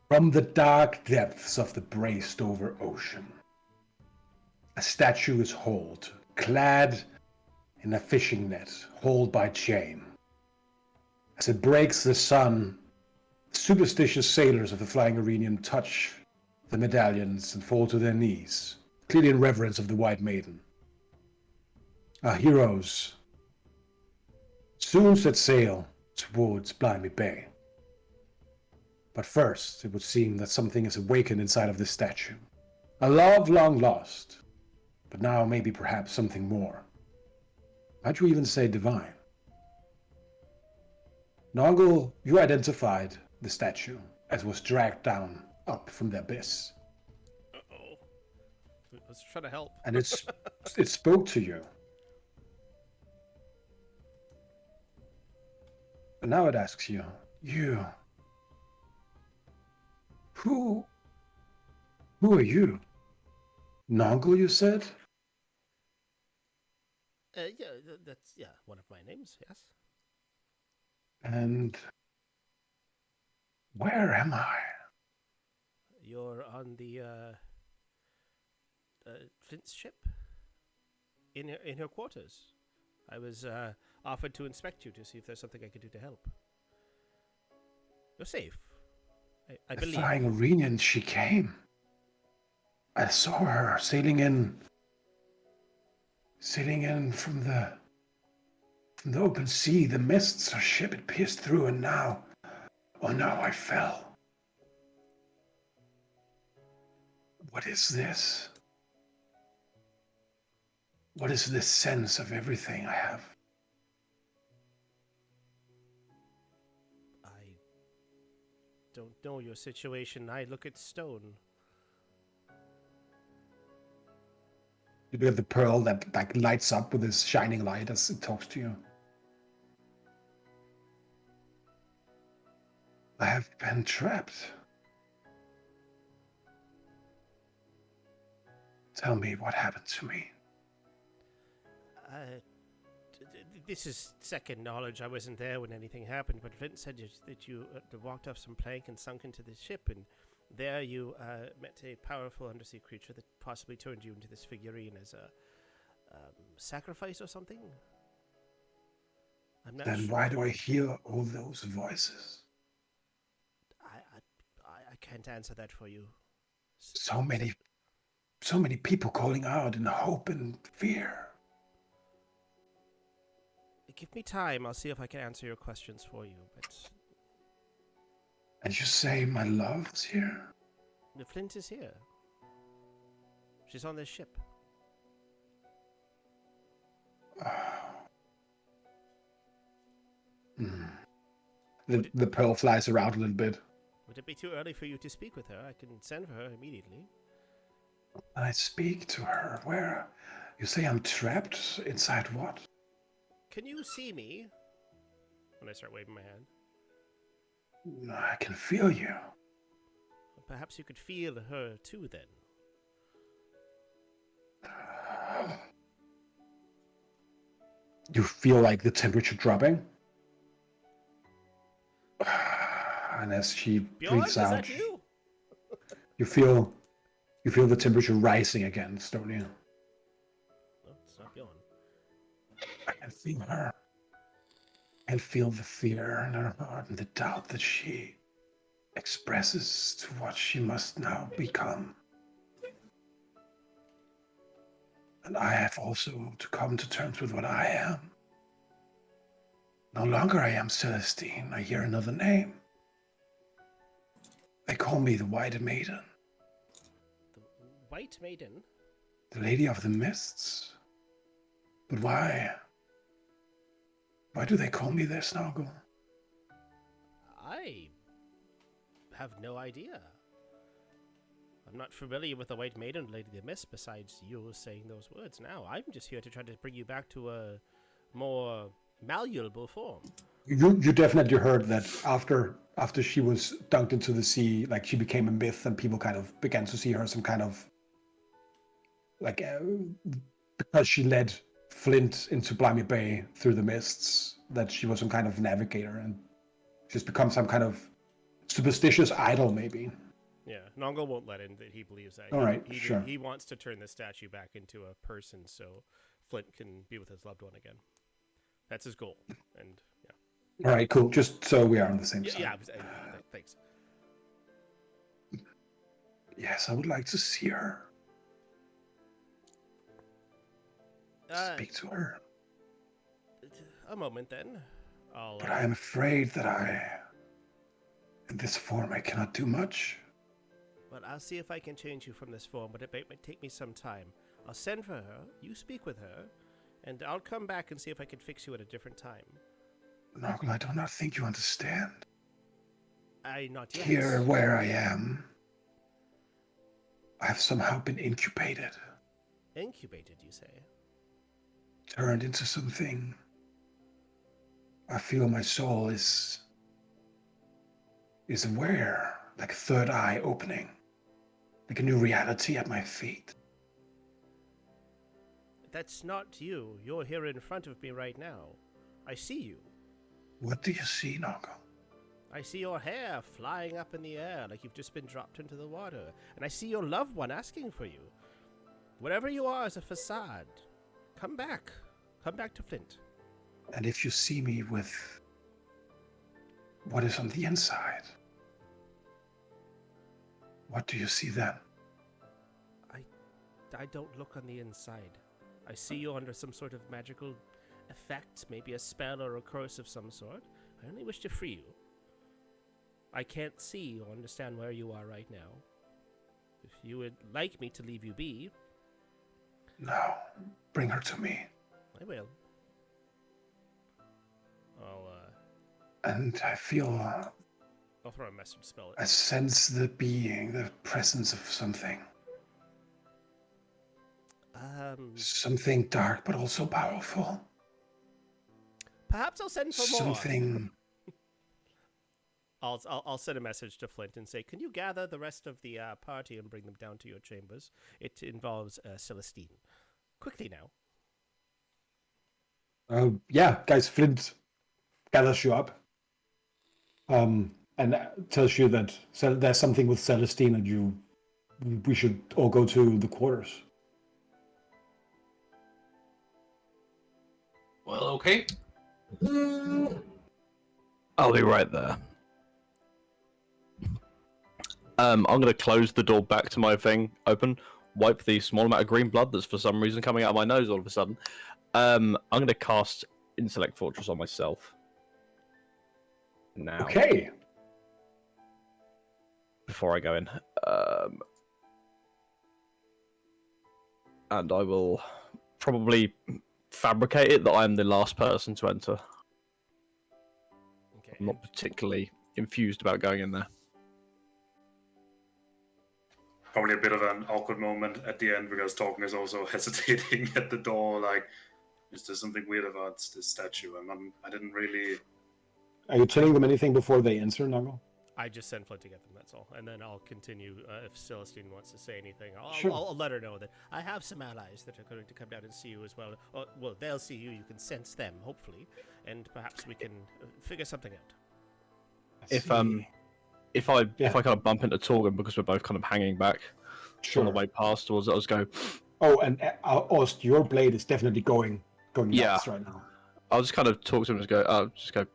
From the dark depths of the braced-over ocean, a statue is hauled, clad in a fishing net, hauled by chain. As it breaks the sun, superstitious sailors of the Flying Arenian touch the medallions and fall to their knees, clearly in reverence of the White Maiden. Our heroes soon set sail towards Blimey Bay. But first, it would seem that something is awakened inside of this statue. A love long lost, but now maybe perhaps something more. Might you even say divine? Noggle, you identified the statue as was dragged down up from the abyss. Uh-oh. Let's try to help. And it spoke to you. But now it asks you, who are you? Noggle, you said? Yeah, that's one of my names, yes. And where am I? You're on the Flint's ship. In her quarters. I was offered to inspect you to see if there's something I could do to help. You're safe. I believe. The Flying Arenian, she came. I saw her sailing in from the open sea, the mists, her ship had pierced through, and now, oh no, I fell. What is this? What is this sense of everything I have? I don't know your situation. I look at stone. You look at the pearl that like lights up with this shining light as it talks to you. I have been trapped. Tell me what happened to me. This is second knowledge. I wasn't there when anything happened, but Flint said that you walked off some plank and sunk into the ship, and there you met a powerful undersea creature that possibly turned you into this figurine as a sacrifice or something. I'm not Then sure. why do I hear all those voices? I can't answer that for you. So many people calling out in hope and fear. Give me time. I'll see if I can answer your questions for you. But And you say my love's here? the Flint is here. She's on this ship. The pearl flies around a little bit. Would it be too early for you to speak with her? I can send for her immediately. I speak to her. Where? You say I'm trapped inside what? Can you see me? When I start waving my hand. I can feel you. Perhaps you could feel her too then. You feel like the temperature dropping? And as she Bjorn, breathes is out, that you? you feel the temperature rising again, don't you? No, it's not Bjorn. I can feel her. I can feel the fear in her heart and the doubt that she expresses to what she must now become. And I have also to come to terms with what I am. No longer I am Celestine. I hear another name. They call me the White Maiden. The White Maiden? The Lady of the Mists. But why? Why do they call me this, Noggle? I have no idea. I'm not familiar with the White Maiden or Lady of the Mist besides you saying those words now. I'm just here to try to bring you back to a more malleable form. You definitely heard that after she was dunked into the sea, like she became a myth and people kind of began to see her some kind of like because she led Flint into Blimey Bay through the mists, that she was some kind of navigator and she's become some kind of superstitious idol, maybe. Yeah, Nongo won't let in that he believes that. All right, he, sure. he wants to turn the statue back into a person so Flint can be with his loved one again. That's his goal. And yeah. All right, cool. Just so we are on the same side. Yeah, thanks. Yes, I would like to see her. Speak to her. A moment then. But I am afraid that in this form, I cannot do much. Well, I'll see if I can change you from this form, but it might take me some time. I'll send for her, you speak with her, and I'll come back and see if I can fix you at a different time. Noggle, I do not think you understand. Not yet. Here where I am, I have somehow been incubated. Incubated, you say? Turned into something. I feel my soul is aware, like a third eye opening, like a new reality at my feet. That's not you. You're here in front of me right now. I see you. What do you see, Noggle? I see your hair flying up in the air like you've just been dropped into the water. And I see your loved one asking for you. Whatever you are is a facade. Come back. Come back to Flint. And if you see me with what is on the inside, what do you see then? I don't look on the inside. I see you under some sort of magical effect, maybe a spell or a curse of some sort. I only wish to free you. I can't see or understand where you are right now. If you would like me to leave you be... No, bring her to me. I will. And I feel... I'll throw a message spell. I sense the presence of something. Something dark, but also powerful. Perhaps I'll send for more. Something... I'll send a message to Flint and say, can you gather the rest of the party and bring them down to your chambers? It involves Celestine. Quickly now. Yeah, guys, Flint gathers you up. And tells you that there's something with Celestine and we should all go to the quarters. Well, okay. I'll be right there. I'm going to close the door back to my thing open, wipe the small amount of green blood that's for some reason coming out of my nose all of a sudden. I'm going to cast Intellect Fortress on myself. Now. Okay. Before I go in. And I will probably fabricate it that I'm the last person to enter. Okay. I'm not particularly infused about going in there. Probably a bit of an awkward moment at the end because Talking is also hesitating at the door, like, is there something weird about this statue? I didn't really... Are you telling them anything before they enter, Noggle? I just send Flint to get them, that's all. And then I'll continue if Celestine wants to say anything. Sure. I'll let her know that I have some allies that are going to come down and see you as well. Well, they'll see you, you can sense them, hopefully. And perhaps we can figure something out. If I kind of bump into Torgan because we're both kind of hanging back on the way past towards it, I'll just go. Oh, and Ost, your blade is definitely going nuts right now. I'll just kind of talk to him and just go.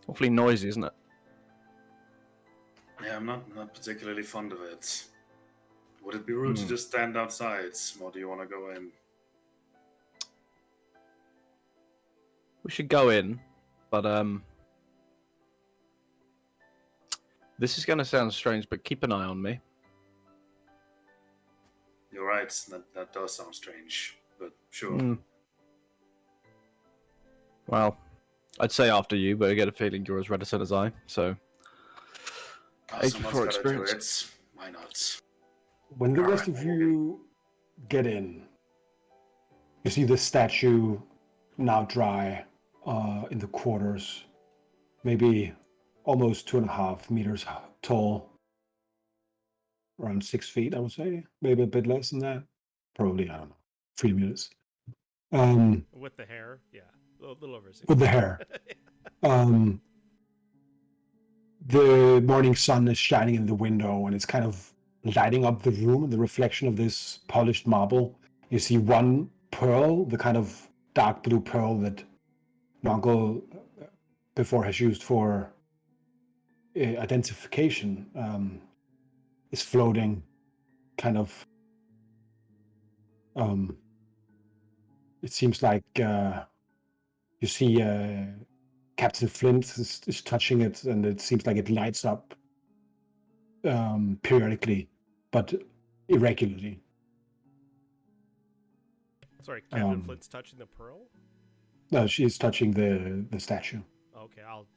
Awfully noisy, isn't it? Yeah, I'm not particularly fond of it. Would it be rude to just stand outside, or do you want to go in? We should go in, but this is going to sound strange, but keep an eye on me. You're right, that does sound strange, but sure. Well, I'd say after you, but I get a feeling you're as reticent as I, so... Someone's gotta do it. Why not? When the rest of you get in, you see the statue now dry in the quarters, maybe almost 2.5 meters tall, around 6 feet, I would say, maybe a bit less than that. Probably, I don't know, 3 meters. With the hair, yeah, a little over 6. With the hair. the morning sun is shining in the window, and it's kind of lighting up the room, and the reflection of this polished marble. You see one pearl, the kind of dark blue pearl that Nongle before has used for identification, is floating kind of. It seems like you see Captain Flint is touching it, and it seems like it lights up periodically, but irregularly. Sorry, Captain Flint's touching the pearl? No, she's touching the statue. Okay, I'll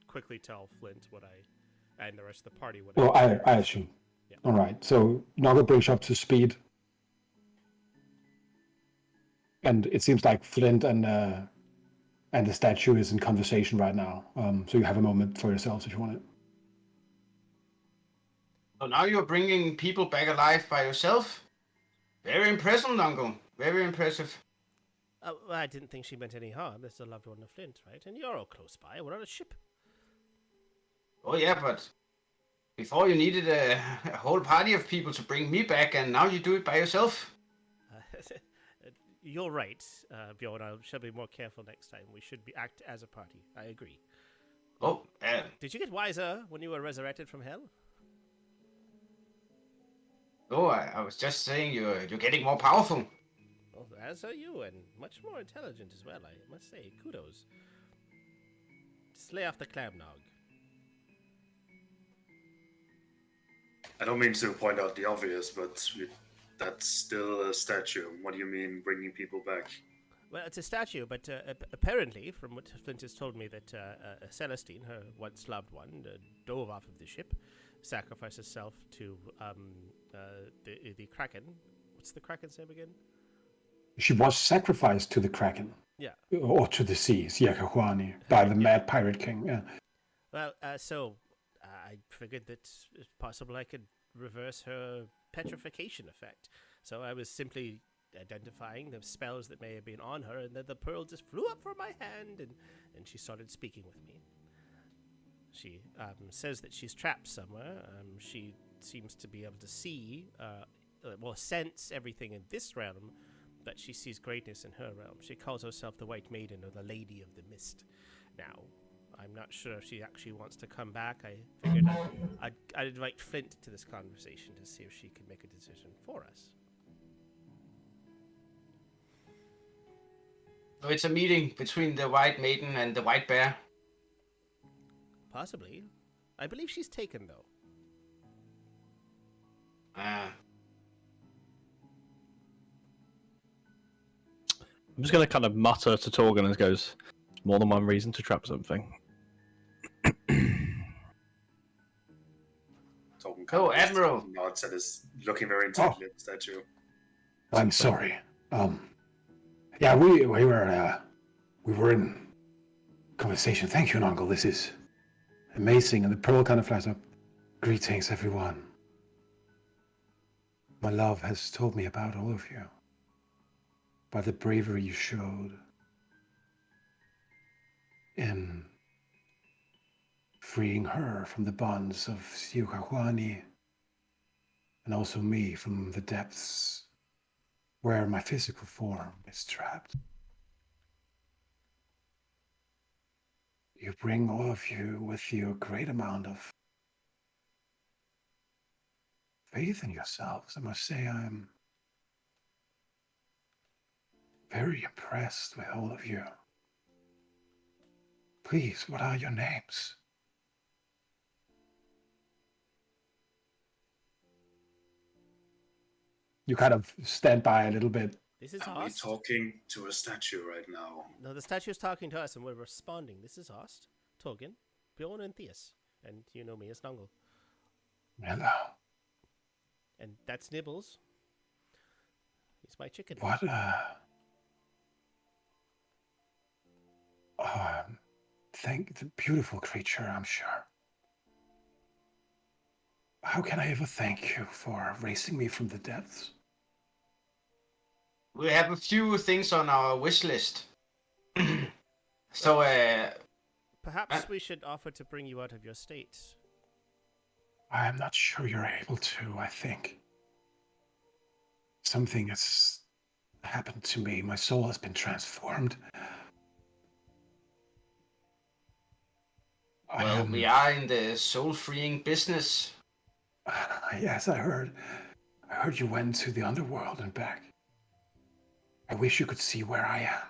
quickly tell Flint what I and the rest of the party what. Well, I assume. Yeah. All right, so Noggle brings you up to speed, and it seems like Flint and the statue is in conversation right now. So you have a moment for yourselves if you want it. So now you're bringing people back alive by yourself? Very impressive, Nongle. Very impressive. Well, I didn't think she meant any harm. That's a loved one of Flint, right? And you're all close by. We're on a ship. Oh yeah, but before you needed a whole party of people to bring me back, and now you do it by yourself? You're right, Bjorn. I shall be more careful next time. We should act as a party. I agree. Oh, Did you get wiser when you were resurrected from hell? Oh, I was just saying you're getting more powerful. Well, as are you, and much more intelligent as well, I must say. Kudos. Just lay off the clam nog. I don't mean to point out the obvious, but that's still a statue. What do you mean bringing people back? Well, it's a statue, but apparently, from what Flint has told me, that Celestine, her once loved one, dove off of the ship, sacrificed herself to the Kraken. What's the Kraken's name again? She was sacrificed to the Kraken. Yeah. Or to the sea, Siakahuani, by the Mad Pirate King. Yeah. Well, so I figured that it's possible I could reverse her petrification effect. So I was simply identifying the spells that may have been on her, and then the pearl just flew up from my hand, and she started speaking with me. She says that she's trapped somewhere. She seems to be able to see, sense everything in this realm, but she sees greatness in her realm. She calls herself the White Maiden, or the Lady of the Mist. Now, I'm not sure if she actually wants to come back. I figured I'd invite Flint to this conversation to see if she could make a decision for us. So it's a meeting between the White Maiden and the White Bear? Possibly. I believe she's taken, though. I'm just going to kind of mutter to Torgan and goes, more than one reason to trap something. Oh, Admiral. Nods and is looking very intently at the statue. I'm sorry. Yeah, we were in conversation. Thank you, Nongle. This is amazing. And the pearl kind of flies up. Greetings, everyone. My love has told me about all of you. By the bravery you showed in freeing her from the bonds of Siukahuani, and also me from the depths where my physical form is trapped. You bring all of you with you a great amount of faith in yourselves. I must say I'm very impressed with all of you. Please, what are your names? You kind of stand by a little bit. This is Are we Host. talking to a statue right now? No, the statue's talking to us, and we're responding. This is Host, Torgin, Bjorn, and Theus. And you know me as Nongle. Hello. And that's Nibbles. He's my chicken. What, thank the beautiful creature, I'm sure. How can I ever thank you for raising me from the depths? We have a few things on our wish list. So, Perhaps we should offer to bring you out of your state. I am not sure you're able to, I think. Something has happened to me. My soul has been transformed. Well, we are in the soul-freeing business. Yes, I heard. I heard you went to the underworld and back. I wish you could see where I am.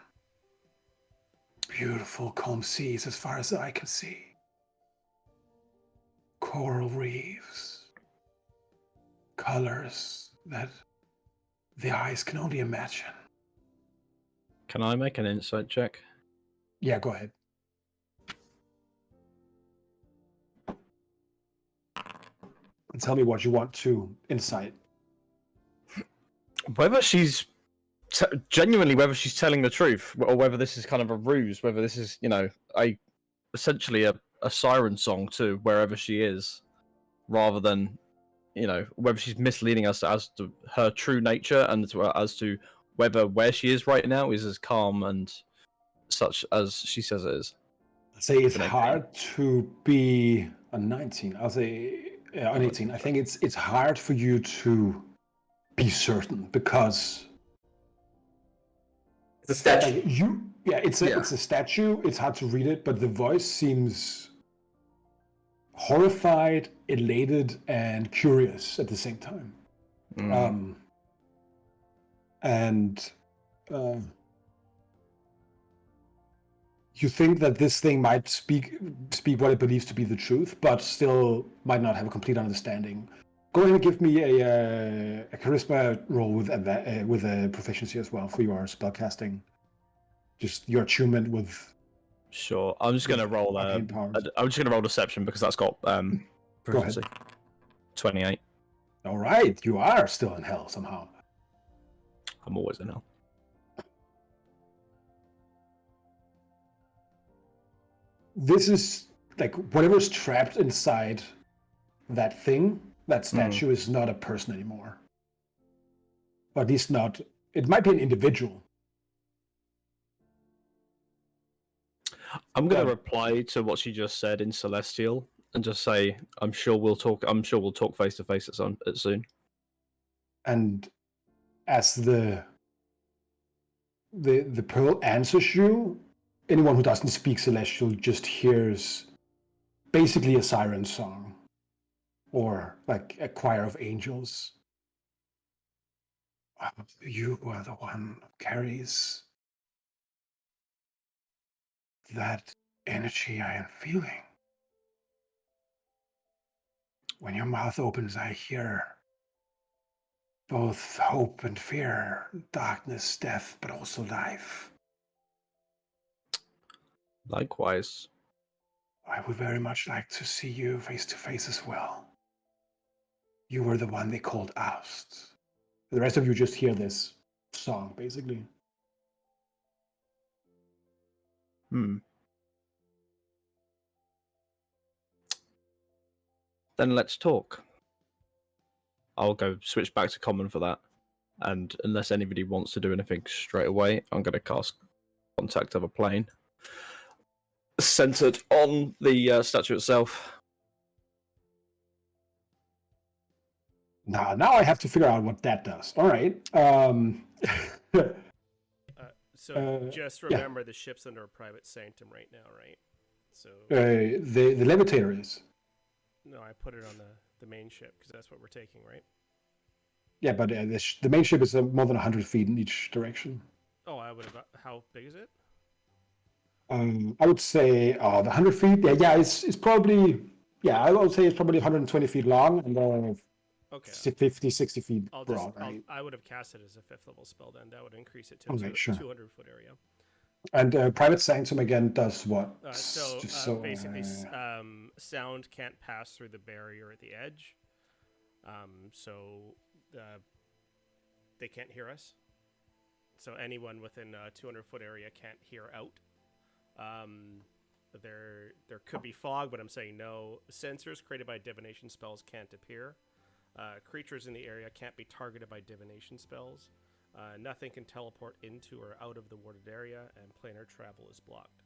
Beautiful calm seas as far as the eye can see. Coral reefs. Colors that the eyes can only imagine. Can I make an insight check? Yeah, go ahead. And tell me what you want to insight. Whether she's genuinely, whether she's telling the truth, or whether this is kind of a ruse, whether this is, essentially a siren song to wherever she is, rather than, whether she's misleading us as to her true nature and as to whether where she is right now is as calm and such as she says it is. I'd say it's hard to be a 19. I'll say an 18. I think it's hard for you to be certain because It's a statue. It's a statue. It's hard to read it, but the voice seems horrified, elated, and curious at the same time. You think that this thing might speak what it believes to be the truth, but still might not have a complete understanding. Go ahead and give me a charisma roll with a proficiency as well for your spellcasting. Just your attunement with. Sure, I'm just gonna roll. I'm just gonna roll deception because that's got proficiency. 28. All right, you are still in hell somehow. I'm always in hell. This is like whatever's trapped inside that thing. That statue is not a person anymore. Or at least not. It might be an individual. I'm going to reply to what she just said in Celestial and just say, I'm sure we'll talk face to face at soon. And as the pearl answers you, anyone who doesn't speak Celestial just hears basically a siren song or like a choir of angels. You are the one who carries that energy I am feeling. When your mouth opens, I hear both hope and fear, darkness, death, but also life. Likewise. I would very much like to see you face to face as well. You were the one they called Oust. The rest of you just hear this song, basically. Then let's talk. I'll go switch back to common for that. And unless anybody wants to do anything straight away, I'm going to cast Contact of a Plane. Centered on the statue itself. Now I have to figure out what that does. All right. Just remember the ship's under a private sanctum right now, right? So the levitator is. No, I put it on the main ship because that's what we're taking, right? Yeah, but the main ship is more than 100 feet in each direction. Oh, I would have. How big is it? I would say the 100 feet. Yeah, it's probably. Yeah, I would say it's probably 120 feet long and 50, 60 feet broad. Right? I would have cast it as a 5th level spell. Then that would increase it to a 200-foot area. And private sanctum again does what? Basically, sound can't pass through the barrier at the edge, so they can't hear us. So anyone within a 200-foot area can't hear out. There could be fog, but I'm saying no. Sensors created by divination spells can't appear. Creatures in the area can't be targeted by divination spells. Nothing can teleport into or out of the warded area, and planar travel is blocked.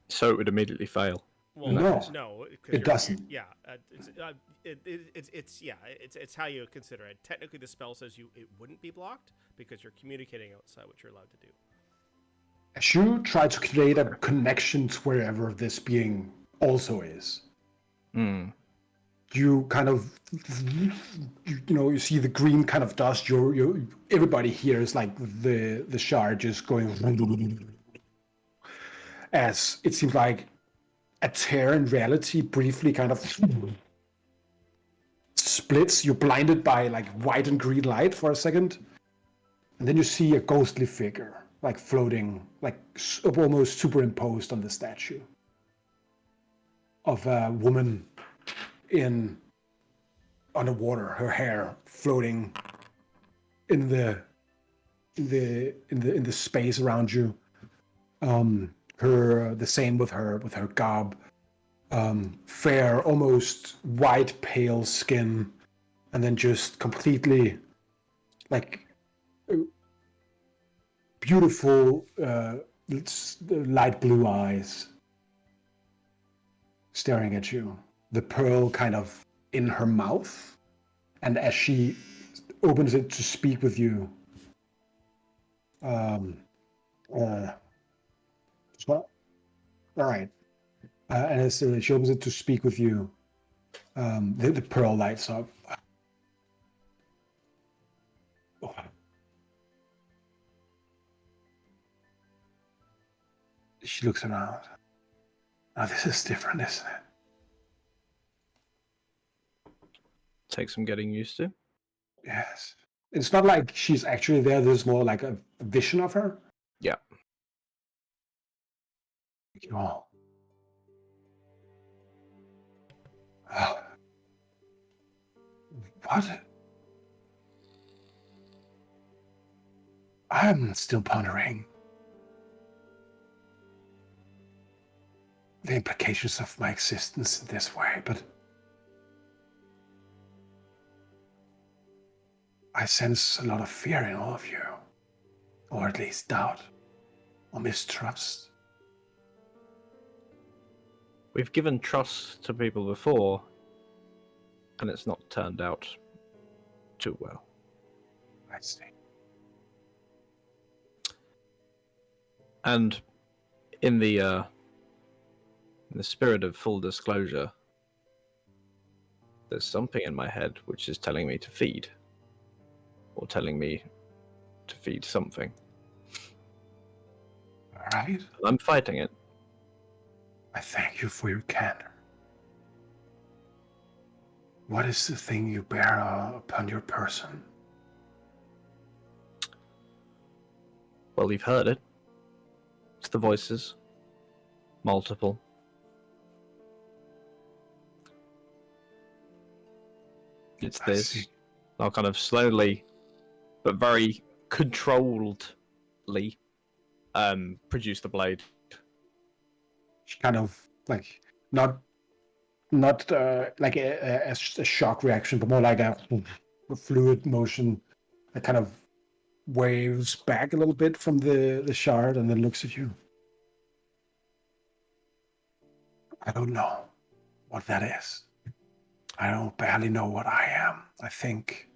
So it would immediately fail. Well, No, no, 'cause it doesn't. Yeah, it's how you consider it. Technically, the spell says it wouldn't be blocked because you're communicating outside what you're allowed to do. As you try to create a connection to wherever this being also is, you kind of, you see the green kind of dust. Everybody hears like the shard just going, as it seems like a tear in reality briefly kind of splits. You're blinded by like white and green light for a second, and then you see a ghostly figure like floating, like almost superimposed on the statue of a woman underwater, her hair floating in the space around you. The same with her garb, fair, almost white, pale skin, and then just completely like beautiful light blue eyes staring at you. The pearl kind of in her mouth, and as she opens it to speak with you, all right. And as she opens it to speak with you, the pearl lights up. Oh. She looks around. Now this is different, isn't it? Takes some getting used to. Yes. It's not like she's actually there. There's more like a vision of her. Yeah. Oh. What? I'm still pondering the implications of my existence in this way, but I sense a lot of fear in all of you, or at least doubt or mistrust. We've given trust to people before, and it's not turned out too well. I see. And in the spirit of full disclosure, there's something in my head which is telling me to feed, or telling me to feed something. All right. I'm fighting it. I thank you for your candor. What is the thing you bear upon your person? Well, you've heard it. It's the voices. Multiple. It's I this. see. I'll kind of slowly, but very controlledly, produce the blade. She kind of like not like a shock reaction, but more like a fluid motion that kind of waves back a little bit from the shard and then looks at you. I don't know what that is. I don't barely know what I am. I think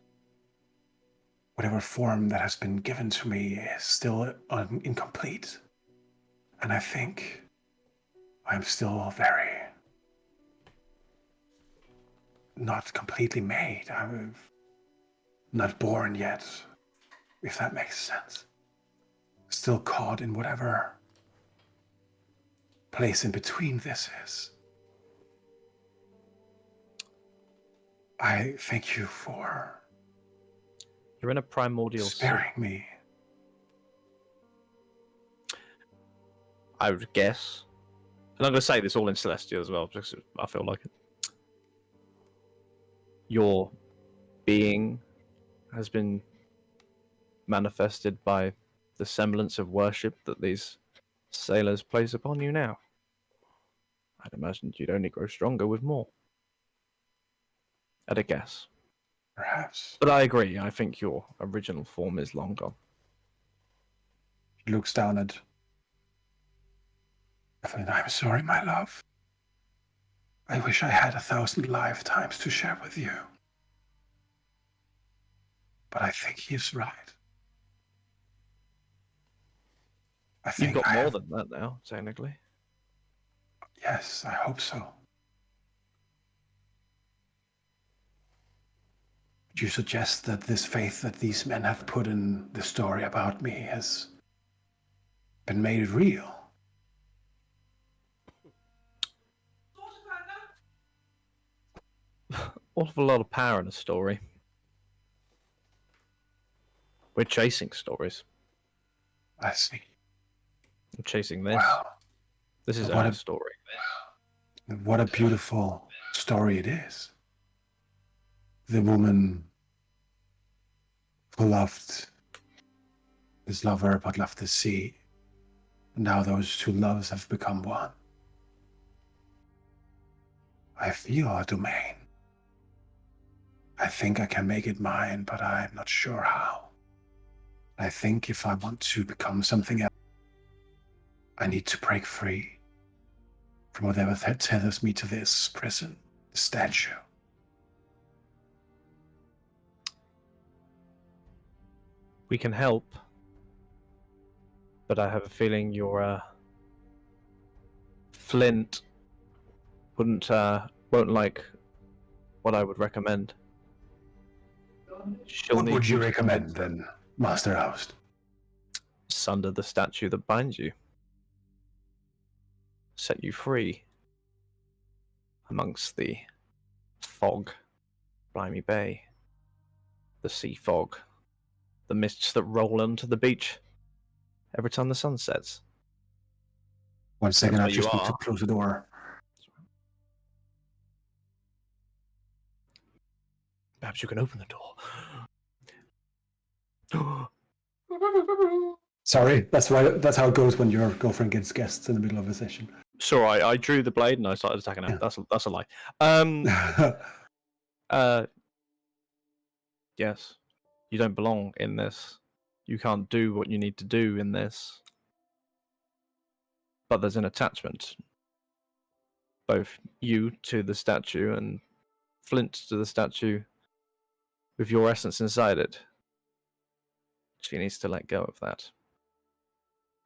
whatever form that has been given to me is still incomplete. And I think I'm still very not completely made. I'm not born yet, if that makes sense. Still caught in whatever place in between this is. I thank you for You're in a primordial sparing me. I would guess. And I'm going to say this all in Celestial as well, because I feel like it. Your being has been manifested by the semblance of worship that these sailors place upon you now. I'd imagined you'd only grow stronger with more. At a guess. Perhaps. But I agree, I think your original form is long gone. He looks down at a Evelyn, I'm sorry, my love. I wish I had 1,000 lifetimes to share with you. But I think he's right. I You've think got I more have... than that now, technically. Yes, I hope so. Would you suggest that this faith that these men have put in the story about me has been made real? Awful lot of power in a story. We're chasing stories. I see. I'm chasing this. Wow. This is What our a- story. What a beautiful story it is. The woman who loved his lover but left the sea. And now those two loves have become one. I feel a domain. I think I can make it mine, but I'm not sure how. I think if I want to become something else, I need to break free from whatever tethers me to this prison, the statue. We can help, but I have a feeling your Flint won't like what I would recommend. She'll What need would you to recommend then, Master Host? sunder the statue that binds you, set you free amongst the fog, Blimey Bay, the sea fog, the mists that roll onto the beach every time the sun sets. 1 second, That's I where you just need to are. close the door. Perhaps you can open the door. Sorry, that's how it goes when your girlfriend gets guests in the middle of a session. Sure, I drew the blade and I started attacking her. Yeah. That's a lie. Yes. You don't belong in this. You can't do what you need to do in this. But there's an attachment. Both you to the statue and Flint to the statue with your essence inside it. She needs to let go of that.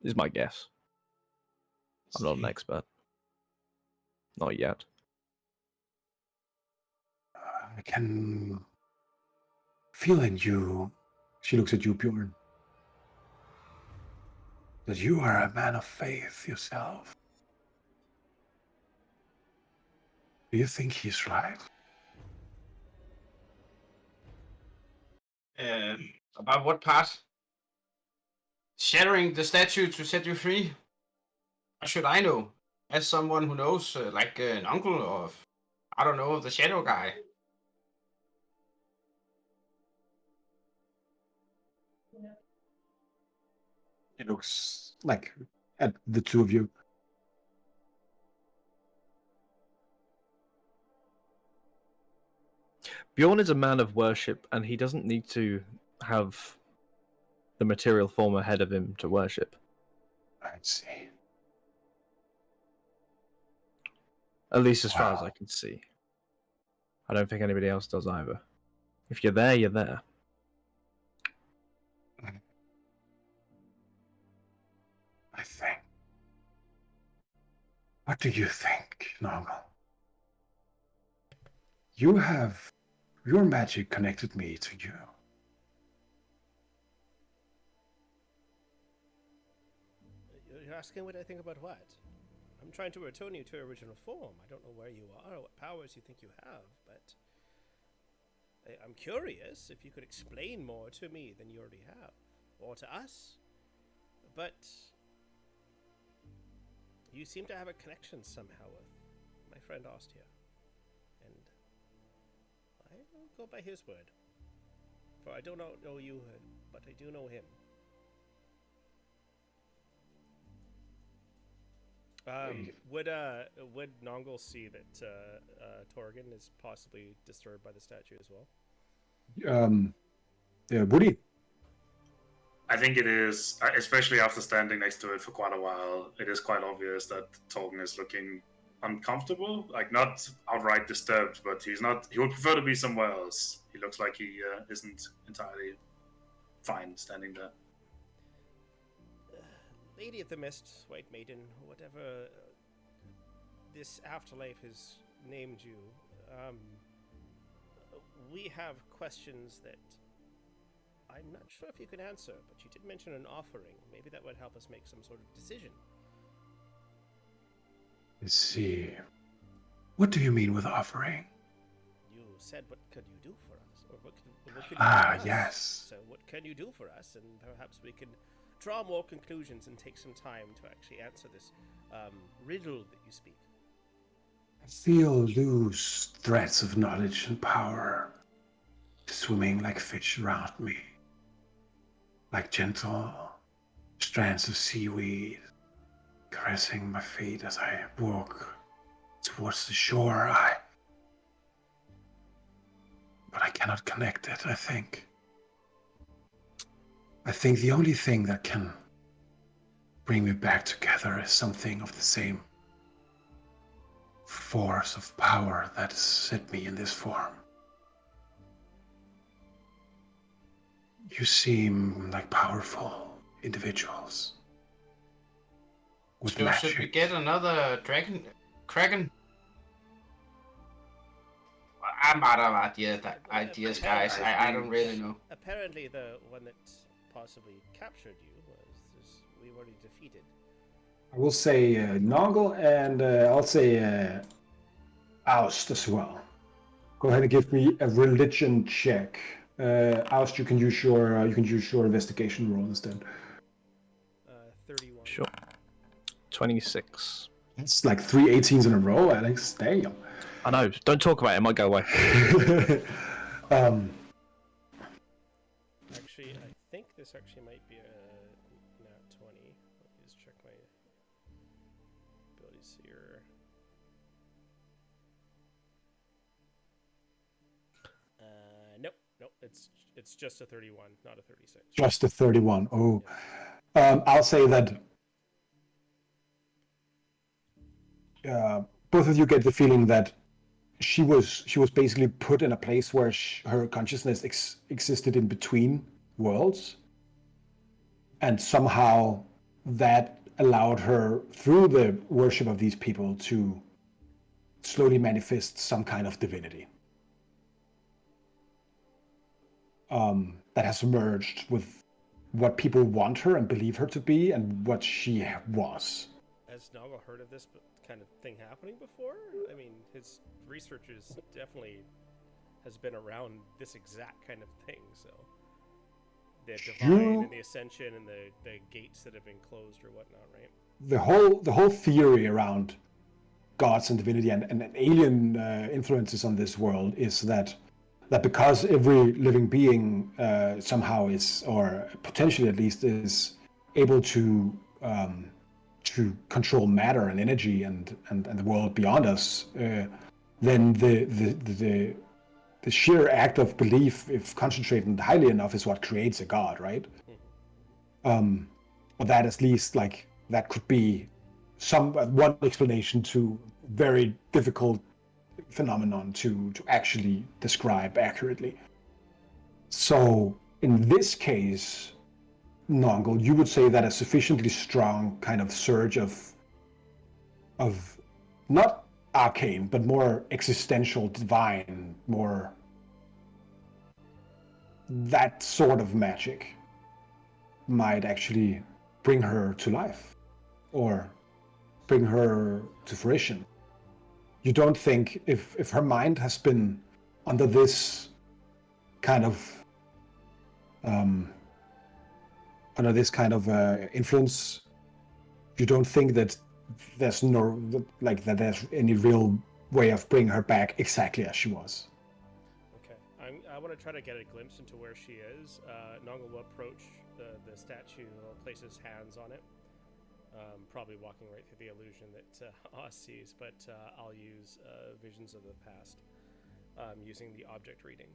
Is my guess. I'm not an expert. Not yet. I can feel in you. She looks at you, Bjorn. That you are a man of faith yourself. Do you think he's right? About what part? Shattering the statue to set you free? What should I know? As someone who knows, like an uncle or, I don't know, the shadow guy. He looks like at the two of you. Bjorn is a man of worship, and he doesn't need to have the material form ahead of him to worship. I see. At least as far as Wow. I can see. I don't think anybody else does either. If you're there, you're there. I think. What do you think, Noggle? You have your magic connected me to you. You're asking what I think about what? I'm trying to return you to your original form. I don't know where you are or what powers you think you have, but I'm curious if you could explain more to me than you already have, or to us. But you seem to have a connection somehow with my friend Ostia, and I will go by his word. For I do not know you, but I do know him. Would Nongle see that Torgan is possibly disturbed by the statue as well? Woody? I think it is, especially after standing next to it for quite a while, it is quite obvious that Torgen is looking uncomfortable, like not outright disturbed, but he's not. He would prefer to be somewhere else. He looks like he isn't entirely fine standing there. Lady of the Mist, White Maiden, whatever this afterlife has named you, we have questions that I'm not sure if you can answer, but you did mention an offering. Maybe that would help us make some sort of decision. Let's see. What do you mean with offering? You said, what could you do for us? Or what could you do for us? Yes. So what can you do for us? And perhaps we can draw more conclusions and take some time to actually answer this riddle that you speak. I feel loose threads of knowledge and power swimming like fish around me, like gentle strands of seaweed caressing my feet as I walk towards the shore. But I cannot connect it, I think. I think the only thing that can bring me back together is something of the same force of power that set me in this form. You seem like powerful individuals with So magic. should we get another Kraken? I'm out of ideas, guys. I don't really know. Apparently the one that possibly captured you we've already defeated. I will say Noggle, and I'll say Oust as well. Go ahead and give me a religion check. Oust, you can use your investigation roll instead. 31. Sure. 26. It's like 3 18s in a row, Alex. Damn. I know. Don't talk about it. It might go away. Actually, I think this actually might be a nat 20. Let me just check my abilities here. Nope. It's just a 31, not a 36. Just a 31. Oh. I'll say that both of you get the feeling that she was basically put in a place where her consciousness existed in between worlds, and somehow that allowed her, through the worship of these people, to slowly manifest some kind of divinity that has merged with what people want her and believe her to be and what she was. Has Naga heard of this kind of thing happening before? I mean, his research is definitely has been around this exact kind of thing, so the divine and the ascension and the gates that have been closed or whatnot, right? The whole theory around gods and divinity and alien influences on this world is that because every living being somehow is, or potentially at least, is able to control matter and energy and the world beyond us, then the sheer act of belief, if concentrated highly enough, is what creates a god, right? Or that at least, like, that could be one explanation to very difficult phenomenon to actually describe accurately. So in this case, Nongle, you would say that a sufficiently strong kind of surge of not arcane, but more existential, divine, more that sort of magic might actually bring her to life or bring her to fruition. You don't think if her mind has been under this kind of influence, you don't think that there's any real way of bringing her back exactly as she was. Okay, I want to try to get a glimpse into where she is. Nongle will approach the statue, place his hands on it. Probably walking right through the illusion that Oz sees, but I'll use visions of the past, using the object reading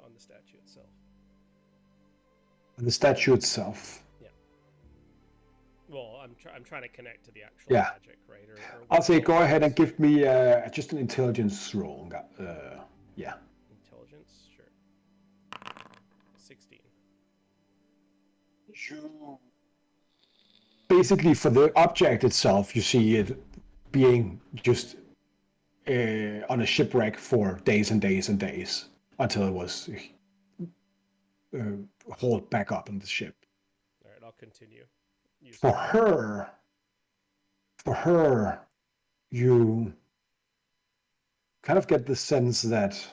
on the statue itself. The statue itself. Well, I'm trying to connect to the actual Yeah. magic, right? Or I'll say what go ahead and is- give me just an intelligence roll. Yeah. Intelligence, sure. 16. Basically, for the object itself, you see it being just on a shipwreck for days and days and days until it was hauled back up on the ship. All right, I'll continue. For her, you kind of get the sense that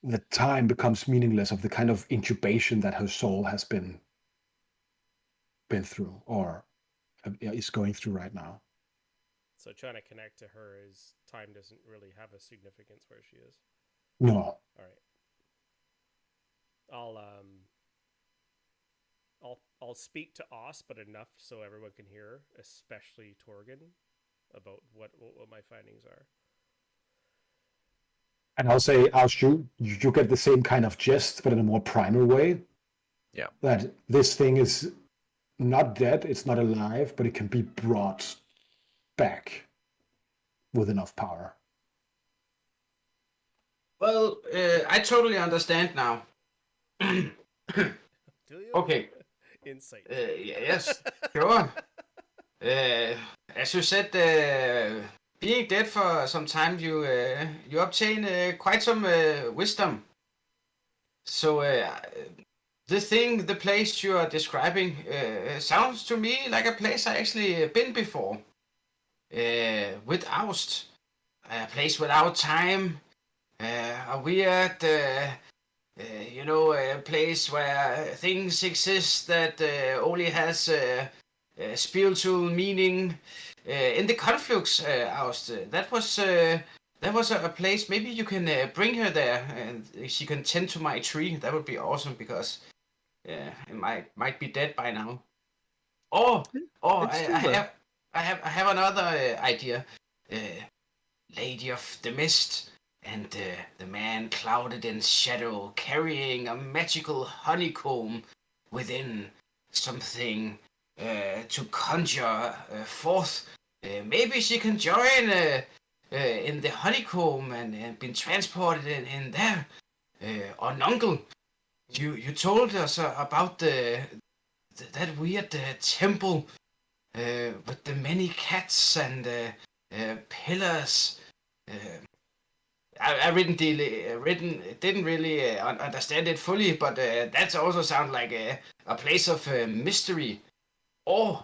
the time becomes meaningless of the kind of incubation that her soul has been through or is going through right now. So trying to connect to her is time doesn't really have a significance where she is. No. All right. I'll speak to Os, but enough so everyone can hear, especially Torgen, about what my findings are. And I'll say, you get the same kind of gist, but in a more primal way. Yeah. That this thing is not dead, it's not alive, but it can be brought back with enough power. Well, I totally understand now. Do you? Okay. Insight. Yes, sure. As you said, being dead for some time, you obtain quite some wisdom. So the place you are describing, sounds to me like a place I actually been before. With Oust, a place without time, a weird, a place where things exist that only has spiritual meaning. In the conflux, Oust, that was a place. Maybe you can bring her there, and she can tend to my tree. That would be awesome because it might be dead by now. Or I have another idea. Lady of the Mist, and the man clouded in shadow, carrying a magical honeycomb within something to conjure forth. Maybe she can join in the honeycomb and be transported in there. Uncle, you told us about that weird temple with the many cats and pillars. I didn't really understand it fully, but that also sounds like a place of mystery, or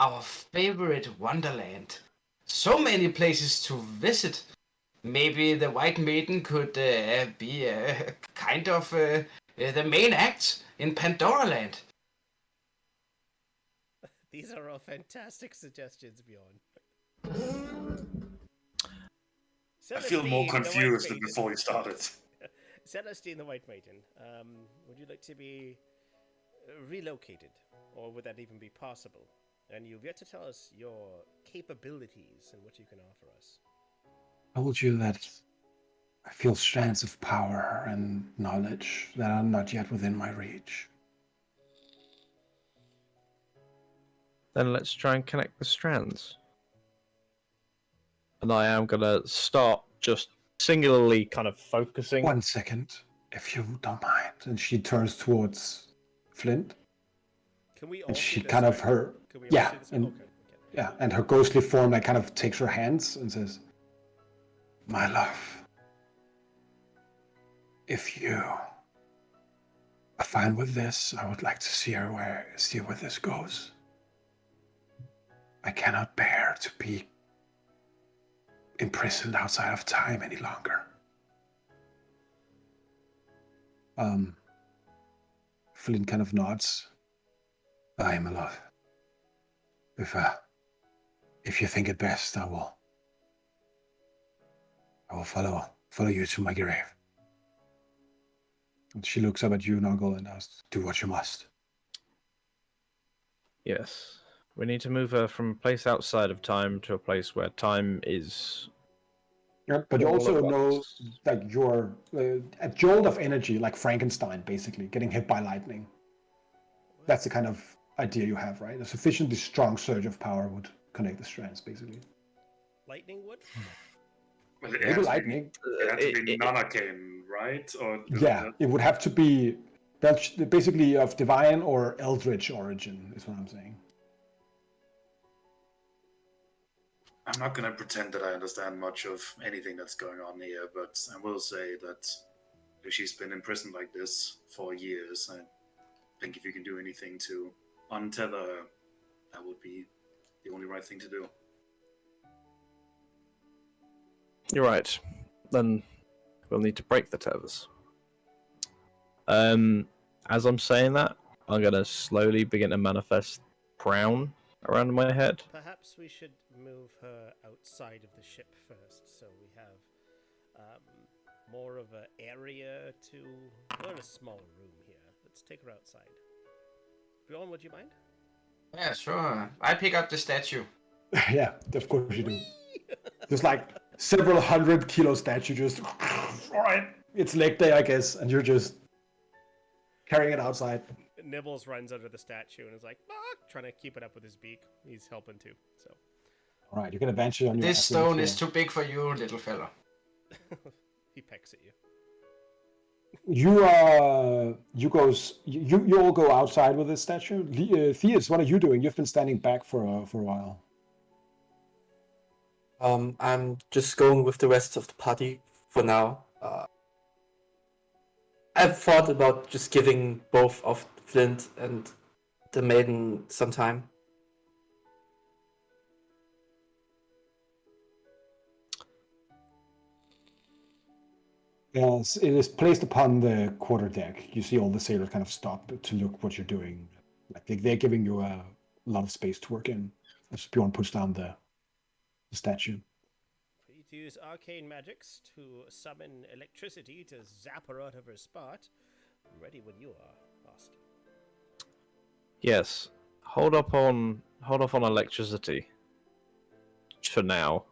our favorite wonderland. So many places to visit. Maybe the White Maiden could be kind of the main act in Pandora Land. These are all fantastic suggestions, Bjorn. I feel more Celestine, the White confused than Maiden. before we started. Celestine, the White Maiden. Would you like to be relocated, or would that even be possible? And you've yet to tell us your capabilities and what you can offer us. I told you that I feel strands of power and knowledge that are not yet within my reach. Then let's try and connect the strands. And I am going to start just singularly kind of focusing. 1 second, if you don't mind. And she turns towards Flint. Can we all And see she this, kind of right? her, Can we all yeah, see this? and Okay. yeah, and her ghostly form like kind of takes her hands and says, "My love, if you are fine with this, I would like to see where this goes. I cannot bear to be imprisoned outside of time any longer." Flynn kind of nods. "Aye, my love. If you think it best, I will follow you to my grave." And she looks up at you, Noggle, and asks, "Do what you must." Yes. We need to move her from a place outside of time to a place where time is Yeah, but you all also at know once. like your a jolt of energy, like Frankenstein, basically getting hit by lightning. That's the kind of idea you have, right? A sufficiently strong surge of power would connect the strands, basically. Lightning would? Well, Maybe lightning. it had to be It- non-arcane, right? Or Yeah, it would have to be that's basically of divine or eldritch origin, is what I'm saying. I'm not going to pretend that I understand much of anything that's going on here, but I will say that if she's been imprisoned like this for years, I think if you can do anything to untether her, that would be the only right thing to do. You're right. Then we'll need to break the tethers. As I'm saying that, I'm gonna slowly begin to manifest crown around my head. Perhaps we should move her outside of the ship first, so we have more of an area to. We're in a small room here. Let's take her outside. Bjorn, would you mind? Yeah, sure. I pick up the statue. Yeah, of course you do. There's like several 100-kilo statue just. All right, it's leg day, I guess, and you're just carrying it outside. Nibbles runs under the statue and is like, trying to keep it up with his beak. He's helping too, so. All right, you can advance it on your. This stone is too big for you, little fella. He pecks at you. You all go outside with this statue. Theus, what are you doing? You've been standing back for a while. I'm just going with the rest of the party for now. I've thought about just giving both of Flint and the maiden some time. Yes, it is placed upon the quarterdeck. You see all the sailors kind of stop to look what you're doing. Like they're giving you a lot of space to work in. As Bjorn puts down the statue. Free to use arcane magics to summon electricity to zap her out of her spot. Ready when you are, Austin. Yes. Hold off on electricity. For now.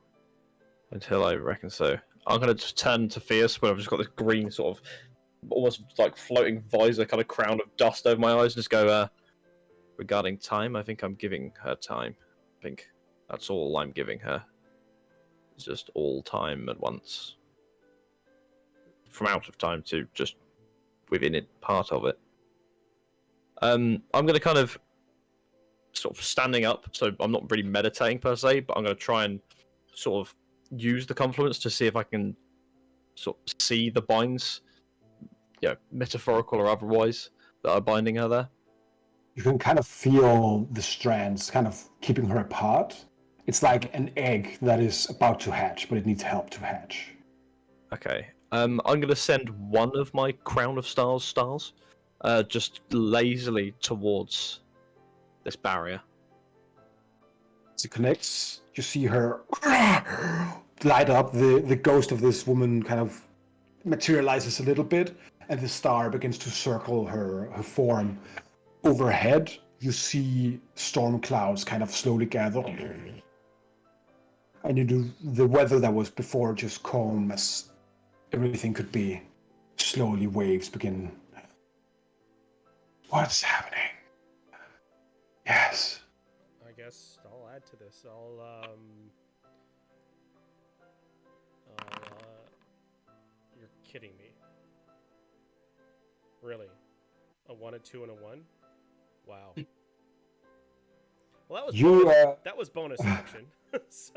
Until I reckon so. I'm gonna just turn to Fierce where I've just got this green sort of almost like floating visor kind of crown of dust over my eyes and just go, regarding time, I think I'm giving her time. I think that's all I'm giving her. It's just all time at once. From out of time to just within it, part of it. I'm going to kind of sort of standing up, so I'm not really meditating per se, but I'm going to try and sort of use the confluence to see if I can sort of see the binds, metaphorical or otherwise, that are binding her there. You can kind of feel the strands kind of keeping her apart. It's like an egg that is about to hatch, but it needs help to hatch. Okay. I'm going to send one of my Crown of Stars just lazily towards this barrier. As it connects, you see her light up. The ghost of this woman kind of materializes a little bit, and the star begins to circle her form. Overhead, you see storm clouds kind of slowly gather. And you do the weather that was before just calm as everything could be. Slowly waves begin. What's happening? Yes. I guess I'll add to this. You're kidding me. Really? A 1, a 2, and a 1? Wow. Well, that was bonus action. So.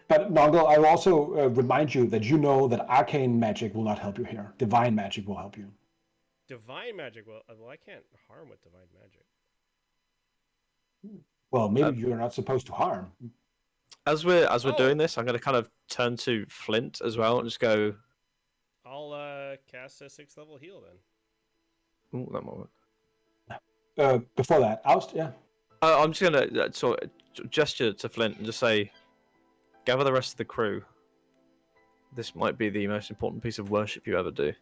But Nongle, I will also remind you that you know that arcane magic will not help you here. Divine magic will help you. Divine magic? Well, I can't harm with divine magic. Well, maybe you're not supposed to harm. As we're doing this, I'm going to kind of turn to Flint as well and just go. I'll cast a 6th level heal then. Ooh, that might work. Before that, oust, yeah. I'm just gonna sort of gesture to Flint and just say, gather the rest of the crew. This might be the most important piece of worship you ever do.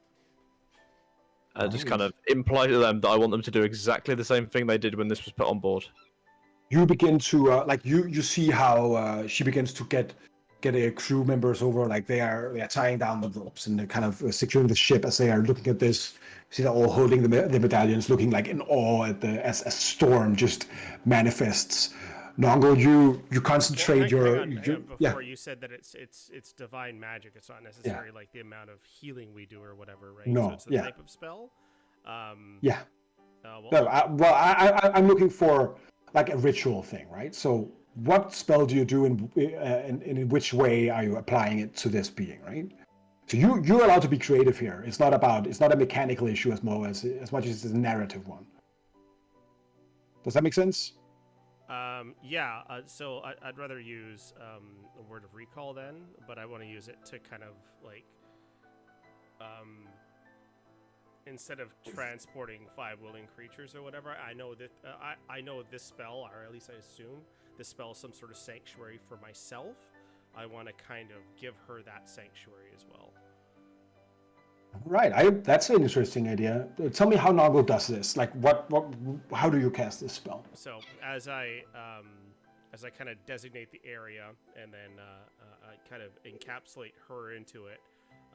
Just kind of imply to them that I want them to do exactly the same thing they did when this was put on board. You begin to you see how she begins to get get a crew members over, like they are tying down the ropes and they're kind of securing the ship as they are looking at this. See, they're all holding the medallions, looking like in awe at as storm just manifests. Nongo, you concentrate hang on, yeah. before you said that it's divine magic. It's not necessarily like the amount of healing we do or whatever, right? No, So it's the type of spell. Yeah. Well, No, I'm looking for like a ritual thing, right? So what spell do you do, and in which way are you applying it to this being, right? So you're allowed to be creative here. It's not a mechanical issue as much as it's a narrative one. Does that make sense? Yeah. So I'd rather use a word of recall then, but I want to use it to kind of like instead of transporting 5 willing creatures or whatever, I know that I know this spell, or at least I assume this spell is some sort of sanctuary for myself. I want to kind of give her that sanctuary as well. Right. That's an interesting idea. Tell me how Noggle does this. Like, how do you cast this spell? So as I kind of designate the area and then I kind of encapsulate her into it,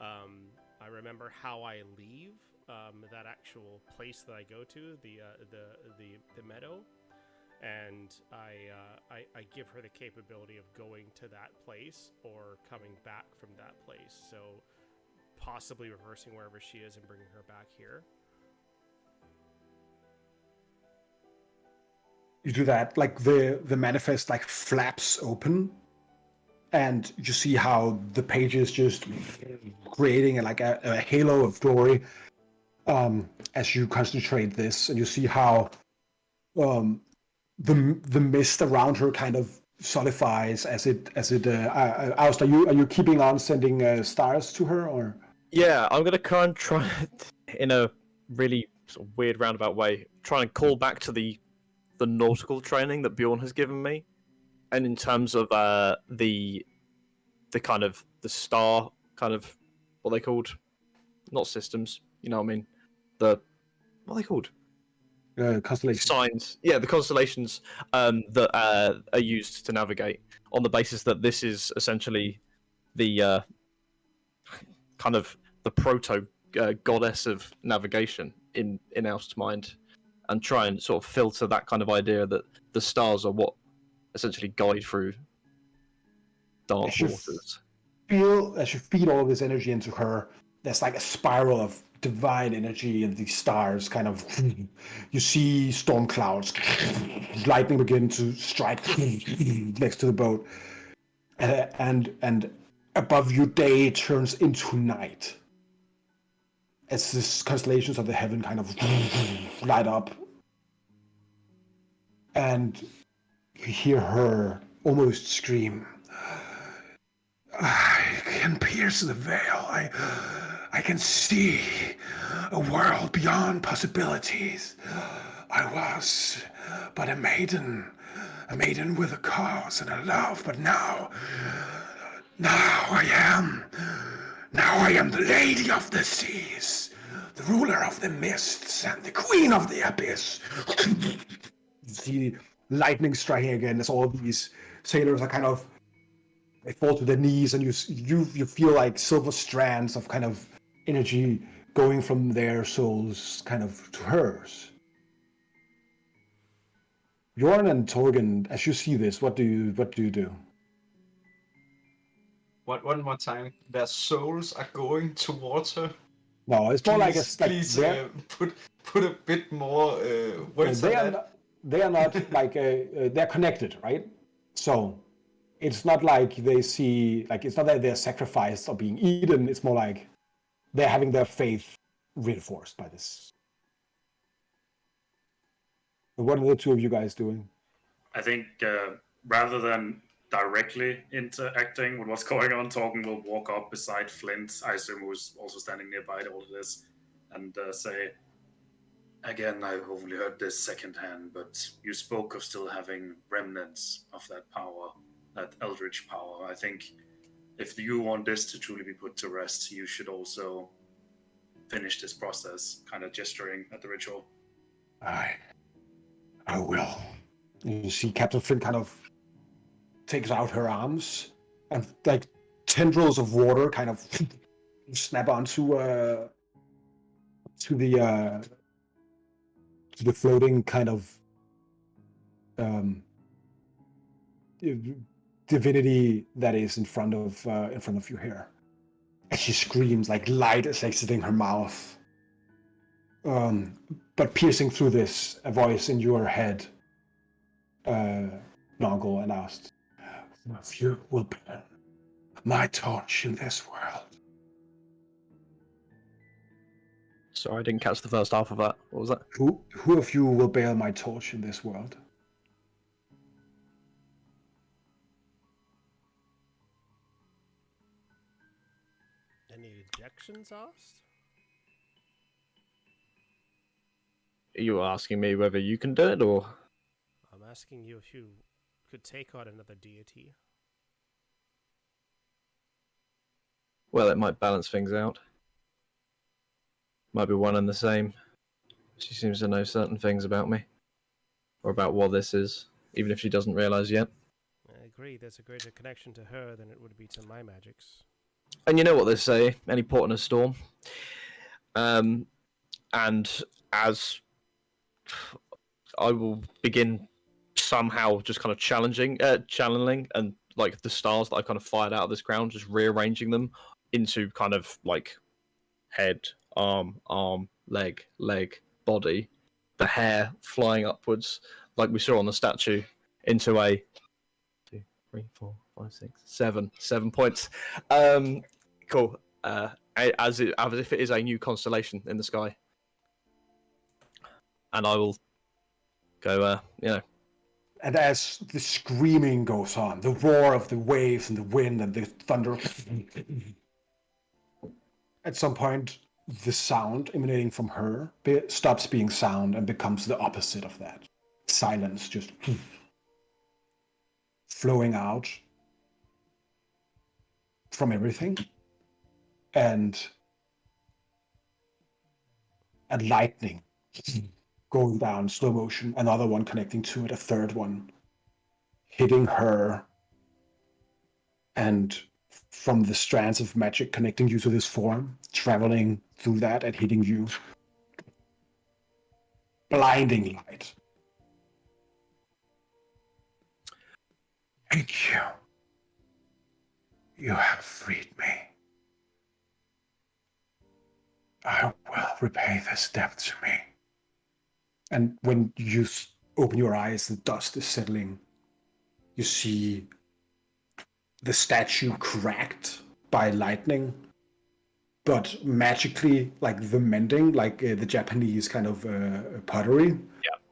I remember how I leave that actual place that I go to, the meadow, and I give her the capability of going to that place or coming back from that place. So possibly reversing wherever she is and bringing her back here. You do that, like the manifest like flaps open, and you see how the pages just creating like a halo of glory as you concentrate this, and you see how the mist around her kind of solidifies as it Aust, are you keeping on sending stars to her, or? Yeah, I'm gonna try in a really sort of weird roundabout way, try and call back to the nautical training that Bjorn has given me, and in terms of the kind of the star kind of what they called, not systems, you know what I mean, what are they called? Constellations. Signs, yeah, the constellations that are used to navigate, on the basis that this is essentially the kind of the proto goddess of navigation in Aust's mind, and try and sort of filter that kind of idea that the stars are what essentially guide through dark waters. As you feed all this energy into her, there's like a spiral of divine energy, and these stars kind of, you see storm clouds, lightning begin to strike next to the boat, and above you day turns into night as the constellations of the heaven kind of light up, and you hear her almost scream, "I can pierce the veil. I can see a world beyond possibilities. I was but a maiden with a cause and a love, but now I am the lady of the seas, the ruler of the mists, and the queen of the abyss." You see lightning striking again as all these sailors are kind of, they fall to their knees, and you feel like silver strands of kind of energy going from their souls kind of to hers. Bjorn and Torgen, as you see this, what do you do? One more time. Their souls are going towards her. No, it's more like a please put a bit more words on that. They are not like they're connected, right? So it's not like they see, like, it's not that they're sacrificed or being eaten. It's more like they're having their faith reinforced by this. What are the two of you guys doing? I think rather than directly interacting with what's going on, Torgen will walk up beside Flint, I assume, who's also standing nearby to all of this, and say, "Again, I've only heard this secondhand, but you spoke of still having remnants of that power, that eldritch power. I think if you want this to truly be put to rest, you should also finish this process," kind of gesturing at the ritual. I will. You see Captain Flint kind of takes out her arms and like tendrils of water kind of snap onto to the floating kind of divinity that is in front of you here. And she screams like light is exiting her mouth. But piercing through this, a voice in your head, Noggle announced, "Who of you will burn my torch in this world?" Sorry, I didn't catch the first half of that. What was that? Who of you will bear my torch in this world? Any ejections asked? Are you asking me whether you can do it, or? I'm asking you if you could take on another deity. Well, it might balance things out. Might be one and the same. She seems to know certain things about me. Or about what this is, even if she doesn't realise yet. I agree, there's a greater connection to her than it would be to my magics. And you know what they say, any port in a storm. And as I will begin somehow just kind of channeling and like the stars that I kind of fired out of this ground, just rearranging them into kind of like head, arm, leg, body, the hair flying upwards, like we saw on the statue, into a 2, 3, 4, 5, 6, 7 points. Cool. As if it is a new constellation in the sky, and I will go. And as the screaming goes on, the roar of the waves and the wind and the thunder, at some point, the sound emanating from her stops being sound and becomes the opposite of that. Silence just flowing out from everything. And lightning going down slow motion, another one connecting to it, a third one hitting her, and from the strands of magic connecting you to this form, traveling through that and hitting you. Blinding light. Thank you. You have freed me. I will repay this debt to me. And when you open your eyes, the dust is settling. You see the statue cracked by lightning, but magically, like the mending, like the Japanese kind of pottery,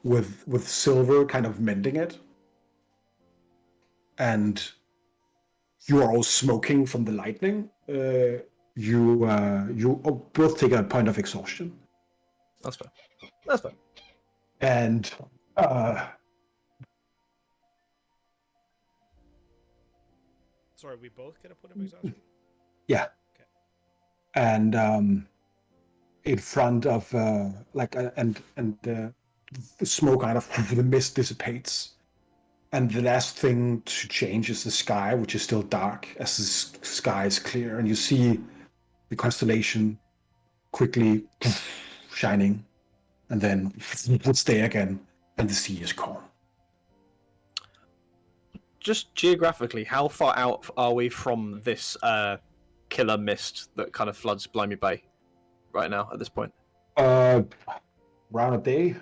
with silver kind of mending it. And you are all smoking from the lightning. You both take a point of exhaustion. That's fine. That's fine. And Sorry, we both get a point of exhaustion? yeah. Okay. And in front of the smoke kind of the mist dissipates, and the last thing to change is the sky, which is still dark as the sky is clear, and you see the constellation quickly shining, and then would stay again, and the sea is calm. Just geographically, how far out are we from this killer mist that kind of floods Blimey Bay right now at this point? Around a day.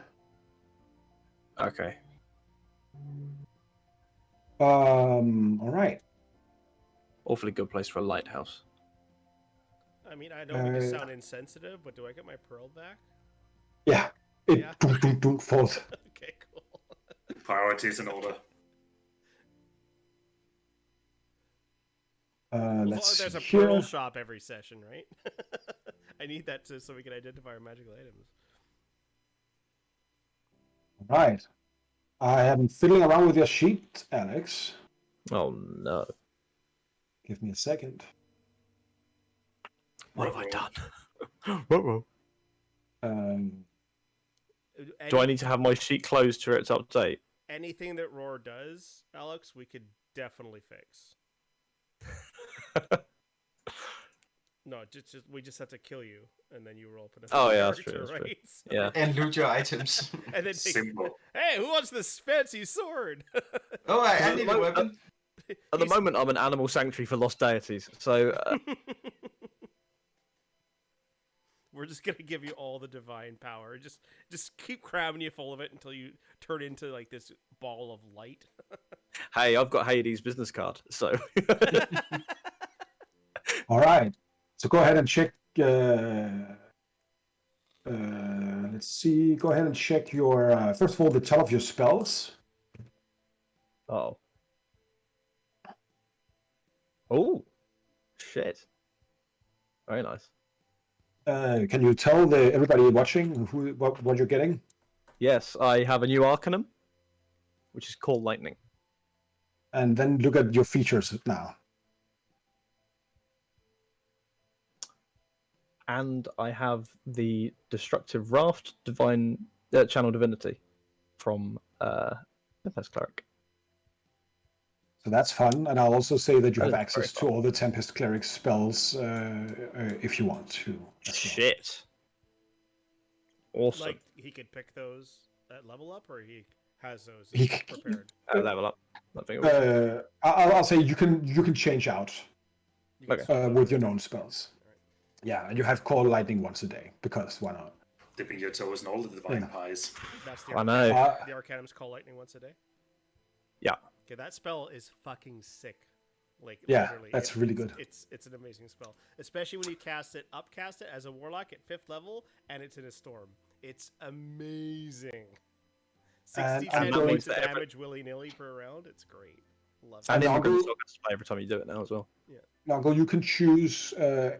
Okay. All right. Awfully good place for a lighthouse. I mean, I don't mean to sound insensitive, but do I get my pearl back? Yeah. It falls. Okay, cool. Priorities in order. Let's There's a see pearl here. shop every session, right? I need that so we can identify our magical items. Right. I am fiddling around with your sheet, Alex. Oh no. Give me a second. What have I done? Whoa. Do I need to have my sheet closed to its update? Anything that Roar does, Alex, we could definitely fix. No, just we just have to kill you, and then you roll up another Oh, yeah, that's character, true, that's true. right? So- Yeah. And loot your items. And then take, Simple. hey, who wants this fancy sword? Oh, I At need the a mo- weapon. At the moment, I'm an animal sanctuary for lost deities, so We're just gonna give you all the divine power. Just keep cramming you full of it until you turn into like this ball of light. hey, I've got Hades' business card, so All right. So go ahead and check. Let's see. Go ahead and check your. First of all, the tell of your spells. oh, oh, shit, very nice. Can you tell everybody watching what you're getting? Yes, I have a new Arcanum, which is called Lightning. And then look at your features now. And I have the Destructive Raft Divine Channel Divinity from Tempest Cleric. So that's fun. And I'll also say that you That have is access very to all the Tempest Cleric spells if you want to. as well. Shit. Awesome. Like he could pick those at level up, or he has those He- prepared. Level up. I think it was. I'll say you can change out You can Okay. swap out with your the- known spells. Yeah, and you have Call Lightning once a day because why not? Dipping your toes in all the divine Yeah. pies. That's the I know. The Arcanum's call lightning once a day. Yeah. Okay, that spell is fucking sick. Like Yeah, literally, that's really good. It's an amazing spell, especially when you upcast it as a warlock at 5th level, and it's in a storm. It's amazing. 60 And 10 I'm going points of to every- damage willy nilly per round. It's great. Love And it. I'll Immigrant go- still gets to play every time you do it now as well. Noggle, you can choose. I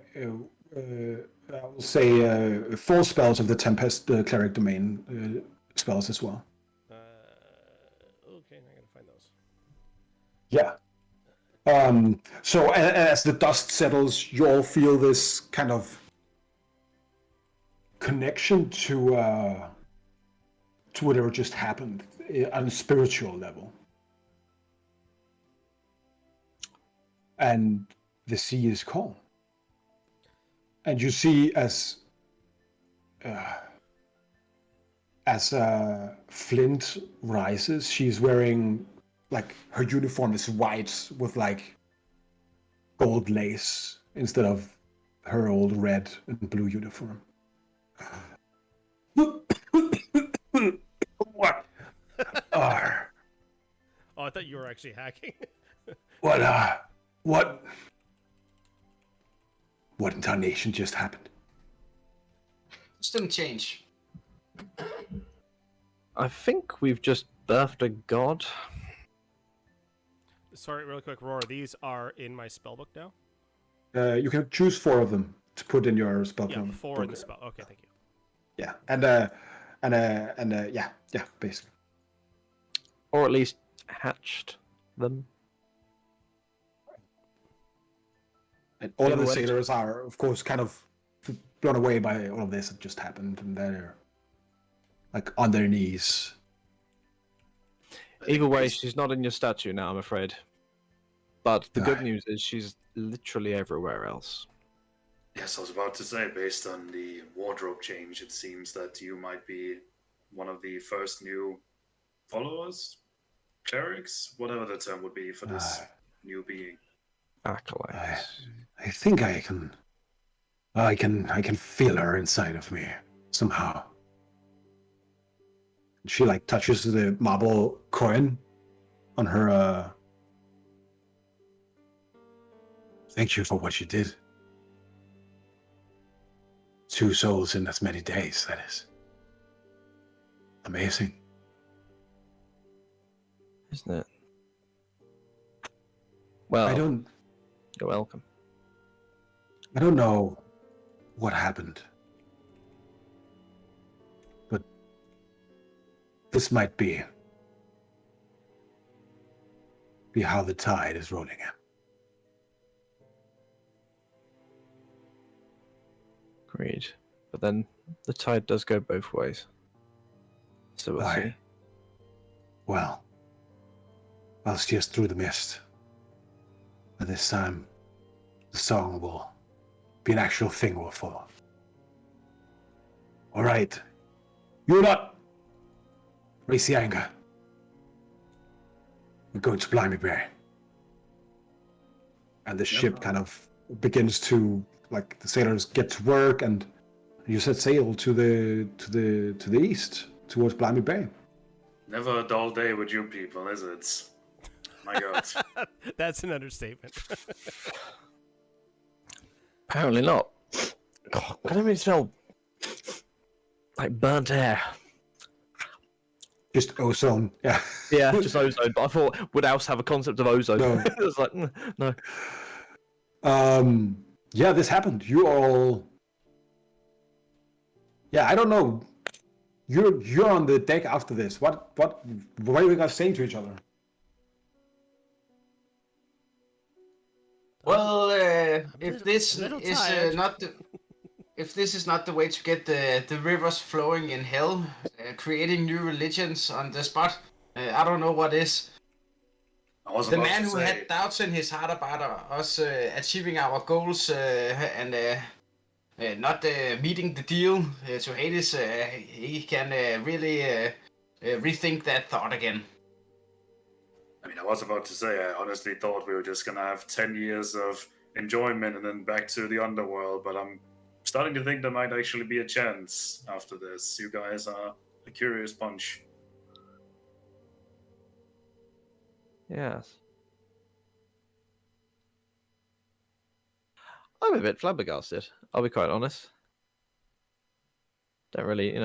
will say 4 spells of the Tempest Cleric domain spells as well. Okay, I gotta find those. Yeah. So as the dust settles, you all feel this kind of connection to whatever just happened on a spiritual level. And the sea is calm. And you see as Flint rises, she's wearing like her uniform is white with like gold lace instead of her old red and blue uniform. What? Oh, I thought you were actually hacking. What in tarnation just happened? System change. I think we've just birthed a god. Sorry, real quick, Roar. These are in my spellbook now. You can choose 4 of them to put in your spell. Yeah, 4 in the book. spell. Okay, thank you. Yeah, yeah, basically. Or at least hatched them. And all of the Either way. sailors are, of course, kind of blown away by all of this that just happened, and they're like on their knees. Either way, she's not in your statue now, I'm afraid. But the good Aye. news is she's literally everywhere else. Yes, I was about to say, based on the wardrobe change, it seems that you might be one of the first new followers, clerics, whatever the term would be for this Aye. new being. Acolytes. I think I can feel her inside of me somehow. She like touches the marble coin on her. Thank you for what you did. 2 souls in as many days. That is amazing. Isn't it? Well, you're welcome. I don't know what happened, but this might be how the tide is rolling in. Agreed. But then the tide does go both ways. So we'll Aye. see. Well, I'll steer through the mist. But this time, the song will be an actual thing we'll follow. All right. You lot, raise the anchor. We're going to Blimey Bay. And the ship kind of begins to, like, the sailors get to work, and you set sail to the east towards Blimey Bay. Never a dull day with you people, is it? My God. That's an understatement. Apparently not. God, I don't really smell like burnt air. Just ozone, yeah. Yeah, just ozone. But I thought, would Else have a concept of ozone? No. It was like, no. Yeah, this happened. You all. Yeah, I don't know. You're on the deck after this. What are you guys saying to each other? Well, I'm if a this little is tired. not the if this is not the way to get the rivers flowing in hell, creating new religions on the spot, I don't know what is. I was The about man to who say, had doubts in his heart about us achieving our goals and not meeting the deal to Hades, he can really rethink that thought again. I mean, I was about to say, I honestly thought we were just gonna have 10 years of enjoyment and then back to the underworld, but I'm starting to think there might actually be a chance after this. You guys are a curious bunch. Yes. I'm a bit flabbergasted, I'll be quite honest. Don't really,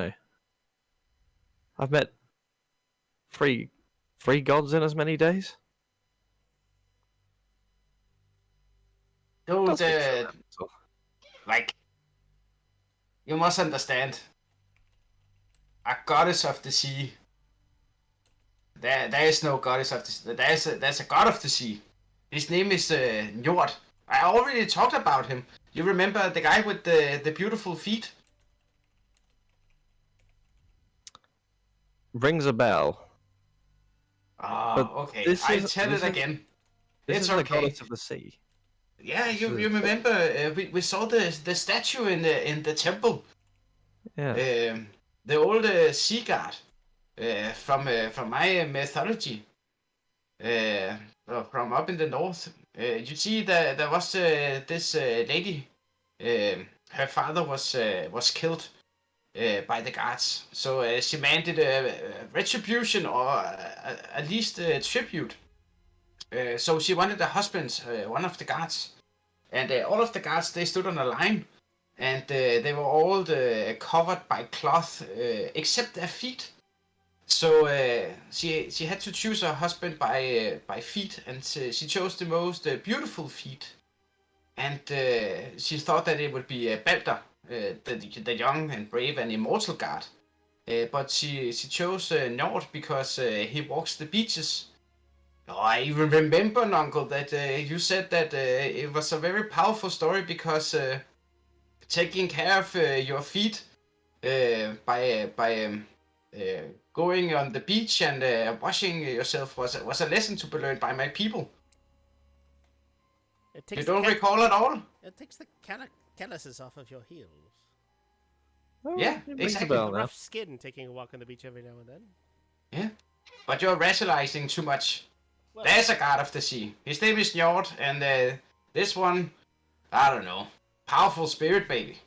I've met three gods in as many days. Don't, Does make sense. like, you must understand, a goddess of the sea. There is no goddess of the sea. There's a god of the sea. His name is Njord. I already talked about him. You remember the guy with the beautiful feet? Rings a bell. Oh, But okay. this I'll is- tell this it is- again. This It's is the okay. goddess of the sea. Yeah, you This is- remember we saw the statue in the temple. Yeah. The old sea god from my mythology. From up in the north. You see, there was this lady. Her father was killed by the guards, so she demanded retribution or at least tribute. So she wanted a husband, one of the guards, and all of the guards, they stood on a line, and they were all covered by cloth except their feet. So she had to choose her husband by feet, and she chose the most beautiful feet. And she thought that it would be Balder, the young and brave and immortal god. But she chose Njord because he walks the beaches. Oh, I even remember, Uncle, that you said that it was a very powerful story because taking care of your feet by going on the beach and washing yourself was a lesson to be learned by my people. It You takes don't recall at all? It takes the calluses off of your heels. Oh, Yeah, it rings a exactly. bell A now. rough skin taking a walk on the beach every now and then. Yeah. But you're rationalizing too much. Well, There's a god of the sea. His name is Njord, and this one, I don't know. Powerful spirit, baby.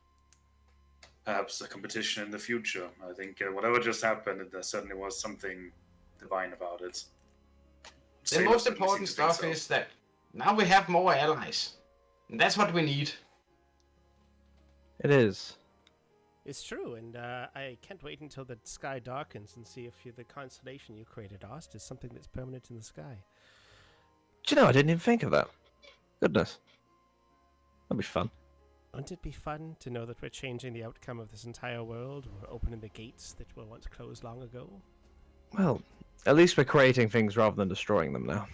Perhaps a competition in the future. I think whatever just happened, there certainly was something divine about it. The Sailors most certainly important seem to think stuff so. is that now we have more allies. And that's what we need. It is. it's true, and I can't wait until the sky darkens and see if the constellation you created, Ost, is something that's permanent in the sky. Do you know, I didn't even think of that. Goodness. That'd be fun. Wouldn't it be fun to know that we're changing the outcome of this entire world? We're opening the gates that were once closed long ago? Well, at least we're creating things rather than destroying them now.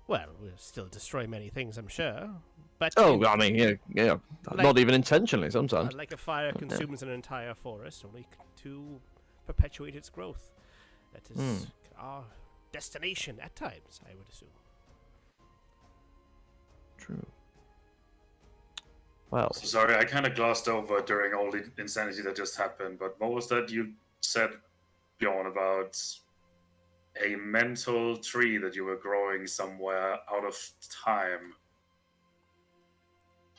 Well, we'll still destroy many things, I'm sure. But Oh, I mean, yeah, Like- not even intentionally sometimes. like a fire consumes an entire forest, only to perpetuate its growth. That is our destination at times, I would assume. True. Well, So sorry, I kind of glossed over during all the insanity that just happened, but what was that you said, Bjorn, about a mental tree that you were growing somewhere out of time?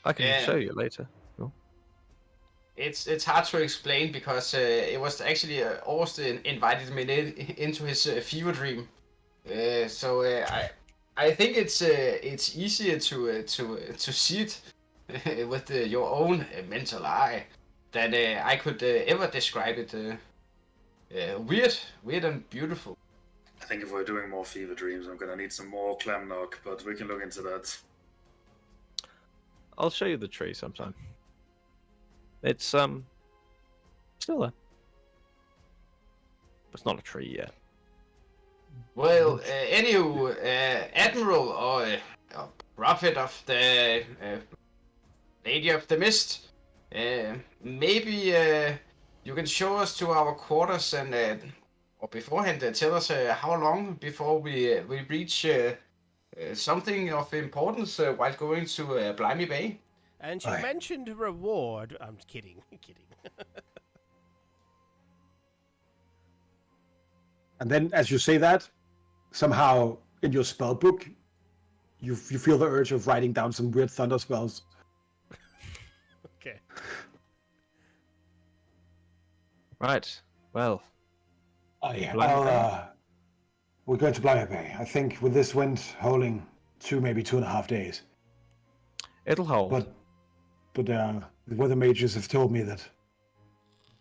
I can Yeah. show you later. Cool. It's hard to explain because it was actually Austin invited me into his fever dream. I think it's easier to see it with your own mental eye than I could ever describe it. Weird and beautiful. I think if we're doing more fever dreams, I'm gonna need some more Clemnock, but we can look into that. I'll show you the tree sometime. It's still there. It's not a tree yet. Well, anywho, Admiral or Prophet of the Lady of the Mist, maybe you can show us to our quarters and, or beforehand, tell us how long before we reach something of importance while going to Blimey Bay. And you Aye. mentioned reward. I'm kidding. Kidding. And then, as you say that, somehow in your spell book, you feel the urge of writing down some weird thunder spells. Okay. Right. Well, Yeah. Blimey Bay? We're going to Blimey Bay. I think with this wind holding 2, maybe 2.5 days. it'll hold. But the weather mages have told me that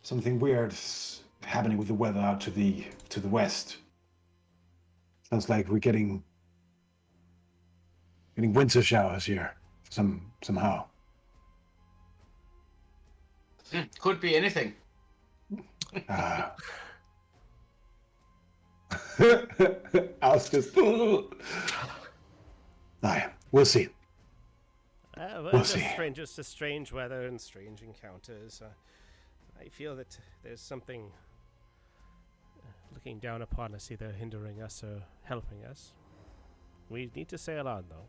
something weird is happening with the weather out to the west. Sounds like we're getting winter showers here somehow. Could be anything. Al's just. Aye, we'll see. Well, We'll just see. just a strange weather and strange encounters. I feel that there's something looking down upon us, either hindering us or helping us. We need to sail on, though.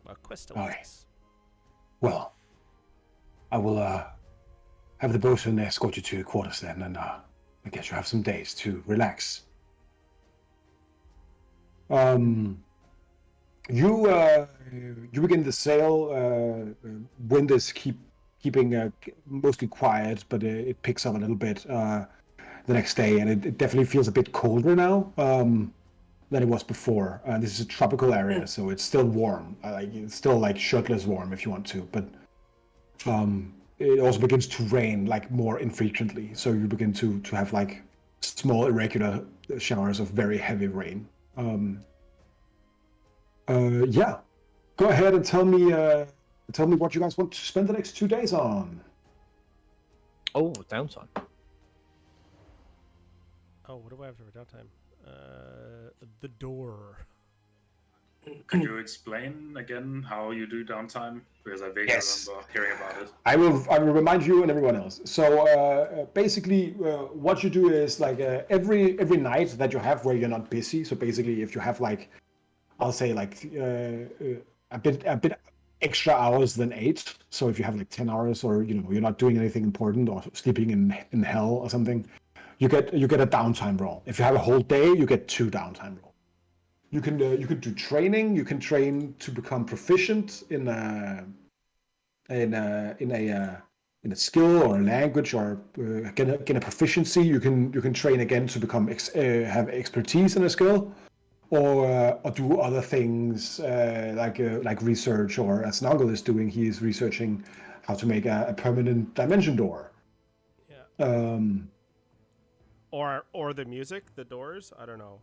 Our quest awaits Aye. us. Well, I will have the bosun escort you to your quarters then, and I guess you have some days to relax. You begin to sail. Wind is keeping mostly quiet, but it picks up a little bit the next day, and it definitely feels a bit colder now than it was before. This is a tropical area, so it's still warm. It's still like shirtless warm if you want to, but it also begins to rain like more infrequently. So you begin to have like small irregular showers of very heavy rain. Yeah, go ahead and tell me what you guys want to spend the next 2 days on. Oh, downtime. Oh, what do I have for downtime? The door. Could you explain again how you do downtime? Because I vaguely Yes. remember hearing about it. I will remind you and everyone else. So basically, what you do is like every night that you have where you're not busy. So basically, if you have like, I'll say like a bit extra hours than 8. So if you have like 10 hours, or you're not doing anything important, or sleeping in hell or something, you get a downtime roll. If you have a whole day, you get 2 downtime rolls. You can do training. You can train to become proficient in a skill or a language, or get a proficiency. You can train again to become have expertise in a skill, or do other things like research, or as Noggle is doing, he is researching how to make a permanent dimension door. Yeah. Or the music, the doors. I don't know.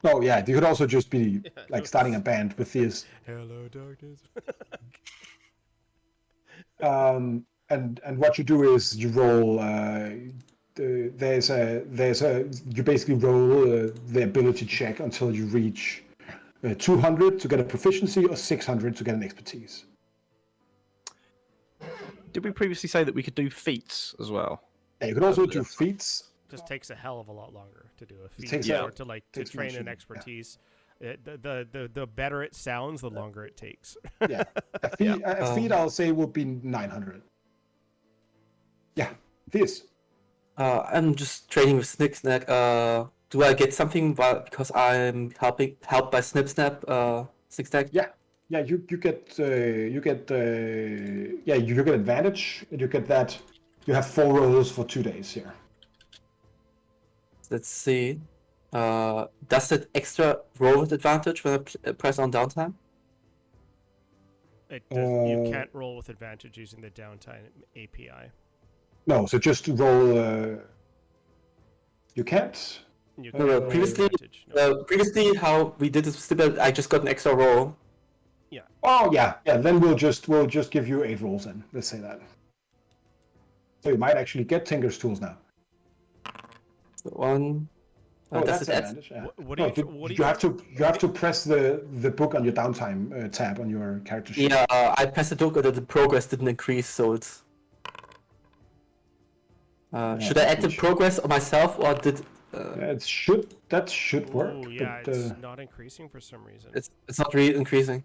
Oh yeah, you could also just be like starting a band with this. Hello, darkness. And what you do is you roll. You basically roll the ability check until you reach 200 to get a proficiency, or 600 to get an expertise. Did we previously say that we could do feats as well? Yeah, you could also do feats. Just takes a hell of a lot longer to do a feat, takes or a- to takes train much an longer, yeah. expertise. The better it sounds, the longer it takes. Yeah. A feed I'll say would be 900. Yeah. This. I'm just trading with Snick Snack. Do I get something because I'm helped by Snip Snap? Snick Snack. Yeah. Yeah. You get advantage, and you get that. You have 4 rolls for 2 days here. Let's see. Does it extra roll with advantage when I press on downtime? It does, you can't roll with advantage using the downtime API. No, so just roll. You can't. You No, can't roll with previously- advantage, no. Previously, how we did this with Snip, I just got an extra roll. Oh yeah. Then we'll just give you 8 rolls then. Let's say that. So you might actually get Tinker's tools now. So 1. Oh, Does that's it add? advantage. Yeah. What No, do you, you have to press the book on your downtime tab on your character sheet. Yeah, I pressed the look that the progress didn't increase, so it's. Should I add the which- progress on myself, or did? That should work. Oh yeah, but, it's not increasing for some reason. It's not really increasing.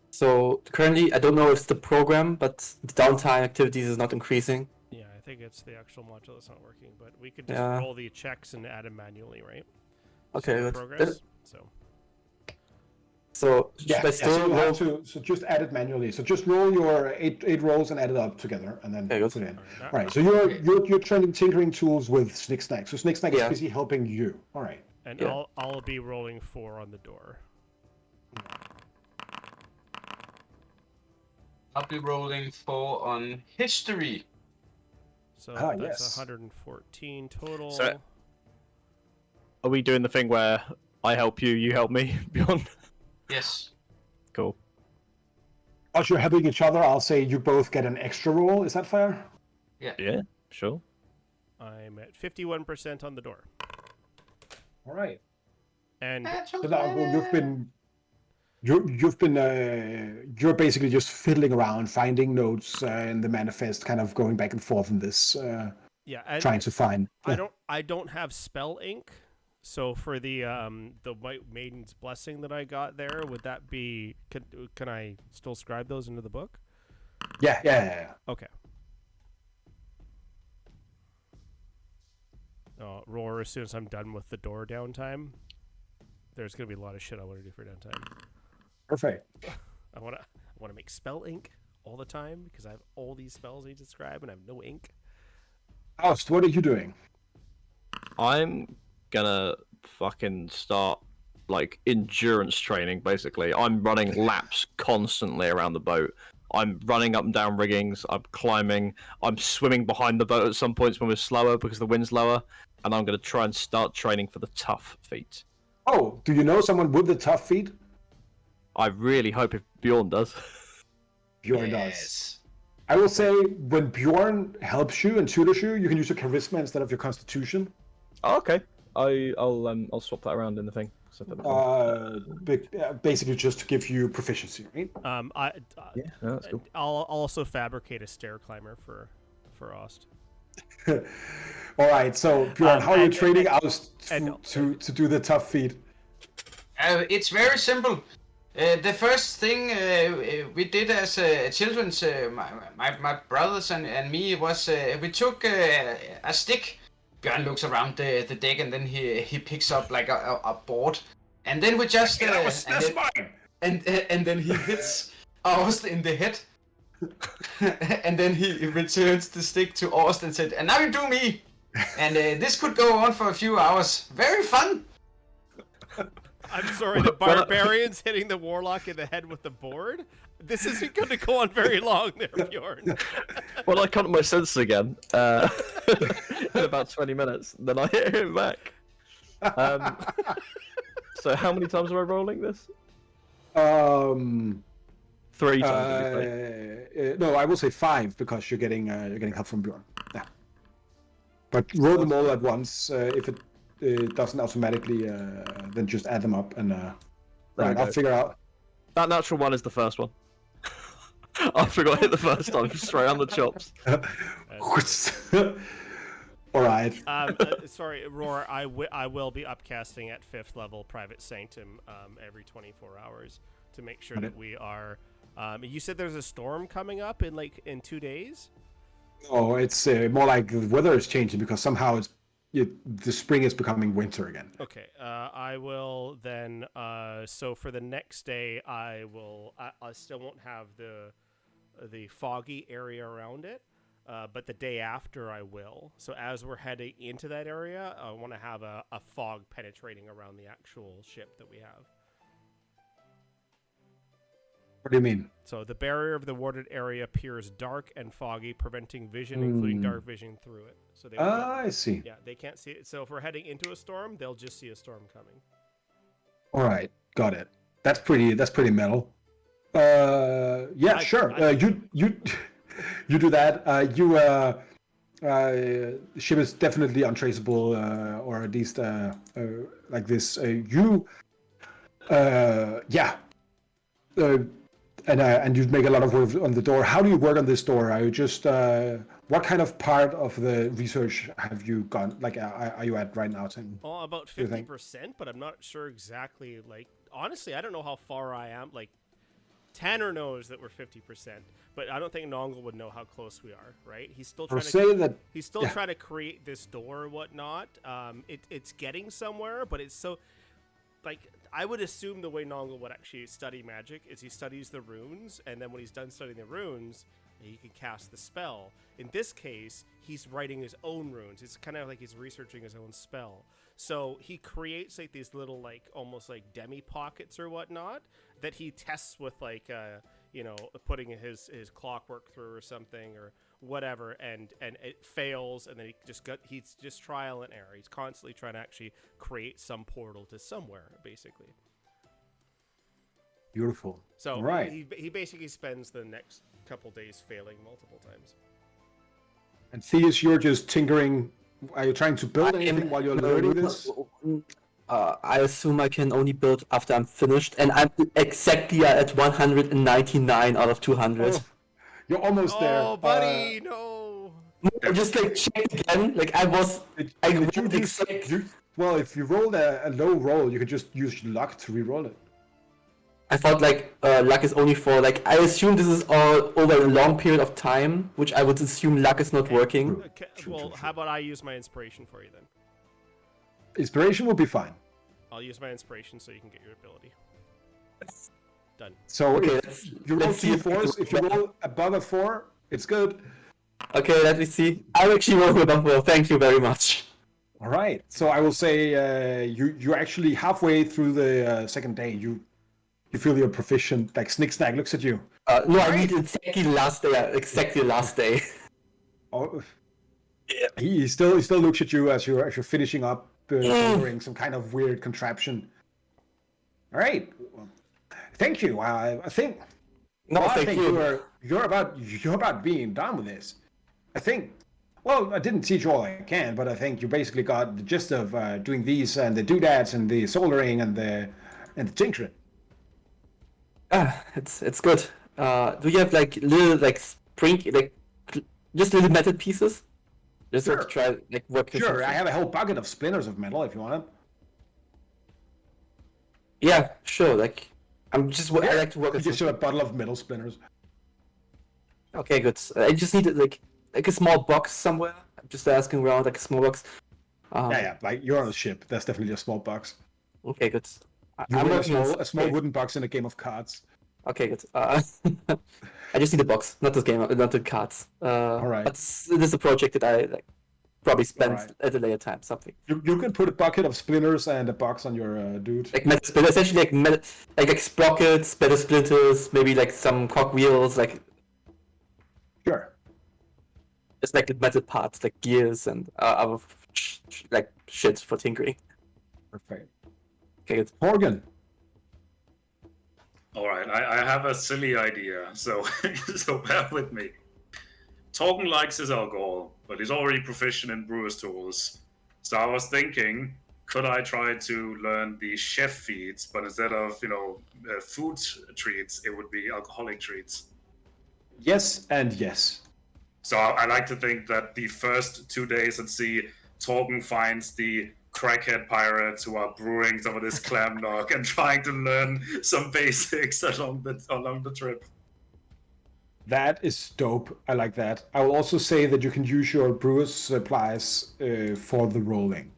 So currently, I don't know if it's the program, but the downtime activities is not increasing. Yeah, I think it's the actual module that's not working, but we could just Yeah. roll the checks and add them manually, right? Okay, So good. progress. So So should I so still you roll? have to just add it manually. So just roll your eight rolls and add it up together, and then Okay, good. put it in. Alright, All right. So you're training tinkering tools with Snick Snack. So Snick Snack is Yeah. busy helping you. All right. and Yeah. I'll be rolling 4 on the door. I'll be rolling 4 on history. So Ah, that's yes. 114 total. So- Are we doing the thing where I help you, you help me, Bjorn? Yes. Cool. As you're helping each other, I'll say you both get an extra roll. Is that fair? Yeah, sure. I'm at 51% on the door. All right. And That's So now you're basically just fiddling around, finding notes in the manifest, kind of going back and forth in this, yeah, and trying to find. I don't have spell ink. So for the White Maiden's Blessing that I got there, would that be can I still scribe those into the book? Yeah. Okay. Roar, as soon as I'm done with the door downtime, there's gonna be a lot of shit I want to do for downtime. Perfect. I wanna make spell ink all the time because I have all these spells I need to scribe and I have no ink. Oust, what are you doing? I'm gonna fucking start like endurance training. Basically, I'm running laps constantly around the boat. I'm running up and down riggings. I'm climbing. I'm swimming behind the boat at some points when we're slower because the wind's lower. And I'm gonna try and start training for the tough feat. Oh, do you know someone with the tough feet? I really hope if Bjorn does. Bjorn does. Yes. I will say when Bjorn helps you and tutors you, you can use your charisma instead of your constitution. Oh, okay. I'll swap that around in the thing. So put that on. Basically, just to give you proficiency, right? Yeah, no, that's cool. I'll also fabricate a stair climber for Ost. All right. So Bjorn, how are you and- training and- Oust and- to do the tough feat? It's very simple. The first thing we did as children, my brothers and me, was we took a stick. Björn looks around the deck and then he picks up like a board, and then we just That's mine. and then he hits Aust in the head, and then he returns the stick to Aust and said, "And now you do me." And this could go on for a few hours. Very fun. I'm sorry, the barbarian's hitting the warlock in the head with the board? This isn't going to go on very long there, Bjorn. Well, I count my sense again in about 20 minutes. Then I hit him back. So how many times am I rolling this? 3 times. Did you say? No, I will say 5 because you're getting help from Bjorn. Yeah. But roll them all at once. If it doesn't automatically, then just add them up and right. we I'll go. figure out. That natural one is the first one. I forgot to hit the first time, straight on the chops. All right. Sorry, Roar. I will be upcasting at 5th level Private Sanctum every 24 hours to make sure that we are. You said there's a storm coming up in 2 days. Oh, it's more like the weather is changing because somehow the spring is becoming winter again. Okay. I will then. So for the next day, I still won't have the foggy area around it. But the day after I will. So as we're heading into that area, I want to have a fog penetrating around the actual ship that we have. What do you mean? So the barrier of the warded area appears dark and foggy, preventing vision, including dark vision through it. So they I see. Yeah, they can't see it. So if we're heading into a storm, they'll just see a storm coming. All right, got it. That's pretty metal. Yeah, sure. You do that. The ship is definitely untraceable, or at least like this. And you make a lot of work on the door. How do you work on this door? Are you just what kind of part of the research have you gone? Like, are you at right now, Tim? Oh, about 50%, but I'm not sure exactly. Like, honestly, I don't know how far I am. Like, Tanner knows that we're 50%, but I don't think Nongle would know how close we are, right? He's still trying trying to create this door or whatnot. It's getting somewhere, but it's so, like, I would assume the way Nongle would actually study magic is he studies the runes, and then when he's done studying the runes, he can cast the spell. In this case, he's writing his own runes. It's kind of like he's researching his own spell. So he creates like these little, like, almost like demi pockets or whatnot that he tests with, like, putting his clockwork through or something or whatever, and it fails, and then he's just trial and error. He's constantly trying to actually create some portal to somewhere, basically. Beautiful. So right. he basically spends the next couple days failing multiple times. And Theus, you're just tinkering. Are you trying to build anything while you're learning this? I assume I can only build after I'm finished, and I'm exactly at 199 out of 200. Oh, you're almost there. Oh, buddy, no. Just like check again. Like well, if you rolled a low roll, you could just use luck to re-roll it. I thought like luck is only for like I assume this is all over a long period of time, which I would assume luck is not working. Okay, well, how about I use my inspiration for you then? Inspiration will be fine. I'll use my inspiration so you can get your ability. Done. So Okay, if you roll 2 4s, if you roll above a 4, it's good. Okay, let me see. I'll actually roll above 4. Thank you very much. All right. So I will say you're actually halfway through the second day. You feel you're proficient. Like Snicksnack looks at you. No, I need exactly the last day. Exactly the last day. Oh, he still looks at you as you're finishing up doing some kind of weird contraption. All right. Thank you. I think. No, I thank think you. you're about being done with this. I think. Well, I didn't teach you all I can, but I think you basically got the gist of doing these and the doodads and the soldering and the tinkering. It's good. Do you have like little just little metal pieces? Just Sure. to try like work. Sure, I have a whole bucket of splinters of metal if you want them. Yeah, sure. Like I like to work. You with just show a bottle of metal splinters. Okay, good. I just need like a small box somewhere. I'm just asking around like a small box. Yeah, like you're on a ship. That's definitely a small box. Okay, good. You I'm win working on a small okay. wooden box in a game of cards. Okay, good. I just need a box, not this game, not the cards. All right. But this is a project that I like probably spend Alright. at a later time. Something You can put a bucket of splinters and a box on your dude. like metal splinters, essentially like sprockets, metal splinters, maybe like some cog wheels, like Sure. just like metal parts, like gears and other like shit for tinkering. Perfect. Okay, good. Morgan. All right, I have a silly idea, so so bear with me. Torgen likes his alcohol, but he's already proficient in brewer's tools. So I was thinking, could I try to learn the chef feats, but instead of food treats, it would be alcoholic treats. Yes and yes. So I like to think that the first 2 days at sea, Torben finds the crackhead pirates who are brewing some of this clam nog and trying to learn some basics along the trip. That is dope. I like that. I will also say that you can use your brewer's supplies for the rolling.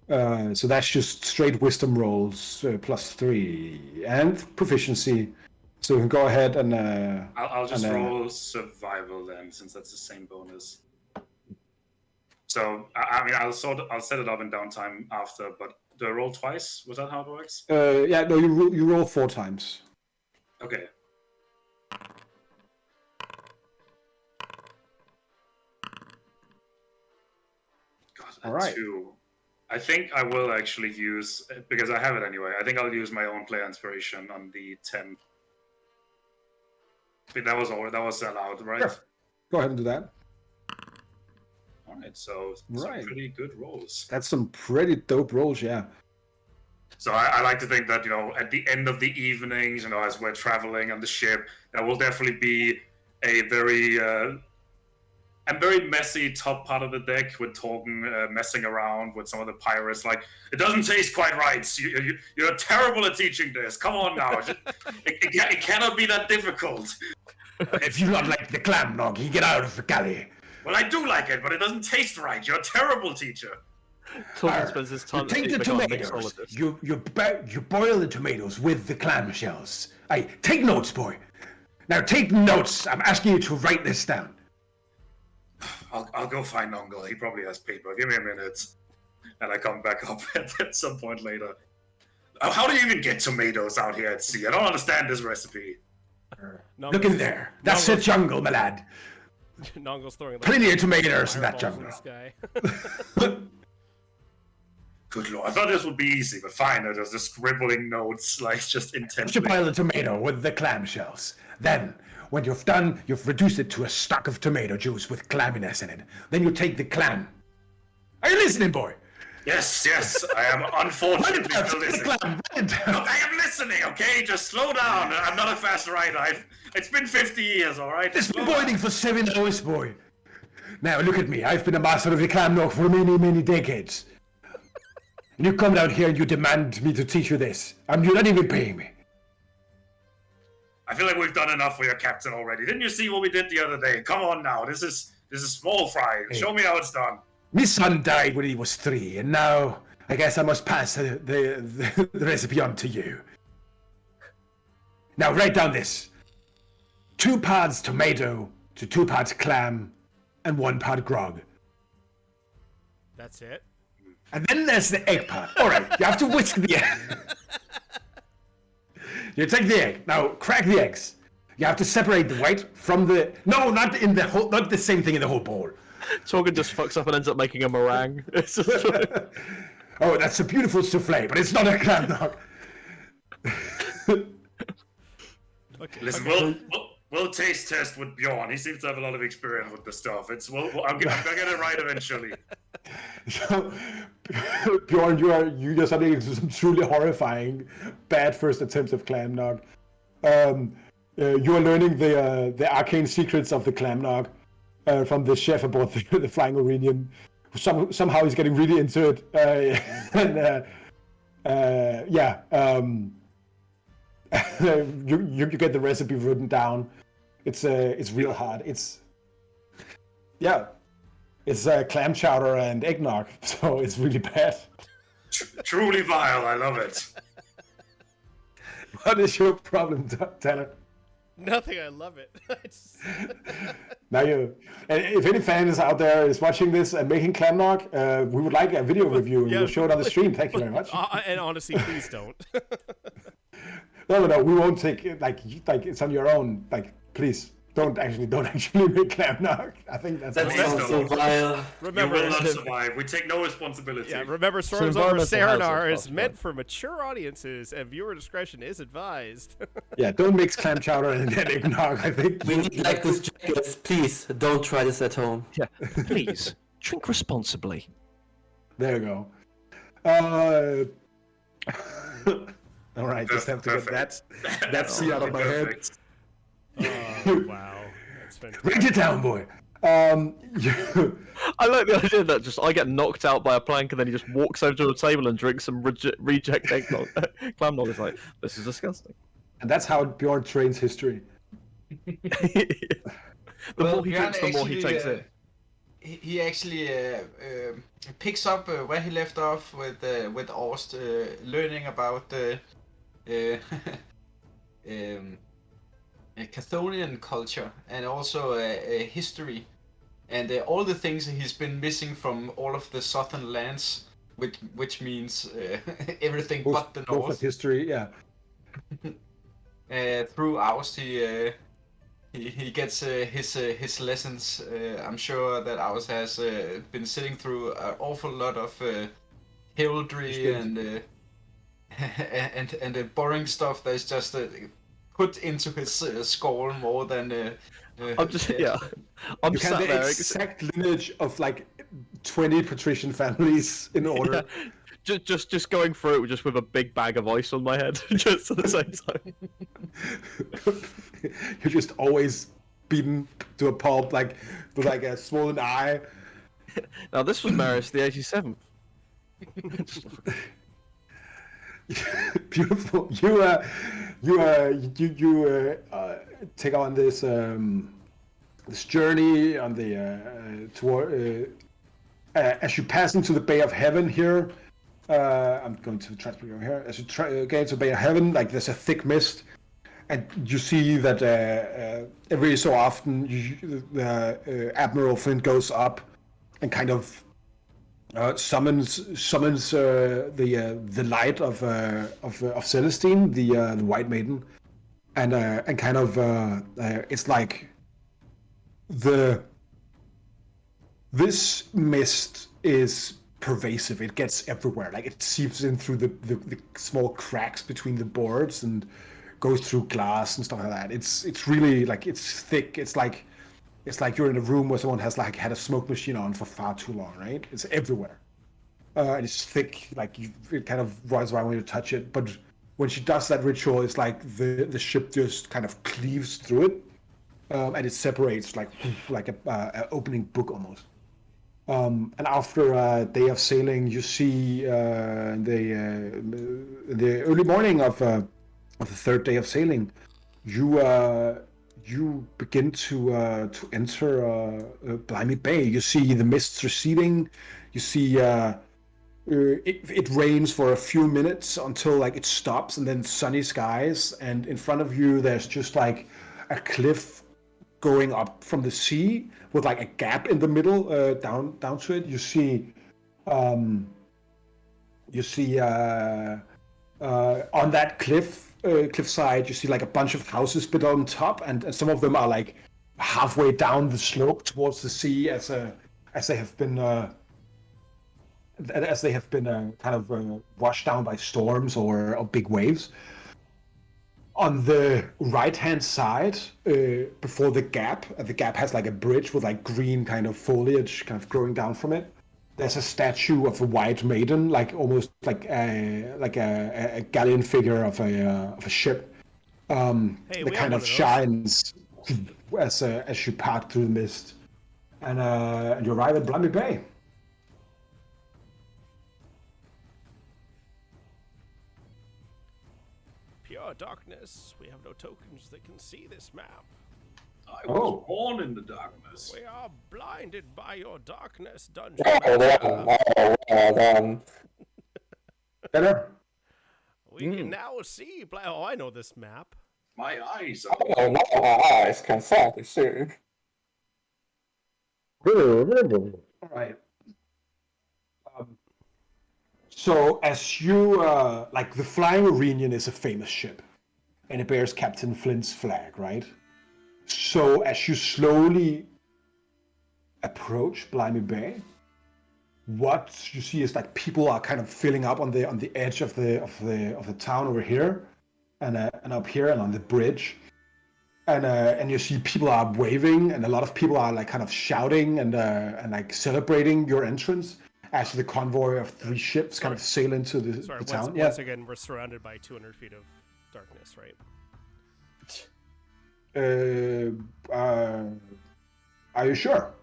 So that's just straight wisdom rolls +3 and proficiency. So you can go ahead and. I'll just roll survival then, since that's the same bonus. So I mean, I'll set it up in downtime after. But do I roll twice? Was that how it works? Yeah, no, you roll 4 times. Okay. God, All right. 2. I think I will actually use, because I have it anyway. I think I'll use my own player inspiration on the 10. But that was allowed, right? Sure. Go ahead and do that. All right, so some pretty good rolls. That's some pretty dope rolls, yeah. So I like to think that, at the end of the evenings, as we're traveling on the ship, there will definitely be a very messy top part of the deck with Torben messing around with some of the pirates. Like, it doesn't taste quite right. You're terrible at teaching this. Come on now. It cannot be that difficult. If you don't like the clam nog, you get out of the galley. Well, I do like it, but it doesn't taste right. You're a terrible teacher. Torben spends his time You take the tomatoes. You boil the tomatoes with the clam shells. Hey, take notes, boy. Now take notes. I'm asking you to write this down. I'll go find Uncle. He probably has paper. Give me a minute. And I come back up at some point later. How do you even get tomatoes out here at sea? I don't understand this recipe. Look in there. That's the jungle, my lad. Nongle's throwing plenty of tomatoes in that fireballs jungle. Sky. Good lord. I thought this would be easy, but fine. I was just scribbling notes, just intently. You boil the tomato with the clam shells. Then, when you've done, you've reduced it to a stock of tomato juice with clamminess in it. Then you take the clam. Are you listening, boy? Yes, I am unfortunately still listening. Look, I am listening, okay? Just slow down. I'm not a fast writer. It's been 50 years, all right? It's been boiling for 7 hours, boy. Now, look at me. I've been a master of the clam nog for many, many decades. And you come down here and you demand me to teach you this. You're not even paying me. I feel like we've done enough for your captain already. Didn't you see what we did the other day? Come on now. This is small fry. Hey. Show me how it's done. My son died when he was 3, and now I guess I must pass the recipe on to you. Now write down this. 2 parts tomato to 2 parts clam and 1 part grog. That's it. And then there's the egg part. All right, you have to whisk the egg. You take the egg. Now crack the eggs. You have to separate the white from the... No, not the same thing in the whole bowl. Torben just fucks up and ends up making a meringue. It's just Oh, that's a beautiful souffle, but it's not a clam nog. Okay. Listen, we'll taste test with Bjorn. He seems to have a lot of experience with the stuff. I'm gonna get it right eventually. So, Bjorn, you just having some truly horrifying bad first attempts of clam nog. You are learning the arcane secrets of the clam nog from the chef aboard the Flying Orenian. Somehow he's getting really into it, you get the recipe written down. It's real hard. It's clam chowder and eggnog, so it's really bad. Truly vile. I love it. What is your problem, Tanner? Nothing. I love it. Now and if any fans out there is watching this and making clam nog, we would like a video review. Yeah, We'll show it on the stream. Thank you very much. And honestly, please don't. No, we won't take it. Like it's on your own. Like, please don't actually make clam nog. I think that's sounds so vile. Remember, you will not survive. We take no responsibility. Yeah, remember, Storms Over Cerenar is meant for mature audiences, and viewer discretion is advised. Yeah, don't mix clam chowder and eggnog. I think We need like this jackets. Please don't try this at home. yeah. Please drink responsibly. There you go. All right, just have to get that scene out of my head. Oh, wow. That's announcement. Write it down, boy. You, I like the idea that just I get knocked out by a plank and then he just walks over to a table and drinks some reject eggnog. Clamnog is like, this is disgusting. and that's how Bjorn trains history. The more he drinks, the more he takes in. He actually picks up where he left off with Orst, learning about Chthonian culture and also history, and all the things that he's been missing from all of the southern lands, which means everything but the Most of north. history, yeah. Through Aust, he gets his lessons. I'm sure that Aust has been sitting through an awful lot of heraldry and the boring stuff that's just put into his skull more than. I'm just I'm You can sat the there. exact lineage of like 20 patrician families in order. Yeah. Just going through it just with a big bag of ice on my head, just at the same time. You're just always beaten to a pulp, like with like a swollen eye. Now this was Marius the 87th. Beautiful. You take on this this journey on the toward as you pass into the Bay of Heaven here. I'm going to transfer you over here. As you get into the Bay of Heaven, like there's a thick mist, and you see that every so often Admiral Flint goes up and kind of summons the light of Celestine, the White Maiden, and kind of it's like this mist is pervasive. It gets everywhere. Like it seeps in through the small cracks between the boards and goes through glass and stuff like that. It's really like it's thick. It's like you're in a room where someone has like had a smoke machine on for far too long, right? It's everywhere. And it's thick, like it kind of rides around when you touch it. But when she does that ritual, it's like the ship just kind of cleaves through it, and it separates like a opening book almost. And after a day of sailing, you see the early morning of the third day of sailing, you begin to enter Blimey Bay. You see the mists receding. You see it rains for a few minutes until like it stops, and then sunny skies. And in front of you, there's just like a cliff going up from the sea with like a gap in the middle down to it. You see on that cliffside, you see like a bunch of houses built on top, and some of them are like halfway down the slope towards the sea as they have been kind of washed down by storms or big waves. On the right-hand side, before the gap has like a bridge with like green kind of foliage kind of growing down from it. There's a statue of a white maiden, like almost like a galleon figure of a ship. That kind of shines as you pass through the mist, and you arrive at Blimey Bay. Pure darkness. We have no tokens that can see this map. I was born in the darkness. We are blinded by your darkness, dungeon. Better? We can now see. Oh, I know this map. My eyes Oh, now my eyes can finally see. All right. So as you like, the Flying Arenian is a famous ship, and it bears Captain Flint's flag, right? So as you slowly approach Blimey Bay, what you see is like people are kind of filling up on the edge of the town over here, and up here and on the bridge, and you see people are waving, and a lot of people are like kind of shouting and like celebrating your entrance as the convoy of 3 ships kind of sail into the town. Once again, we're surrounded by 200 feet of darkness, right? Are you sure?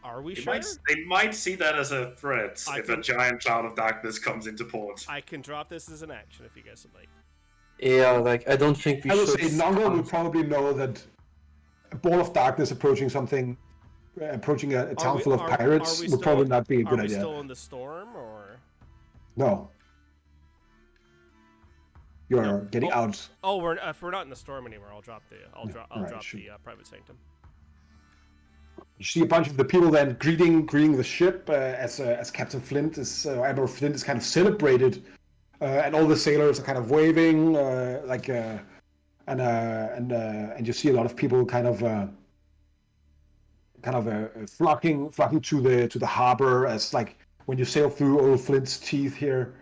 Are we They sure? they might see that as a threat I if can- a giant cloud of darkness comes into port. I can drop this as an action if you guys would like. Yeah, like I don't think we I will should. say Nongo would probably know that a ball of darkness approaching a town full of pirates would probably not be a good Are we idea. still in the storm, or? No. You're getting Oh. out. Oh, if we're not in the storm anymore, I'll drop the private sanctum. You see a bunch of the people then greeting the ship as Captain Flint is Admiral Flint is kind of celebrated, and all the sailors are kind of waving, and you see a lot of people kind of flocking to the harbor as like when you sail through old Flint's teeth here.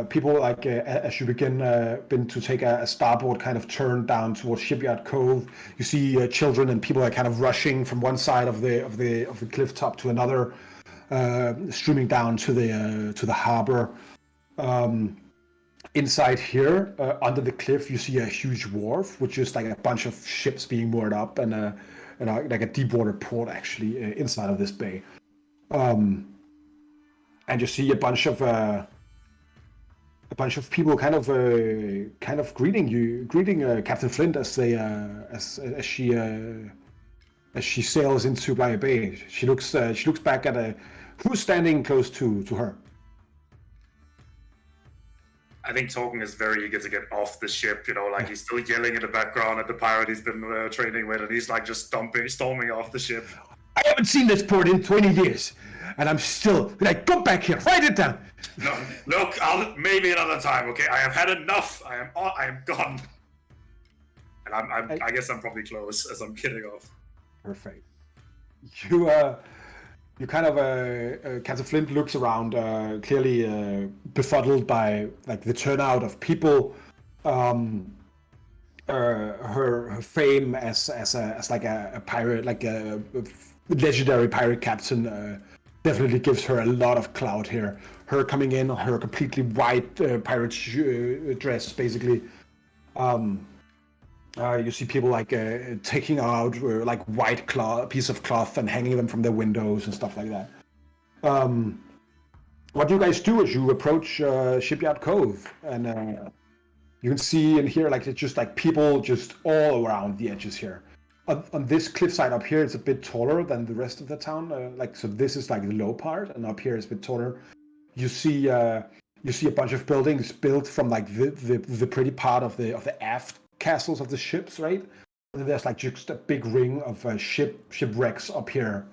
People like as you begin to take a starboard kind of turn down towards Shipyard Cove, you see children and people are kind of rushing from one side of the cliff top to another, streaming down to the harbor. Inside here, under the cliff, you see a huge wharf, which is like a bunch of ships being moored up, and like a deep water port actually inside of this bay. And you see a bunch of people kind of greeting Captain Flint as she sails into Blyer Bay. She looks back at who's standing close to her. I think Tolkien is very eager to get off the ship, like he's still yelling in the background at the pirate he's been training with, and he's like just storming off the ship. I haven't seen this port in 20 years, and I'm still like, go back here, write it down. No, look, maybe another time, okay? I have had enough. I am gone. And I guess I'm probably close as I'm getting off. Perfect. You kind of Captain Flint looks around, clearly befuddled by like the turnout of people. Her fame as like a pirate, like a legendary pirate captain, definitely gives her a lot of clout here. Her coming in, her completely white pirate dress, basically. You see people like taking out like white piece of cloth and hanging them from their windows and stuff like that. What do you guys do as you approach Shipyard Cove? And you can see and hear like it's just like people just all around the edges here. On this cliffside up here, it's a bit taller than the rest of the town. So this is like the low part, and up here it's a bit taller. You see a bunch of buildings built from like the pretty part of the aft castles of the ships, right? And there's like just a big ring of shipwrecks up here,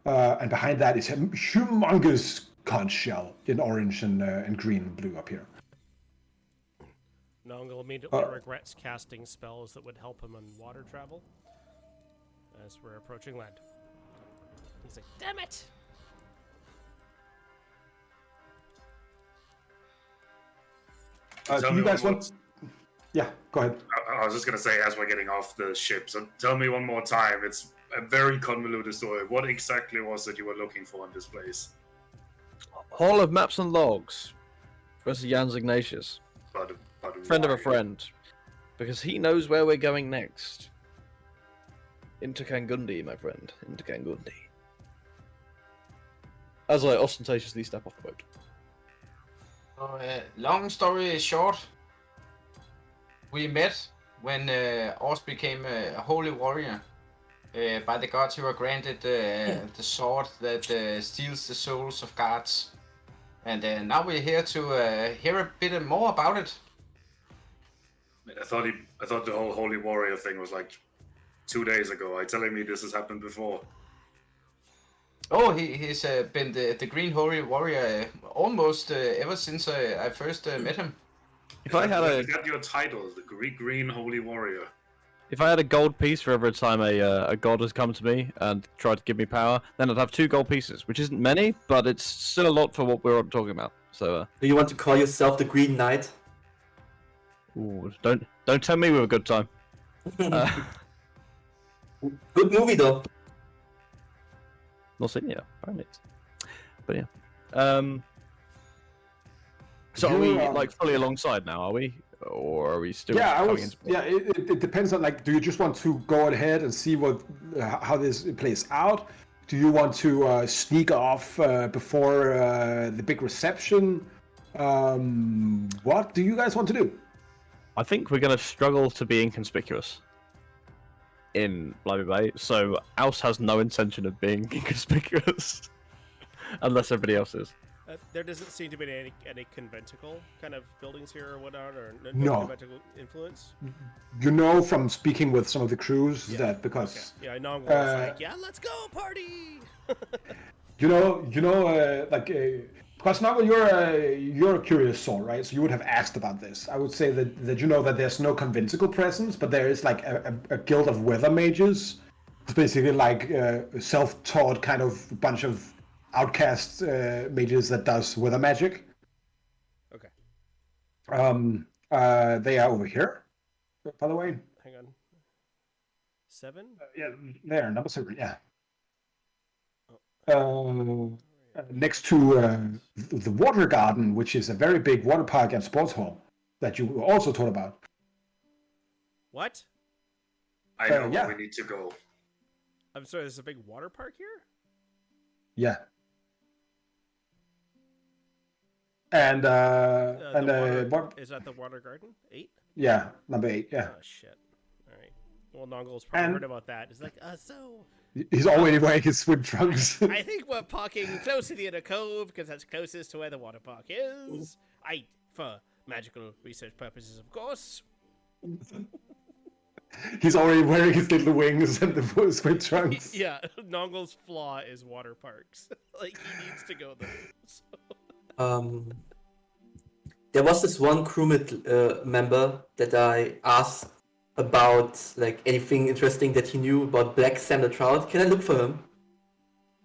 and behind that is a humongous conch shell in orange and green and blue up here. Nongo immediately regrets casting spells that would help him on water travel as we're approaching land. He's like, damn it! Do you guys want? Yeah, go ahead. I was just going to say, as we're getting off the ship, so tell me one more time. It's a very convoluted story. What exactly was it you were looking for in this place? Hall of Maps and Logs. Professor Jans Ignatius. But Friend of a why? friend. Because he knows where we're going next. Into Kangundi, my friend. Into Kangundi. As I ostentatiously step off the boat. Long story short, we met when Ors became a holy warrior. By the gods, you were granted the sword that steals the souls of gods. And now we're here to hear a bit more about it. I thought the whole holy warrior thing was like 2 days ago. Are you telling me this has happened before? Oh, he's been the Green Holy Warrior almost ever since I first met him. If I had Is that your title, the Green Holy Warrior? If I had a gold piece for every time a god has come to me and tried to give me power, then I'd have 2 gold pieces, which isn't many, but it's still a lot for what we're talking about. So, Do you want to call yourself the Green Knight? ooh, don't tell me we have a good time. Good movie though. Not seen yet, apparently. But yeah. So are You, we like fully alongside now? Are we, or are we still? Yeah, coming into... Yeah, it depends on like. Do you just want to go ahead and see how this plays out? Do you want to sneak off before the big reception? What do you guys want to do? I think we're going to struggle to be inconspicuous in Blimey Bay. So Alce has no intention of being inconspicuous unless everybody else is. There doesn't seem to be any conventicle kind of buildings here or whatnot, or No. conventicle influence. You know from speaking with some of the crews that because Yeah, Nongol was like, yeah, let's go party. because now you're a curious soul, right? So you would have asked about this. I would say that you know that there's no conventicle presence, but there is like a guild of weather mages. It's basically like a self-taught kind of bunch of outcast mages that does weather magic. Okay. They are over here, by the way. Hang on. 7? Yeah, there, number 7. Yeah. Next to the water garden, which is a very big water park and sports hall that you also told about. What? I know yeah. where we need to go. I'm sorry, there's a big water park here? Yeah. And what? Is that the water garden? 8? Yeah, number 8. Yeah. Oh shit! All right. Well, Nongol's probably heard about that. He's like, so. He's already wearing his swim trunks. I think we're parking close to the inner cove because that's closest to where the water park is. For magical research purposes, of course. He's already wearing his little wings and the swim trunks. Yeah, Nongol's flaw is water parks. Like he needs to go there. So. There was this one crewmate member that I asked about like anything interesting that he knew about Black Sam the Trout. Can I look for him?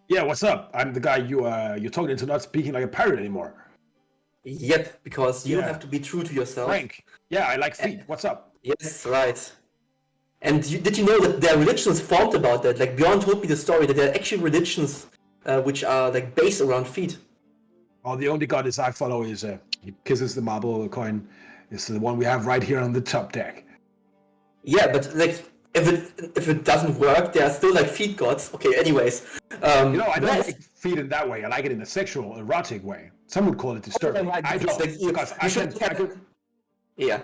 Yeah, what's up? I'm the guy you're talking to, not speaking like a pirate anymore. Yep, because you Yeah. have to be true to yourself. Frank. Yeah, I like feet. What's up? Yes, right. And did you know that there are religions formed about that? Like Bjorn told me the story that there are actually religions which are like based around feet. Oh, the only goddess I follow is he kisses the marble coin. It's the one we have right here on the top deck. Yeah, but like if it doesn't work, there are still like feet gods. Okay, anyways. I don't yes. like feet in that way. I like it in a sexual, erotic way. Some would call it disturbing. Right, I because, don't, like, you because I shouldn't can. have- Yeah.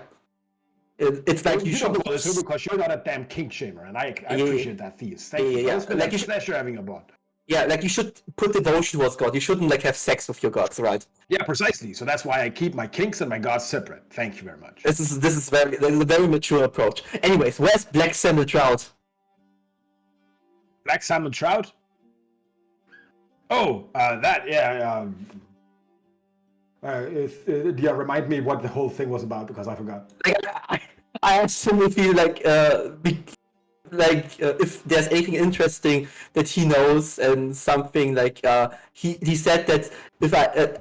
It's like you You don't should. call it disturbing because you're not a damn kink shamer, and I appreciate that, Thieves. Thank you. Yeah. It's been Like a you should- pleasure having you aboard. Yeah, like you should put devotion towards God. You shouldn't like have sex with your gods, right? Yeah, precisely. So that's why I keep my kinks and my gods separate. Thank you very much. This is a very mature approach. Anyways, where's Black Sam the Trout? Black salmon trout? Oh, that, yeah. Remind me what the whole thing was about because I forgot. Like, I actually feel like if there's anything interesting that he knows and something like he said that if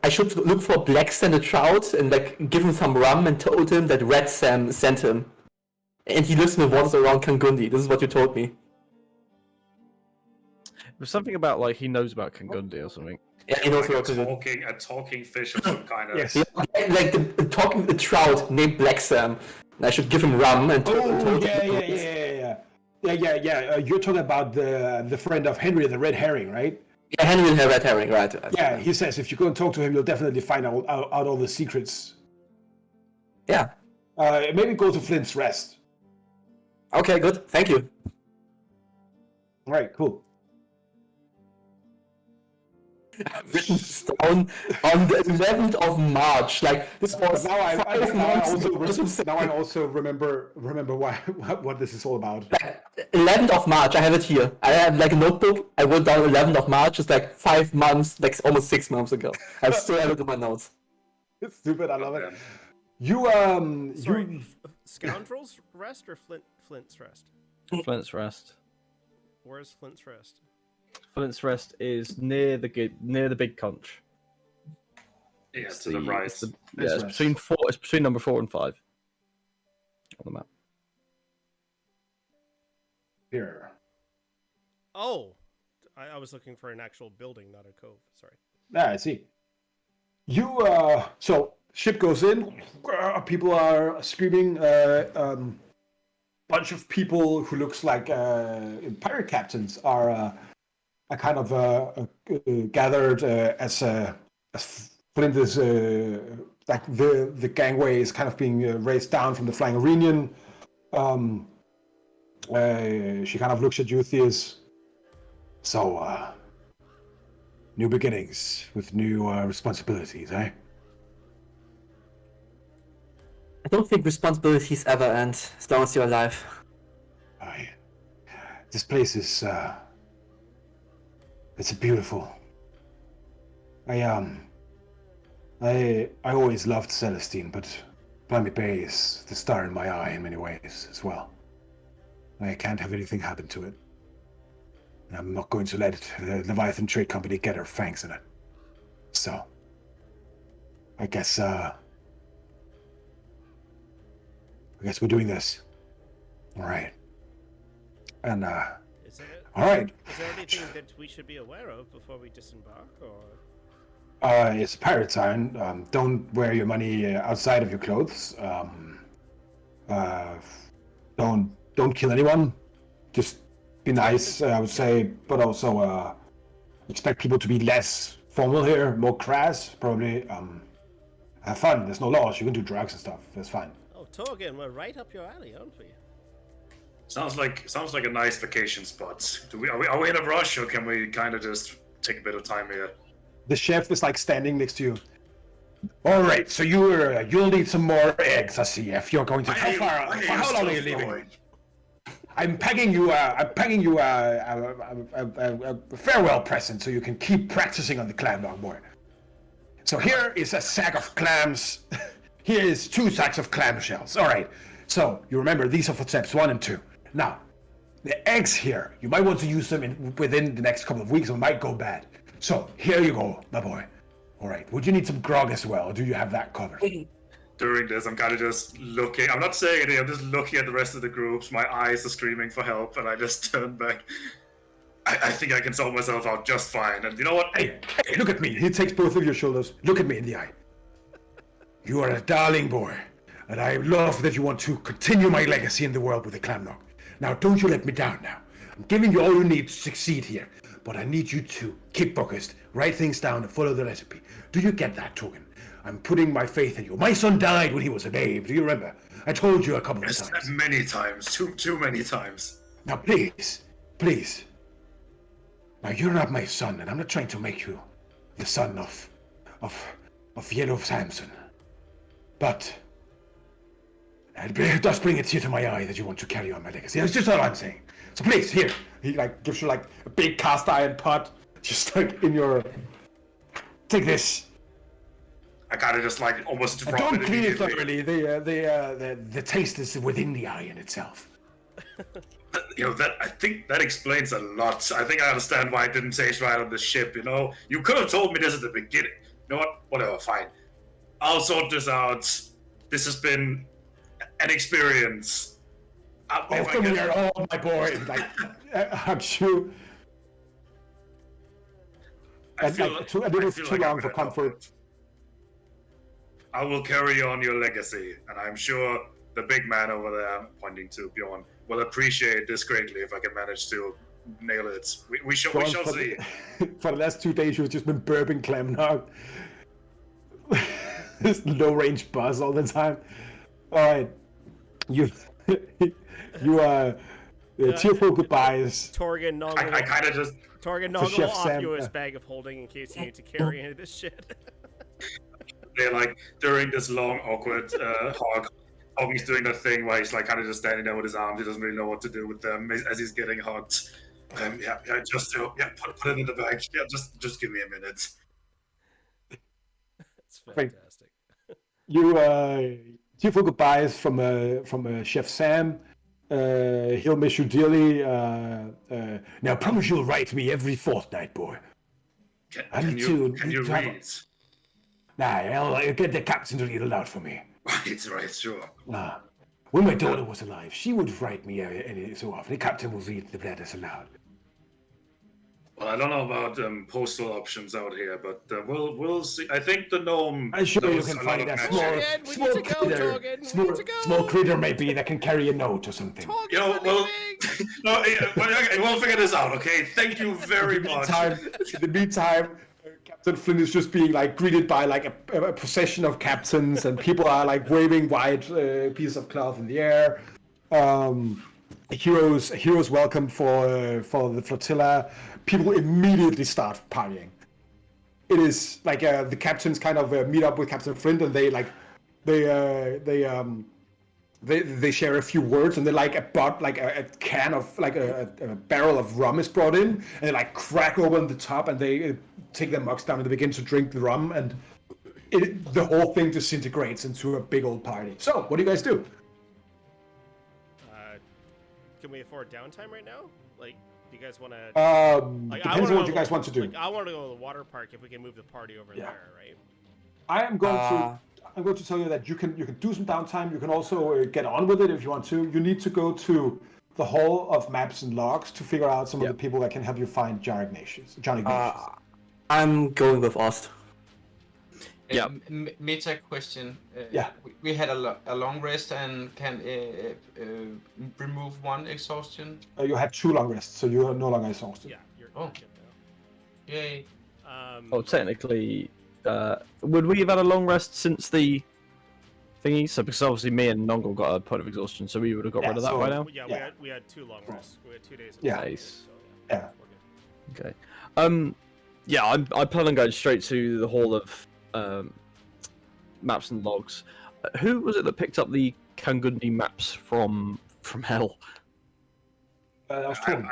I should look for Black Sam the Trout and like give him some rum and told him that Red Sam sent him, and he lives in the waters around Kangundi. This is what you told me. There's something about like he knows about Kangundi or something. Yeah, he knows Like about a Kangundi. talking fish of some kind of. Yes. Yeah, like the talking the trout named Black Sam. And I should give him rum and Oh, yeah. You're talking about the friend of Henry, the red herring, right? Yeah, Henry will have red herring, right? Yeah, he says if you go and talk to him, you'll definitely find out all the secrets. Yeah. Maybe go to Flint's Rest. Okay, good. Thank you. All right, cool. I've written this down on the 11th of March. Like this was Now I 5 months ago. now I also remember what this is all about. 11th of March. I have it here. I have like a notebook. I wrote down 11th of March. It's like 5 months, like almost 6 months ago. I still have it in my notes. It's stupid. I love it. Yeah. Sorry, Scoundrels Rest or Flint's Rest? Flint's Rest. Where's Flint's Rest? Flint's Rest is near the big conch. Yeah, It's to the right. it's Flint's it's Rest. between 4. It's between number 4 and 5 on the map. Here. Oh, I was looking for an actual building, not a cove. Sorry. Ah, I see. You so Ship goes in. People are screaming. Bunch of people who looks like pirate captains are kind of gathered as Flint is like the gangway is kind of being raised down from the flying Arenian. She kind of looks at you, Theus. So, new beginnings with new responsibilities, eh? I don't think responsibilities ever end as long as you're alive. Aye. This place is it's beautiful. I always loved Celestine, but Blimey Bay is the star in my eye in many ways as well. I can't have anything happen to it. I'm not going to let the Leviathan Trade Company get her fangs in it. So, I guess we're doing this. All right. And all right. Is there anything that we should be aware of before we disembark, or? It's a pirate sign. Don't wear your money outside of your clothes. Don't kill anyone. Just be nice, I would say, but also expect people to be less formal here, more crass. Probably have fun. There's no laws. You can do drugs and stuff. That's fine. Oh, Torgen, we're right up your alley, aren't we? Sounds like a nice vacation spot. Are we in a rush, or can we kind of just take a bit of time here? The chef is like standing next to you. All right, so you'll need some more eggs. I see. If you're going to, how long are you leaving? I'm packing you a farewell present so you can keep practicing on the clam dog, boy. So here is a sack of clams. Here is 2 sacks of clam shells. All right. So you remember these are for steps 1 and 2. Now, the eggs here, you might want to use them within the next couple of weeks, or it might go bad. So here you go, my boy. All right. Would you need some grog as well, or do you have that covered? During this, I'm kind of just looking. I'm not saying anything. I'm just looking at the rest of the groups. My eyes are screaming for help, and I just turn back. I think I can sort myself out just fine. And you know what? Hey, look at me. He takes both of your shoulders. Look at me in the eye. You are a darling boy, and I love that you want to continue my legacy in the world with the clam dog. Now, don't you let me down now. I'm giving you all you need to succeed here, but I need you to keep focused, write things down, and follow the recipe. Do you get that, Torgen? I'm putting my faith in you. My son died when he was a babe. Do you remember? I told you a couple of times. Many times. Too many times. Now, please. Now, you're not my son, and I'm not trying to make you the son of Yellow Samson. But it does bring a tear to my eye that you want to carry on my legacy. That's just all I'm saying. So please, here. He like gives you like a big cast iron pot, just like in your. Take this. I kind of just like almost drop Don't it clean it immediately. thoroughly. The taste is within the iron itself. You know, I think that explains a lot. I think I understand why it didn't taste right on the ship, you know? You could have told me this at the beginning. You know what? Whatever, fine. I'll sort this out. This has been an experience. Oh, come here, oh my boy. Like, hugs you. I feel too long for comfort. I will carry on your legacy, and I'm sure the big man over there, pointing to Bjorn, will appreciate this greatly if I can manage to nail it. We shall see. For the last 2 days, you've just been burping clam nog. This low-range buzz all the time. All right, you tearful goodbyes. Torgen I kind of just Torgen Noggle Chef off Sam, you his bag of holding in case you need to carry any of this shit. they're like during this long awkward Hoggy's doing that thing where he's like kind of just standing there with his arms. He doesn't really know what to do with them as he's getting hugged. Put it in the bag. Yeah, just give me a minute. It's fantastic. You tearful goodbyes from Chef Sam. He'll miss you dearly. Now promise you'll write me every fortnight, boy. Can you read? Nah, I'll get the captain to read it out for me. Right, sure. When my daughter was alive, she would write me so often. The captain would read the letters aloud. Well, I don't know about postal options out here, but we'll see. I think the gnome. I'm sure you knows can a lot find of a magic. small, Torgen, we small need to go, critter, Torgen, we small, need to go. small critter maybe that can carry a note or something. Torgen, You know, we're well, leaving. no, okay, we'll figure this out. Okay, thank you very much. In the meantime, Captain Flynn is just being like greeted by like a procession of captains, and people are like waving white pieces of cloth in the air. A hero's welcome for the flotilla. People immediately start partying. It is like the captains kind of meet up with Captain Flint, and they share a few words, and they like a can of like a barrel of rum is brought in, and they like crack open the top, and they take their mugs down, and they begin to drink the rum, and the whole thing disintegrates into a big old party. So, what do you guys do? Can we afford downtime right now? Like, do you guys want to? Depends on what you guys want to do. Like, I want to go to the water park if we can move the party over there, right? I am going to. I'm going to tell you that you can do some downtime. You can also get on with it if you want to. You need to go to the Hall of Maps and Logs to figure out some of the people that can help you find John Ignatius. I'm going with Ost. Yeah. Meta question. Yeah. We had a long rest and can remove one exhaustion. You had 2 long rests, so you are no longer exhausted. Yeah. You're Oh. good now. Yay. Well, technically, would we have had a long rest since the thingy? So, because obviously me and Nongol got a point of exhaustion, so we would have got rid of that so- by now. Yeah, we had 2 long rests. We had 2 days. Of Yeah. sleep, Nice. So, Yeah. we're good. Okay. Yeah, I plan on going straight to the Hall of Maps and Logs. Who was it that picked up the Kangundi maps from Hell? That was Torm.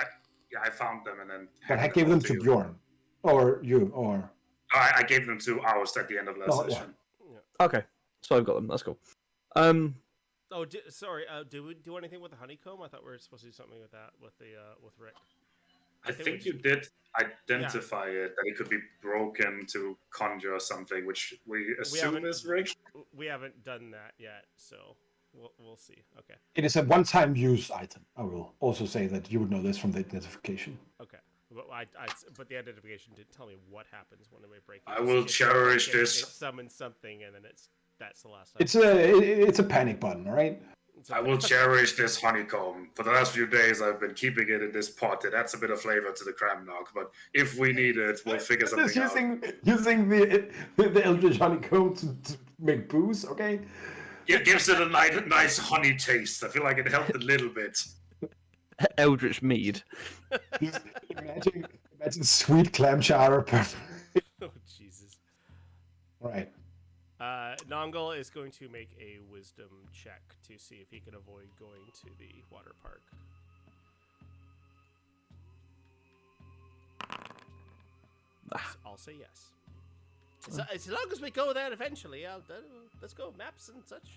I found them and then. But I handed gave off them to you. Bjorn. Or you, or... I gave them to Oust at the end of last Oh, yeah. session. Okay, so I've got them. That's cool. Oh, sorry. Did we do anything with the honeycomb? I thought we were supposed to do something with that with Rick. I think you did identify it, that it could be broken to conjure something, which we assume haven't- is Rick. We haven't done that yet, so we'll see. Okay. It is a one-time use item. I will also say that you would know this from the identification. Okay. But but the identification didn't tell me what happens when we break it. I will cherish this. It summons something, and then that's the last time. It's a panic button, all right? I will cherish this honeycomb. For the last few days, I've been keeping it in this pot. It adds a bit of flavor to the cramnog, but if we need it, we'll figure something out. Using the Eldritch honeycomb to make booze, okay? It gives it a nice honey taste. I feel like it helped a little bit. Eldritch Mead. Just imagine sweet clam chowder. Oh Jesus! Right. Nongol is going to make a wisdom check to see if he can avoid going to the water park. I'll say yes. As long as we go there eventually, let's go maps and such.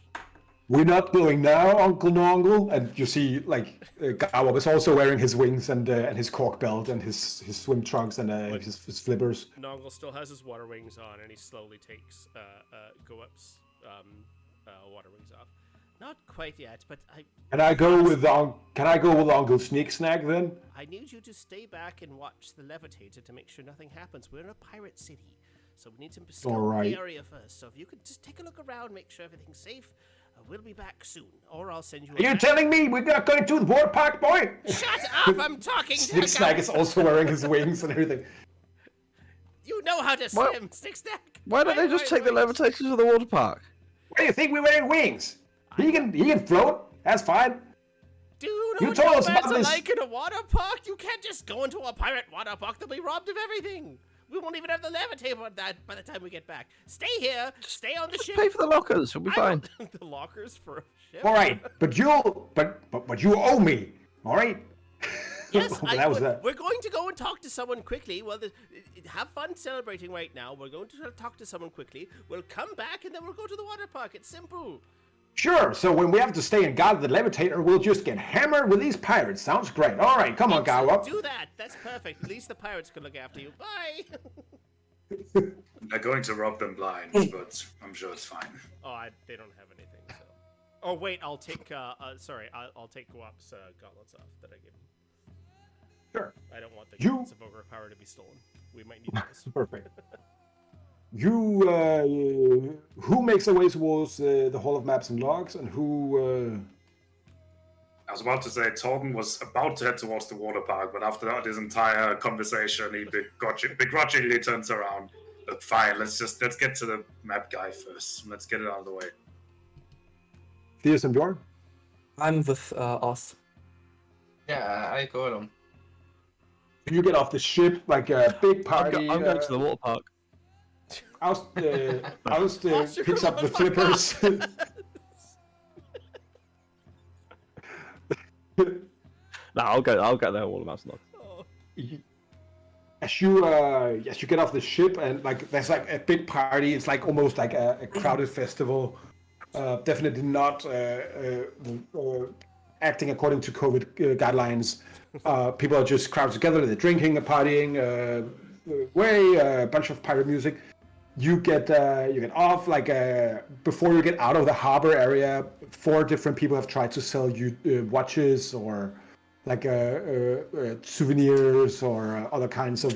We're not going now, Uncle Nongle. And you see, like, Gawab is also wearing his wings and his cork belt and his swim trunks and his flippers. Nongol still has his water wings on, and he slowly takes Go-Up's water wings off. Not quite yet, but Can I go with Uncle Sneak Snack then? I need you to stay back and watch the levitator to make sure nothing happens. We're in a pirate city, so we need to scope Alright. the area first. So if you could just take a look around, make sure everything's safe. We'll be back soon, or I'll send you. Are you telling me we're not going to the water park, boy? Shut up! I'm talking to Sneak Snack is also wearing his wings and everything. You know how to What? swim, Stick Snack. Why don't they just take the levitators to the water park? Why do you think we're wearing wings? He can float. That's fine. Do you know You what told us nomads about are this. like in a water park? You can't just go into a pirate water park. They'll be robbed of everything. We won't even have the levitator by the time we get back. Stay here. Stay on the ship. Pay for the lockers. We'll be I fine. don't- the lockers for a ship. All right, but you owe me. All right. Yes, That was that. we're going to go and talk to someone quickly. Well, have fun celebrating right now. We're going to talk to someone quickly. We'll come back and then we'll go to the water park. It's simple. Sure. So when we have to stay and guard the levitator, we'll just get hammered with these pirates. Sounds great. All right, come on, Gawab. Do that. That's perfect. At least the pirates can look after you. Bye. They're going to rob them blind, but I'm sure it's fine. They don't have anything. So. Oh wait, I'll take. Sorry, I'll take Guap's gauntlets off that I gave him. Sure. I don't want the You- gates of ogre power to be stolen. We might need those. Perfect. Who makes their way towards the Hall of Maps and Logs, and who? I was about to say Torben was about to head towards the water park, but after that, his entire conversation, he begrudgingly turns around. But fine, let's get to the map guy first. Let's get it out of the way. Theus and Bjorn. I'm with Oz. Yeah, I go along. You get off the ship like a big party. I'm going to the water park. Oust Oust, you're picks up the going flippers. No, I'll go there. All about not. Oh. As you get off the ship, and like there's like a big party. It's like almost like a crowded festival. Definitely not acting according to COVID guidelines. People are just crowded together. They're drinking, partying, a bunch of pirate music. You get off like before you get out of the harbor area. 4 different people have tried to sell you watches or like souvenirs or other kinds of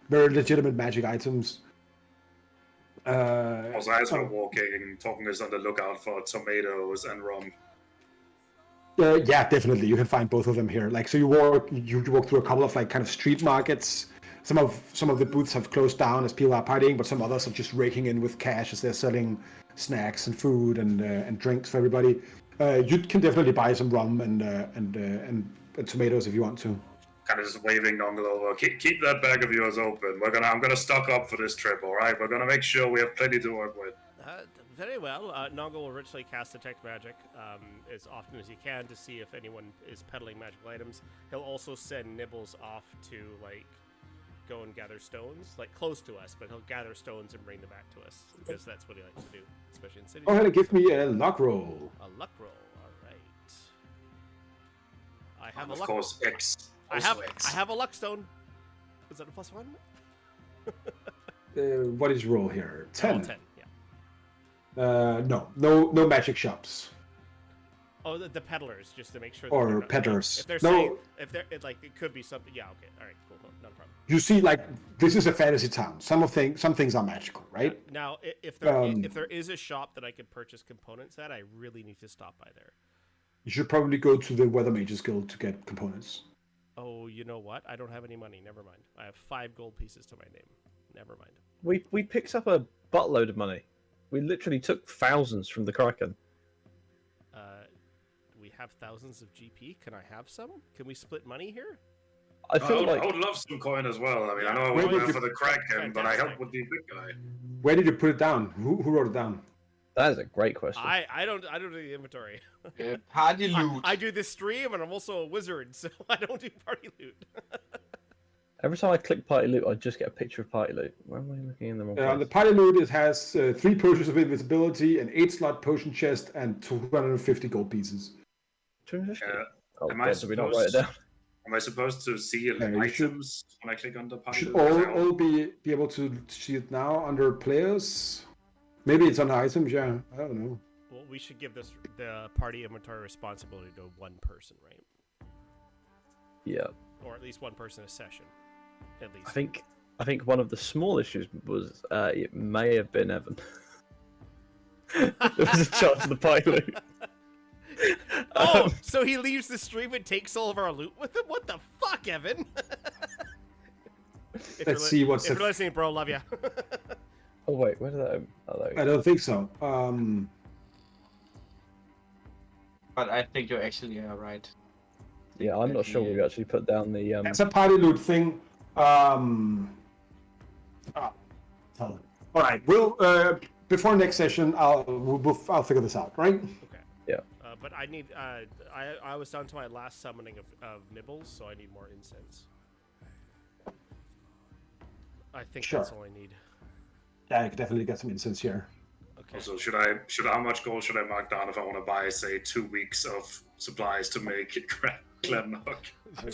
very legitimate magic items. Also, as we're walking, Torben is on the lookout for tomatoes and rum. Yeah, definitely. You can find both of them here. Like, so you walk through a couple of like kind of street markets. Some of the booths have closed down as people are partying, but some others are just raking in with cash as they're selling snacks and food and drinks for everybody. You can definitely buy some rum and tomatoes if you want to. Kind of just waving Nongle over. Keep that bag of yours open. I'm gonna stock up for this trip. All right, we're gonna make sure we have plenty to work with. Very well. Nongle will ritually cast Detect Magic as often as he can to see if anyone is peddling magical items. He'll also send Nibbles off to like go and gather stones, like close to us, but he'll gather stones and bring them back to us because that's what he likes to do, especially in cities. Go ahead and give me a luck roll. A luck roll. All right. I have Of a luck. course, X. I have a luck stone. Is that a +1? What is your roll here? 10. 10. Yeah. No magic shops. Oh, the peddlers, just to make sure. Or they're not, peddlers. If they're No. saying, if they're like, it could be something. Yeah. Okay. All right. Cool. No, not a problem. You see, like this is a fantasy town. Some things are magical, right? Now, if there is a shop that I could purchase components at, I really need to stop by there. You should probably go to the Weather Mages Guild to get components. Oh, you know what? I don't have any money. Never mind. I have 5 gold pieces to my name. Never mind. We picked up a buttload of money. We literally took thousands from the Kraken. We have thousands of GP. Can I have some? Can we split money here? I feel I like would love some coin as well. I mean, I know I Where was did there you- for the Kraken, but I Fantastic. helped with the big guy. Where did you put it down? Who wrote it down? that is a great question. I don't do the inventory. Party loot. I do this stream, and I'm also a wizard, so I don't do party loot. Every time I click party loot, I just get a picture of party loot. Where am I looking in the wrong The place? party loot has 3 potions of invisibility, an 8-slot potion chest, and 250 gold pieces. 250? Uh, Oh, am I God, did we not write it supposed- down? Am I supposed to see you should- items when I click on the You party? should loot? all be able to see it now under players. Maybe it's on items. Yeah, I don't know. Well, we should give the party inventory responsibility to one person, right? Yeah. Or at least one person a session, at least. I think one of the small issues was it may have been Evan. There was a chance of the party loot. Oh, so he leaves the stream and takes all of our loot with him? What the fuck, Evan? Let's see what's If you're listening, bro, love ya. Oh wait, where did that? Oh, there we I go. don't think so. But I think you actually are right. Yeah, I'm not sure we actually put down the. It's a party loot thing. All right. We'll before next session, I'll figure this out. Right? Okay. Yeah. But I need. I was down to my last summoning of Nibbles, so I need more incense. I think Sure. that's all I need. Yeah, I could definitely get some incense here. Okay. Also, how much gold should I mark down if I want to buy, say, 2 weeks of supplies to make it Glennock?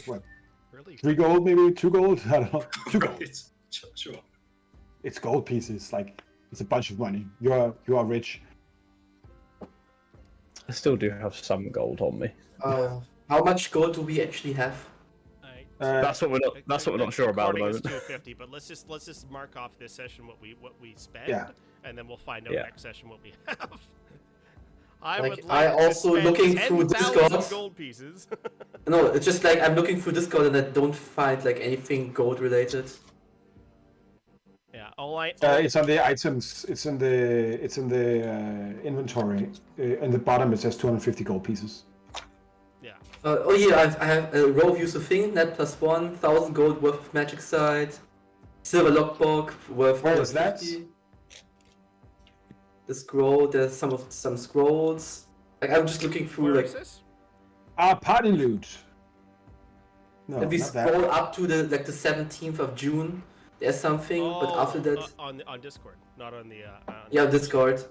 What? Really? 3 gold, maybe 2 gold. I don't know. 2 gold. Sure. It's gold pieces. Like it's a bunch of money. You are rich. I still do have some gold on me. How much gold do we actually have? That's what we're not. That's what we're not sure about at the According is moment. 250, but let's just mark off this session what we spend, Yeah. and then we'll find out Yeah. next session what we have. I Like, would like I also to spend looking through 10,000 Discord. gold pieces. No, it's just like I'm looking through Discord and I don't find like anything gold related. Yeah, It's on the items. It's in the inventory. In the bottom, it says 250 gold pieces. yeah. Oh yeah, I have a row of use of thing, net plus 1,000 gold worth of magic side, silver lockbook worth Where is that? 250. The scroll, there's some scrolls. Like I'm just looking through Where like is this? Party loot. No, if we not scroll that. up to the 17th of June, there's something, but after that, on Discord, not on the. yeah, Discord.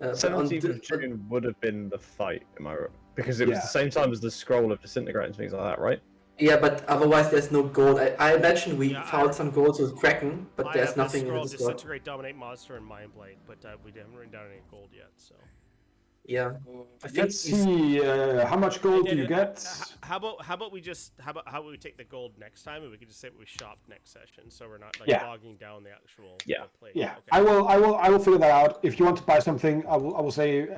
But on 17th of June would have been the fight, am I right? Because it was Yeah. the same time as the scroll of disintegrate and things like that, right? Yeah, but otherwise there's no gold. I imagine we Yeah, found some gold with Kraken, but I there's have nothing the in scroll the Discord. disintegrate, dominate monster, and mind blade, but we haven't written down any gold yet. So. Yeah, I think Let's see. How much gold do you get? How about we just how about we take the gold next time and we can just say we shopped next session, so we're not like Yeah. bogging down the actual Yeah. play. Yeah, Okay. I will figure that out. If you want to buy something, I will say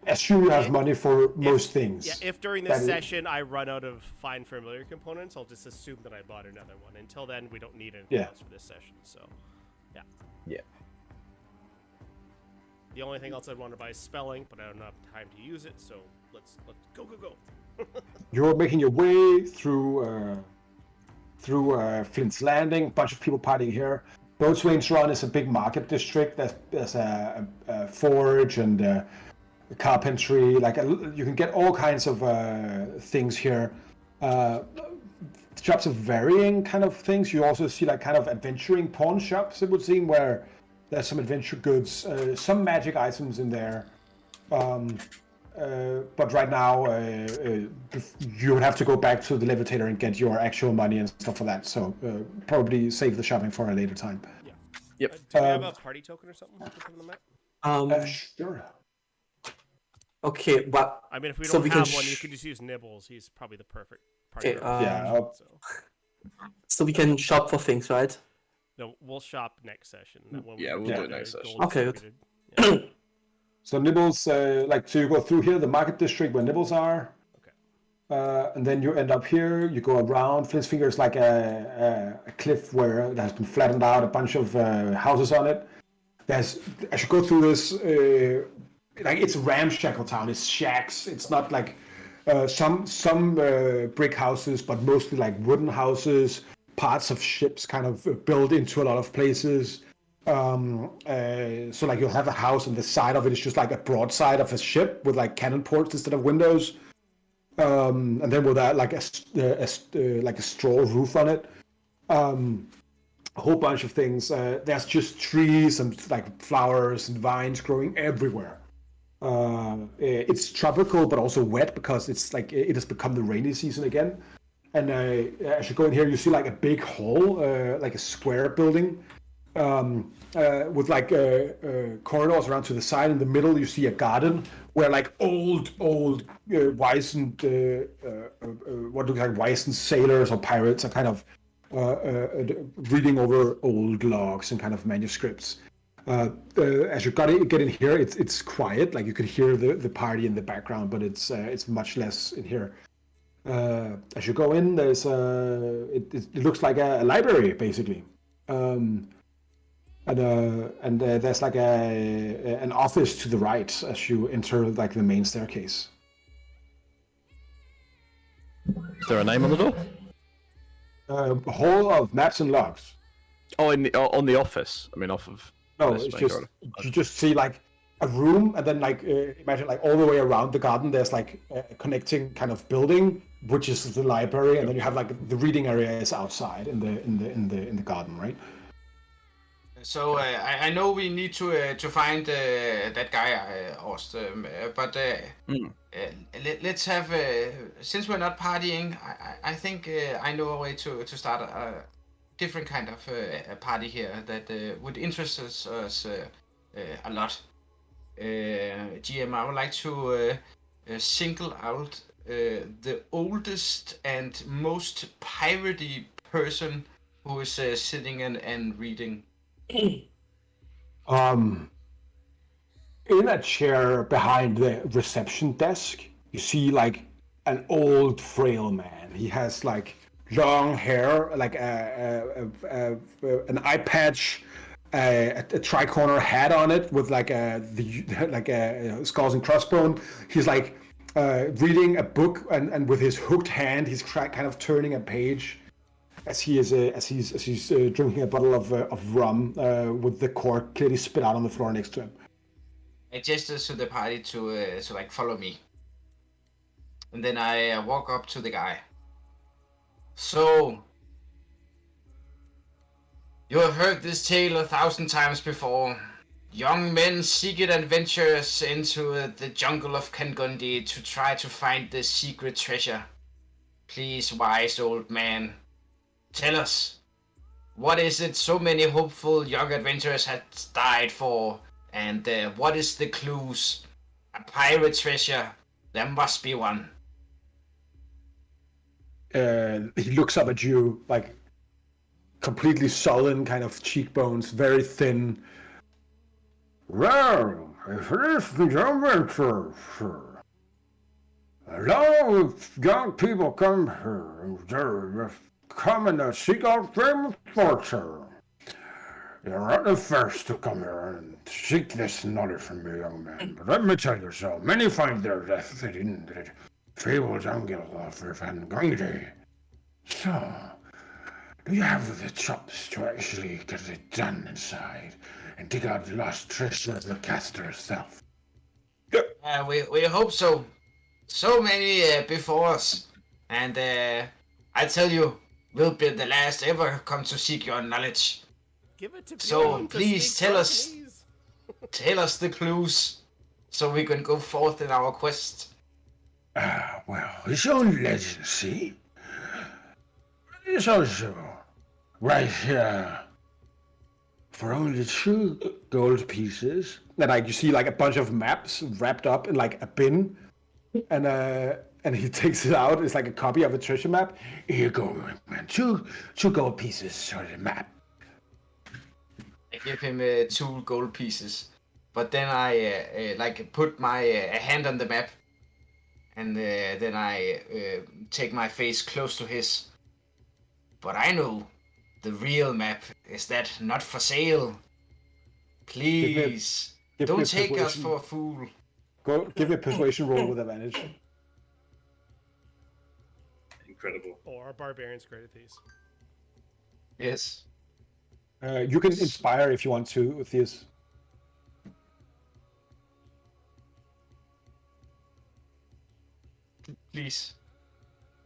assume you have money for most things. Yeah, if during this That is- session I run out of fine familiar components, I'll just assume that I bought another one. Until then, we don't need anything Yeah. else for this session. So, yeah. Yeah. The only thing else I'd want to buy is spelling, but I don't have time to use it. So let's go. You're making your way through Flint's Landing. A bunch of people partying here. Boatswain's Run is a big market district. There's a forge and carpentry. You can get all kinds of things here. Shops of varying kind of things. You also see like kind of adventuring pawn shops, it would seem, where there's some adventure goods, some magic items in there. But right now, you would have to go back to the levitator and get your actual money and stuff for that. So probably save the shopping for a later time. Yeah. Yep. Do we have a party token or something to put on the map? Sure. Okay, but I mean, if we so don't we can have one, you sh- can just use Nibbles. He's probably the perfect party Okay, token. Yeah. so we can shop for things, right? No, we'll shop next session. Yeah, we'll do it next gold session. Okay, good. distributed. Yeah. So Nibbles, so you go through here, the market district where Nibbles are. Okay. And then you end up here. You go around. Flint's Finger is like a cliff where it has been flattened out, a bunch of houses on it. As you go through this, like it's a ramshackle town. It's shacks. It's not like some brick houses, but mostly like wooden houses. Parts of ships kind of built into a lot of places. So like you'll have a house and the side of it is just like a broadside of a ship with like cannon ports instead of windows. And then with that like a straw roof on it. A whole bunch of things. There's just trees and like flowers and vines growing everywhere. It's tropical but also wet because it's like it has become the rainy season again. And as you go in here, you see like a big hall, like a square building, with like corridors around to the side. In the middle, you see a garden where like old wizened, what look like wizened sailors or pirates are kind of reading over old logs and kind of manuscripts. As you get in here, it's quiet. Like you could hear the party in the background, but it's much less in here. As you go in, there's it looks like a library basically, and there's like an office to the right as you enter like the main staircase. Is there a name on the door? Hall of maps and logs. Oh, on the office. I mean, off of. No, this it's main just door. you just see like a room, and then like imagine like all the way around the garden. There's like a connecting kind of building, which is the library, and then you have like the reading area is outside in the garden, right? So I know we need to find that guy, Horst, but let's have since we're not partying, I think I know a way to start a different kind of party here that would interest us a lot. GM, I would like to single out the oldest and most piratey person who is sitting and reading? In a chair behind the reception desk, you see like an old, frail man. He has like long hair, like an eye patch, a tricorner hat on it with like a skulls and crossbone. He's like reading a book, and with his hooked hand, he's kind of turning a page as he's drinking a bottle of rum with the cork clearly spit out on the floor next to him. I gesture to the party to like follow me, and then I walk up to the guy. So, you have heard this tale 1,000 times before. Young men seek adventures into the jungle of Kangundi to try to find the secret treasure. Please, wise old man, tell us, what is it so many hopeful young adventurers had died for? And what is the clues? A pirate treasure? There must be one. He looks up at you, like completely sullen, kind of cheekbones, very thin. Well, if it is the adventure, sir. A lot of young people come here, they're coming to seek out famous fortune. You're not the first to come here and seek this knowledge from me, young man. But let me tell you so, many find their death in the fabled jungle of Van. So, do you have the chops to actually get it done inside and dig out the lost treasure of the caster herself? We hope so. So many before us. And I tell you, we'll be the last ever come to seek your knowledge. Give it to So Bjorn to please speak tell us the clues so we can go forth in our quest. Well, his own legend, see? It's also right here. For only 2 gold pieces. And like you see like a bunch of maps wrapped up in like a bin. And he takes it out. It's like a copy of a treasure map. Here you go, man. 2 gold pieces for the map. I give him 2 gold pieces. But then I like put my hand on the map. And then I take my face close to his. But I know the real map is that not for sale. Please, don't take us for a fool. Go give me a persuasion roll with advantage. Incredible. Or barbarians great at these. Yes. You can inspire if you want to with this. Please.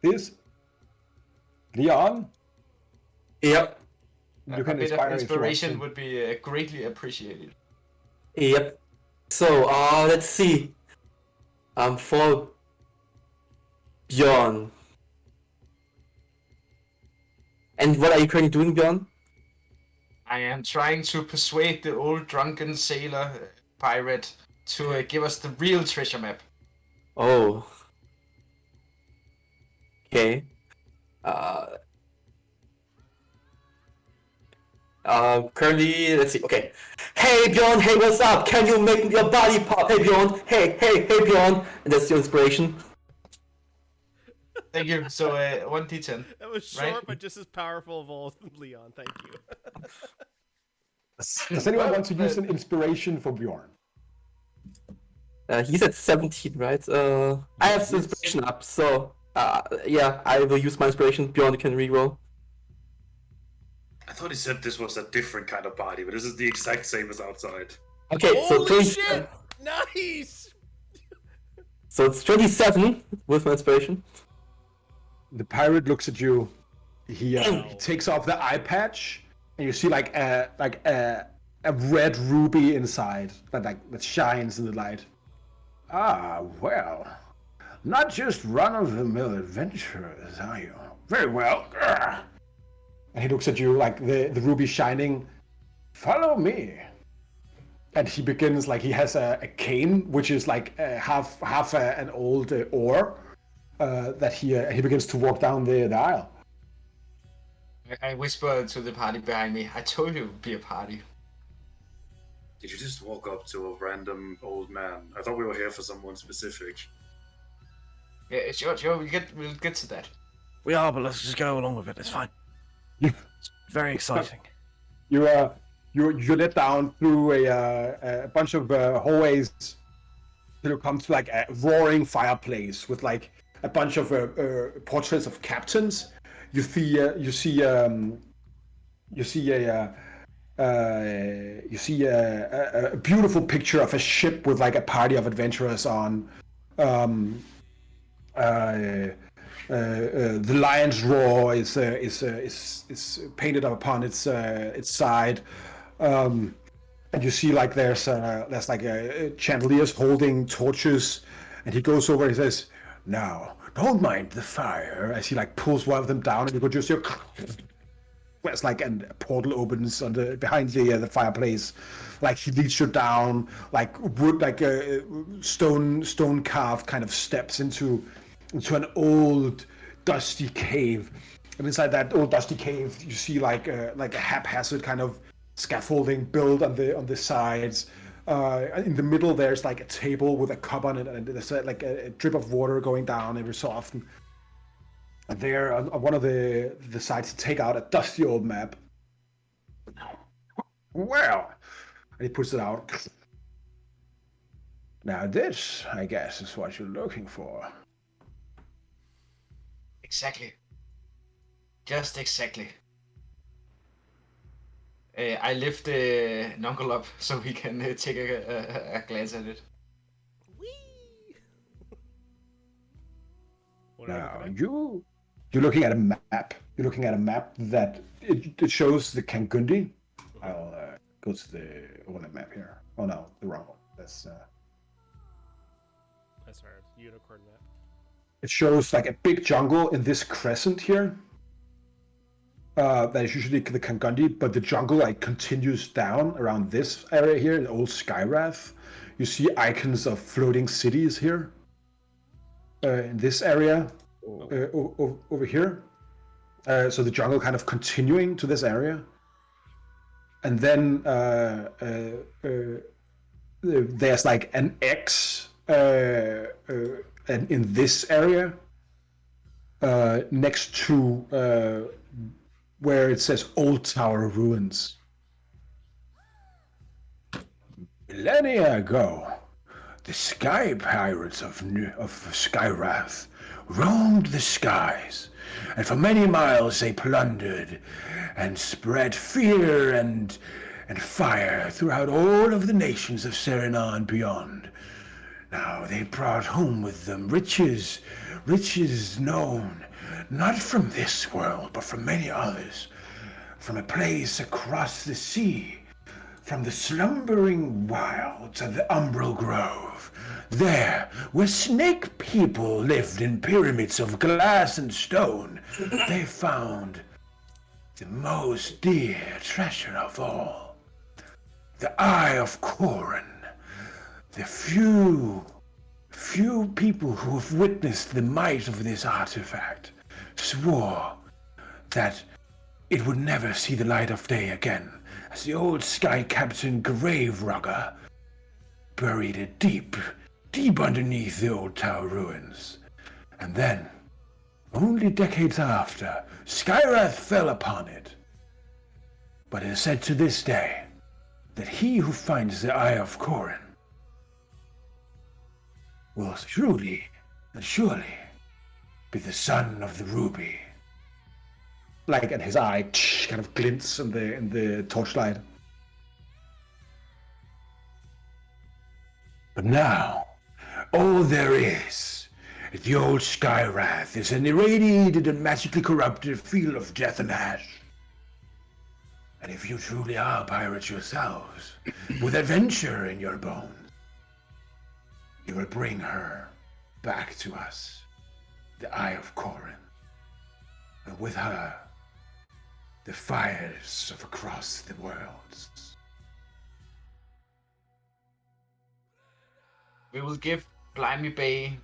This? Leon? Yep. You can a bit inspire of if you want inspiration to. would be greatly appreciated. Yep. So, let's see. For Bjorn. And what are you currently doing, Bjorn? I am trying to persuade the old drunken sailor pirate to give us the real treasure map. Oh. Okay. Currently, let's see. Okay. Hey Bjorn, hey, what's up? Can you make your body pop? Hey Bjorn, hey Bjorn. And that's your inspiration. Thank you. So 1d10. That was short, Right. but just as powerful of all Leon. Thank you. Does anyone want to use an inspiration for Bjorn? He's at 17, right? I have the inspiration up, so yeah, I will use my inspiration. Bjorn can reroll. I thought he said this was a different kind of party, but this is the exact same as outside. Okay, so Holy 27. shit! Nice! So it's 27 with my inspiration. The pirate looks at you. He takes off the eye patch, and you see like a red ruby inside that shines in the light. Ah, well, not just run-of-the-mill adventurers, are you? Very well. Grr. And he looks at you like the ruby shining. Follow me. And he begins like he has a cane, which is like half an old oar. that he begins to walk down the aisle. I whisper to the party behind me, I told you it would be a party. Did you just walk up to a random old man? I thought we were here for someone specific. Yeah, sure, we'll get to that. We are, but let's just go along with it. It's fine. You- It's very exciting. You're led down through a bunch of hallways till you come to like a roaring fireplace with like a bunch of portraits of captains. You see a beautiful picture of a ship with like a party of adventurers on. The lion's roar is painted up upon its side, and you see like there's like chandeliers holding torches, and he goes over and he says, "Now, don't mind the fire," as he like pulls one of them down, and you could just hear it's like a portal opens behind the fireplace, like he leads you down like wood, like a stone carved kind of steps into an old dusty cave, and inside that old dusty cave you see like a haphazard kind of scaffolding built on the sides. In the middle there's like a table with a cup on it, and there's like a drip of water going down every so often. And there on one of the sides, take out a dusty old map. Well, and he puts it out. Now this, I guess, is what you're looking for. Exactly. Just exactly. I lift Nuncle up so he can take a glance at it. Whee! Now you're looking at a map. You're looking at a map that it shows the Kangundi. I'll go to the map here. Oh no, the wrong one. That's our unicorn map. it shows like a big jungle in this crescent here. That is usually the Kangundi, but the jungle like continues down around this area here in Old Skyrath. You see icons of floating cities here. In this area, over here. So the jungle kind of continuing to this area. And then there's like an X in this area next to where it says Old Tower Ruins. Millennia ago, the sky pirates of Skyrath roamed the skies, and for many miles they plundered and spread fear and fire throughout all of the nations of Cerenar and beyond. Now they brought home with them riches known not from this world, but from many others, from a place across the sea, from the slumbering wilds of the Umbral Grove, there where snake people lived in pyramids of glass and stone, they found the most dear treasure of all, the Eye of Corin. The few people who have witnessed the might of this artifact swore that it would never see the light of day again, as the old sky captain Grave Rugger buried it deep underneath the old tower ruins. And then, only decades after, Skyrath fell upon it. But it is said to this day that he who finds the Eye of Corin will truly and surely be the son of the ruby. Like, and his eye kind of glints in the torchlight. But now, all there is at the old Skyrath is an irradiated and magically corrupted field of death and ash. And if you truly are pirates yourselves, with adventure in your bones, you will bring her back to us, the Eye of Corin, and with her, the fires of across the worlds. We will give Blimey Bay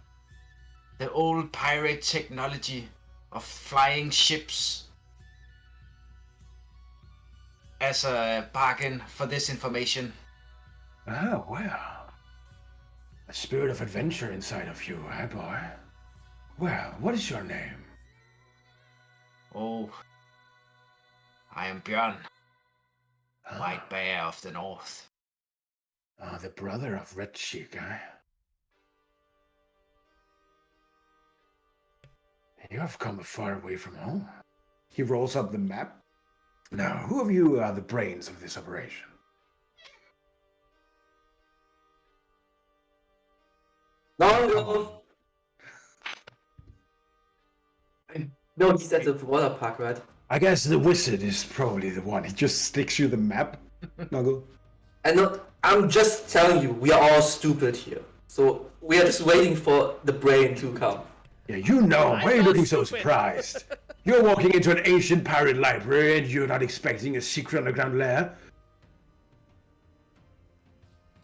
the old pirate technology of flying ships as a bargain for this information. Oh, well. A spirit of adventure inside of you, eh, boy? Well, what is your name? Oh, I am Björn, White Bear of the North. The brother of Red Cheek, eh? You have come far away from home. He rolls up the map. Now, who of you are the brains of this operation? No. No, he's at the water park, right? I guess the wizard is probably the one. He just sticks you the map, Nuggle. I'm just telling you, we are all stupid here. So we are just waiting for the brain to come. Yeah, you know. I'm Why are you not looking so stupid. surprised? You're walking into an ancient pirate library and you're not expecting a secret underground lair?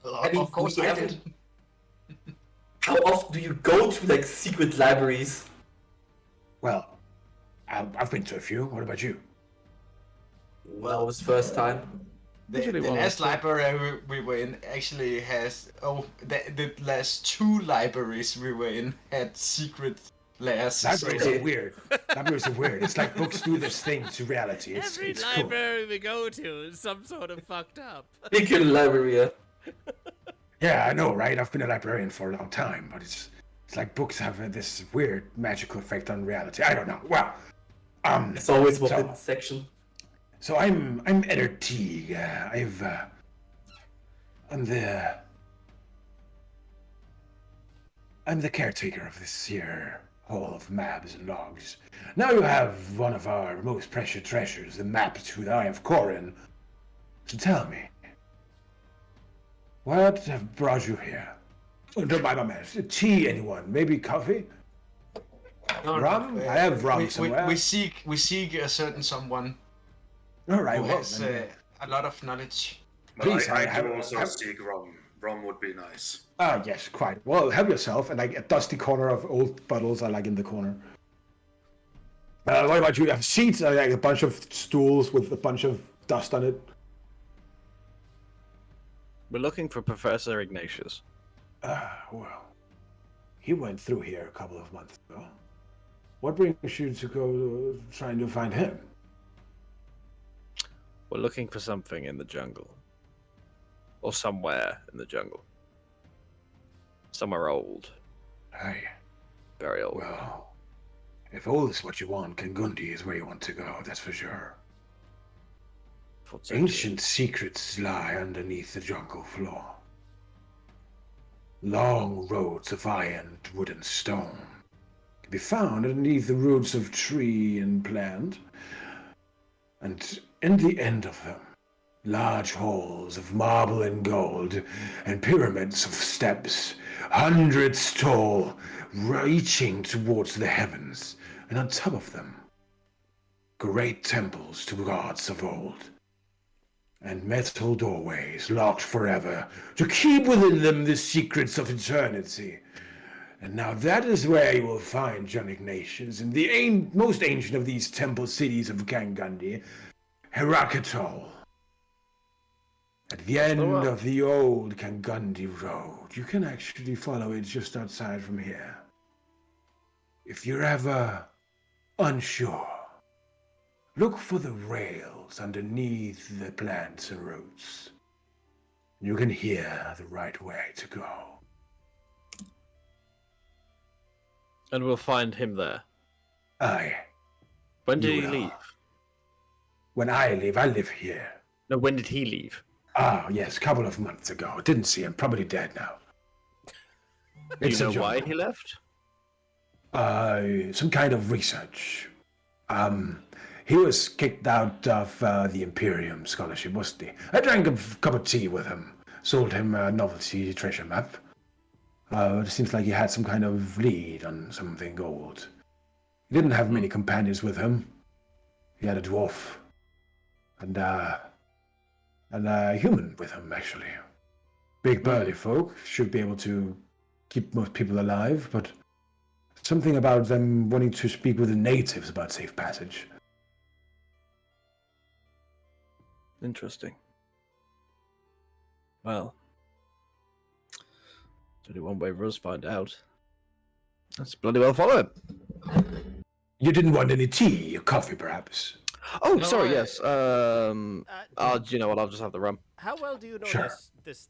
I mean, Of course we I haven't- did. How often do you go to like secret libraries? Well, I've been to a few. What about you? Well, it was first time. The Usually one or last two. library we were in actually has the last 2 libraries we were in had secret lairs. Libraries Okay. are weird. Libraries are weird. It's like books do this thing to reality. Every It's cool. library we go to is some sort of fucked up. Secret library. Yeah. Yeah, I know, right? I've been a librarian for a long time, but it's like books have this weird magical effect on reality. I don't know. Well, It's always So- forbidden section. so I'm Eder Teague. I'm the caretaker of this here hall of maps and logs. Now you have one of our most precious treasures, the map to the Eye of Corin. So tell me, what have brought you here? Oh, don't mind my manners. Tea, anyone? Maybe coffee? No, Rum? I have rum somewhere. We seek a certain someone All right, who well, has then, a lot of knowledge. But Please, I have- do also have- seek rum. Rum would be nice. yes, quite. Well, help yourself. And like a dusty corner of old bottles I like in the corner. What about you? You have seats, like a bunch of stools with a bunch of dust on it. We're looking for Professor Ignatius. Well, he went through here a couple of months ago. What brings you to go trying to find him? We're looking for something in the jungle. Or somewhere in the jungle. Somewhere old. Hey, Very old. well, if old is what you want, Kangundi is where you want to go, that's for sure. Thought so too. Ancient secrets lie underneath the jungle floor. Long roads of iron, wood, and stone can be found underneath the roots of tree and plant. And in the end of them, large halls of marble and gold, and pyramids of steps, hundreds tall, reaching towards the heavens, and on top of them, great temples to gods of old, and metal doorways locked forever to keep within them the secrets of eternity. And now that is where you will find John Ignatius in the most ancient of these temple cities of Kangundi, Herakatol. At the end well. of the old Kangundi Road, you can actually follow it just outside from here. If you're ever unsure, look for the rails underneath the plants and roots. You can hear the right way to go. And we'll find him there. Aye. When did You he will. leave? When I live here. No, when did he leave? Ah, yes, a couple of months ago. Didn't see him. Probably dead now. Do you It's a know why jungle. he left? Some kind of research. He was kicked out of the Imperium scholarship, wasn't he? I drank a cup of tea with him. Sold him a novelty treasure map. It seems like he had some kind of lead on something gold. He didn't have many companions with him. He had a dwarf. And a human with him, actually. Big burly folk should be able to keep most people alive, but Something about them wanting to speak with the natives about safe passage. Interesting. Well, there's only one way for us to find out. Let's bloody well follow it. You didn't want any tea or coffee, perhaps? Oh, No, sorry. I- Yes. Do you know what? I'll just have the rum. How well do you know Sure. this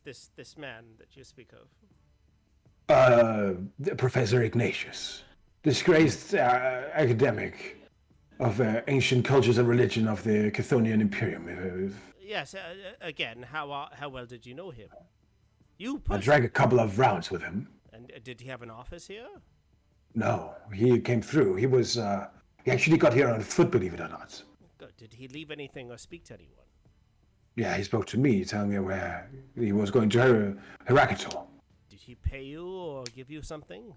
man that you speak of? Professor Ignatius, disgraced academic of ancient cultures and religion of the Chthonian Imperium. Yes. Again, how well did you know him? You I personally. drank a couple of rounds with him. And did he have an office here? No, he came through. He was, he actually got here on foot, believe it or not. Good. Did he leave anything or speak to anyone? Yeah, he spoke to me, telling me where he was going to Heractor. Did he pay you or give you something?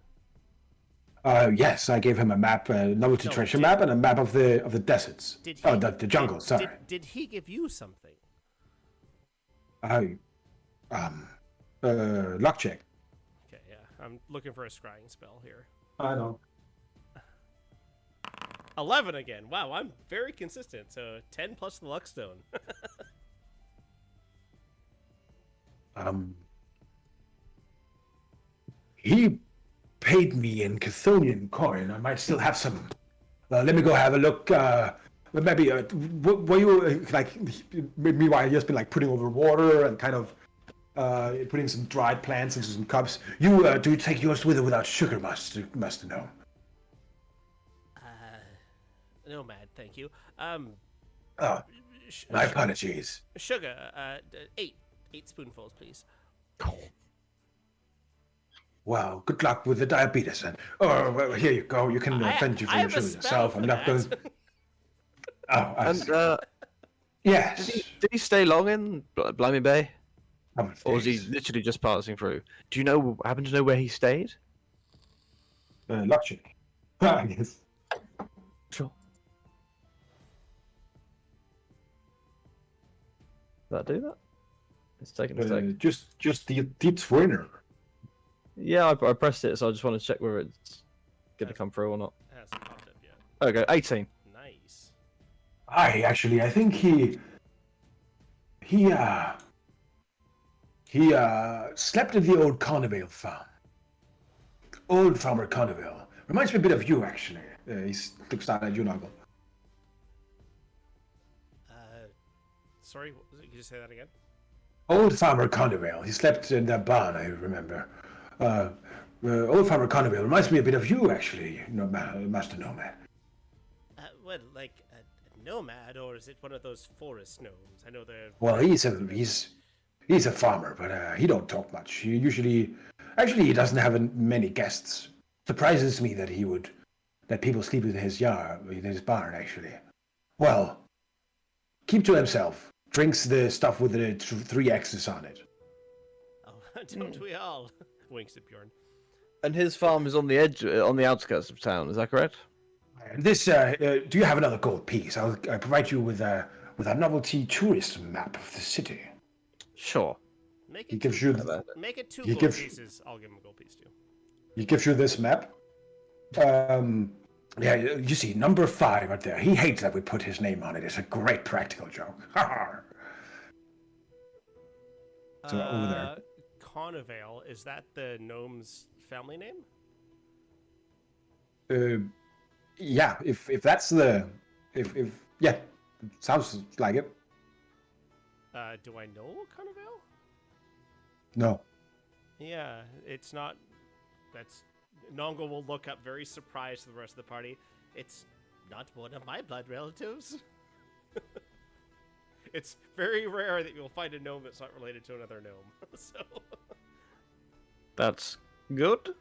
Yes, I gave him a map, a novelty No, treasure did- map, and a map of the deserts. Did he? Oh, the jungle. Sorry. Did he give you something? Luck check. Okay, yeah. I'm looking for a scrying spell here. I know. 11 again. Wow, I'm very consistent. So 10 plus the luck stone. He paid me in Chthonian coin. I might still have some. Let me go have a look. Maybe were you like? Meanwhile, you just been like putting over water and kind of putting some dried plants into some cups. You do you take yours with or without sugar, must know. Nomad, thank you. Oh, my apologies. Sugar, 8 spoonfuls, please. Wow, good luck with the diabetes then. Oh, well, here you go. You can fend you for I your have a sugar spell yourself. for I'm not going. that. Oh, I And see. Yes. did he stay long in Blimey Bay, Couple of or was he days. literally just passing through? Do you happen to know where he stayed? Luxury. I guess. Sure. Did that do that? It's taking a sec. Just the twinner. Yeah, I pressed it, so I just want to check whether it's going to come through or not. Hasn't popped up yet. Okay, 18. Nice. I think he slept at the old Carnivale farm. Old farmer Carnivale. Reminds me a bit of you, actually. He looks down at you, Noggle. Sorry, could you say that again? Old farmer Carnivale. He slept in that barn, I remember. Old farmer Carnivale reminds me a bit of you, actually, Master Nomad. Well, like a nomad, or is it one of those forest gnomes? I know they're. Well, he's a farmer, but he don't talk much. He usually, actually, he doesn't have many guests. Surprises me that people sleep in his barn. Actually, well, keep to himself. Drinks the stuff with the 3 X's on it. Oh, don't we all? Winks at Bjorn. And his farm is on the edge, on the outskirts of town. Is that correct? This, do you have another gold piece? I'll provide you with a novelty tourist map of the city. Sure. Make He it gives two, you make it 2 he gold gives- pieces. I'll give him a gold piece too. He gives you this map. Yeah, you see, number 5 right there. He hates that we put his name on it. It's a great practical joke. So over there. Carnivale, is that the gnome's family name? Yeah, if that's the if yeah, sounds like it. Do I know Carnivale? No. Yeah, it's not. That's Nongo will look up very surprised to the rest of the party. It's not one of my blood relatives. It's very rare that you'll find a gnome that's not related to another gnome. So, That's good.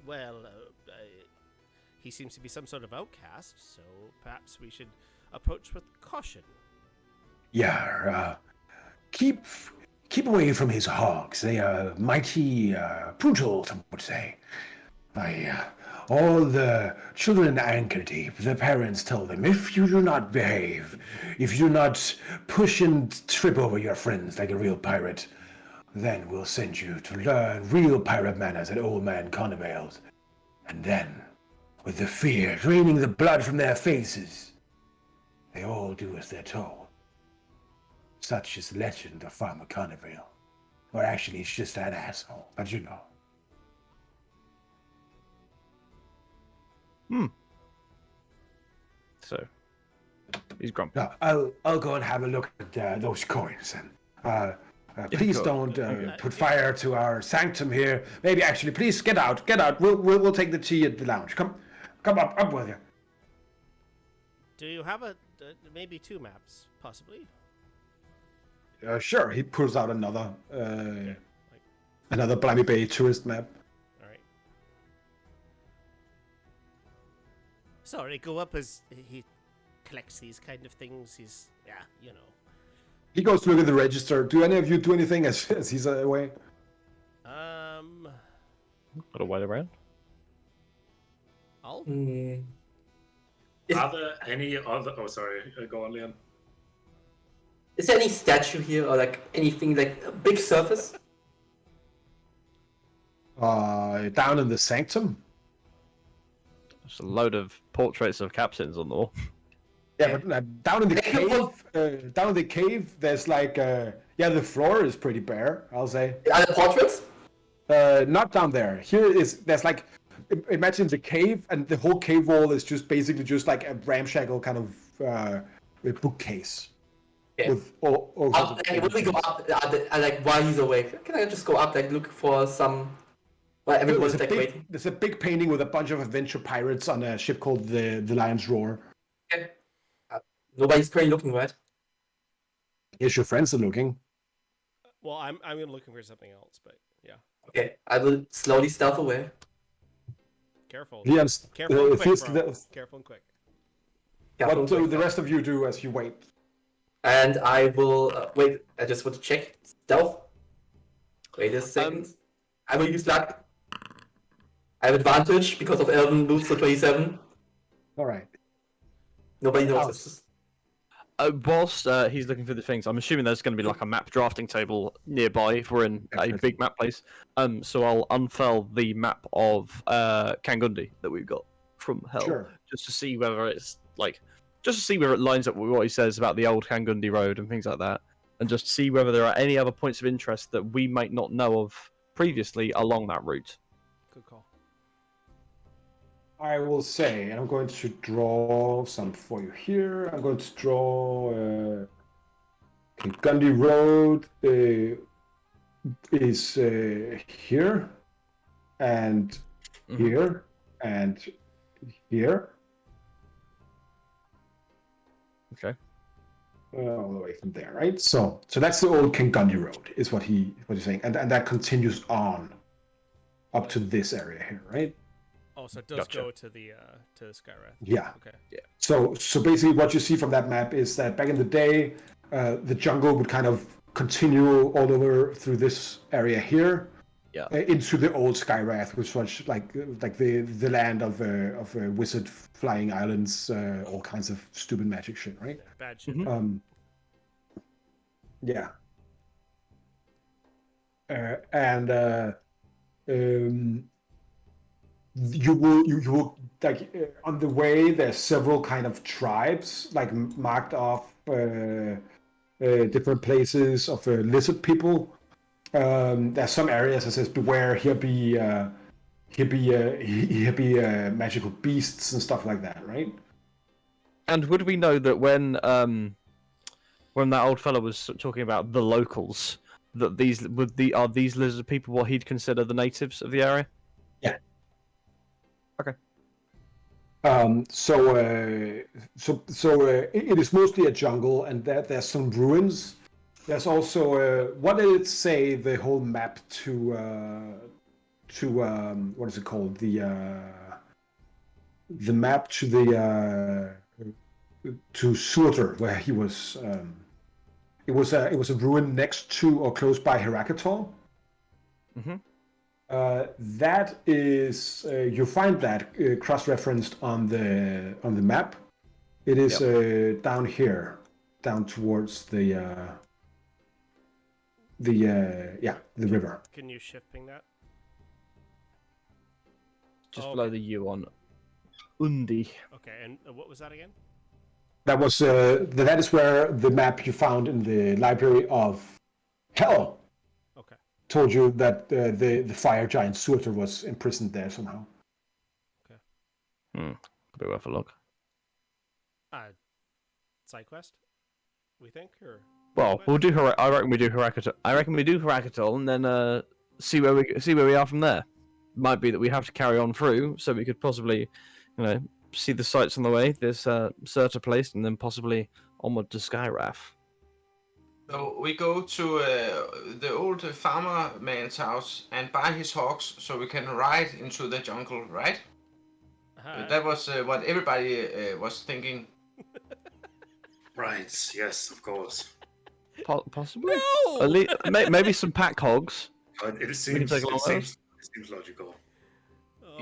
well, he seems to be some sort of outcast, so perhaps we should approach with caution. Yeah, keep away from his hogs. They are mighty brutal, some would say. All the children anchor deep. The parents tell them, if you do not behave, if you do not push and trip over your friends like a real pirate, then we'll send you to learn real pirate manners at Old Man Carnivale's And then, with the fear draining the blood from their faces, they all do as they're told. Such is the legend of Farmer Conneville. Or actually, he's just that asshole, but you know. So, he's grumpy. No, I'll go and have a look at those coins and please good. don't Okay. put fire to our sanctum here. Maybe actually, please get out. We'll take the tea at the lounge. Come up with you. Do you have maybe 2 maps, possibly? Sure. He pulls out another Blimey Bay tourist map. All right. Sorry, go up as he collects these kind of things. He's He goes to look at the register. Do any of you do anything as he's away? Got to wait around. I'll. Are there any other? Oh, sorry. Go on, Leon. Is there any statue here or like anything like a big surface? Down in the sanctum. There's a load of portraits of captains on the wall. Yeah, but down in the cave, there's like the floor is pretty bare. I'll say. Are there portraits? Not down there. There's like, imagine the cave, and the whole cave wall is just basically just like a ramshackle kind of bookcase. Okay. With all sorts of When we go up, like while he's away, can I just go up like look for some? While everyone's like waiting. There's a big painting with a bunch of adventure pirates on a ship called the Lion's Roar. Okay. Nobody's currently looking, right? Yes, your friends are looking. Well, I'm looking for something else, but yeah. Okay, I will slowly stealth away. Careful. Leon's, Careful and quick, feels bro. Careful and quick. What do the rest of you do as you wait? And I will wait. I just want to check stealth. Wait a second. I will use luck. I have advantage because of Elven boots for 27. All right. Nobody notices. Whilst he's looking for the things, I'm assuming there's going to be like a map drafting table nearby if we're in a big map place. So I'll unfurl the map of Kangundi that we've got from Hell, Sure. just to see whether it's like, just to see whether it lines up with what he says about the old Kangundi road and things like that, and just see whether there are any other points of interest that we might not know of previously along that route. Good call. I will say, and I'm going to draw some for you here. I'm going to draw Gundy Road is here, and here, and here. Okay. All the way from there, right? So that's the old King Gundy Road, is what he's saying, and that continues on up to this area here, right? Oh, so it does go to the Skywrath. Yeah. Okay. Yeah. So basically, what you see from that map is that back in the day, the jungle would kind of continue all over through this area here, into the old Skywrath, which was like the land of wizard flying islands, all kinds of stupid magic shit, right? Bad shit. Yeah. You will like on the way. There's several kind of tribes like marked off different places of lizard people. There's some areas that says beware. Here be magical beasts and stuff like that, right? And would we know that when that old fellow was talking about the locals, that are these lizard people what he'd consider the natives of the area? Yeah. Okay. So it is mostly a jungle, and there's some ruins. There's also what did it say? The whole map to what is it called? The map to the to Surtur, where he was. It was a ruin next to or close by Herakator. Mm-hmm. That is you find that cross-referenced on the map. It is down here, down towards the river. Can you shift ping that? just Okay. below the U on Undi. Okay, and what was that again? That was that is where the map you found in the library of Hell Okay. told you that the fire giant Surtur was imprisoned there somehow. Could be worth a look. Side quest, we think, or Well, we'll do. I reckon we do Herakatol. I reckon we do Herakatol, and then see where we are from there. Might be that we have to carry on through, so we could possibly, see the sights on the way. This Surtur place, and then possibly onward to Skyrath. So we go to the old farmer man's house and buy his hogs so we can ride into the jungle, right? That was what everybody was thinking. Right, yes, of course. Possibly. No! At least, maybe some pack hogs. But it can seems, take along it seems logical.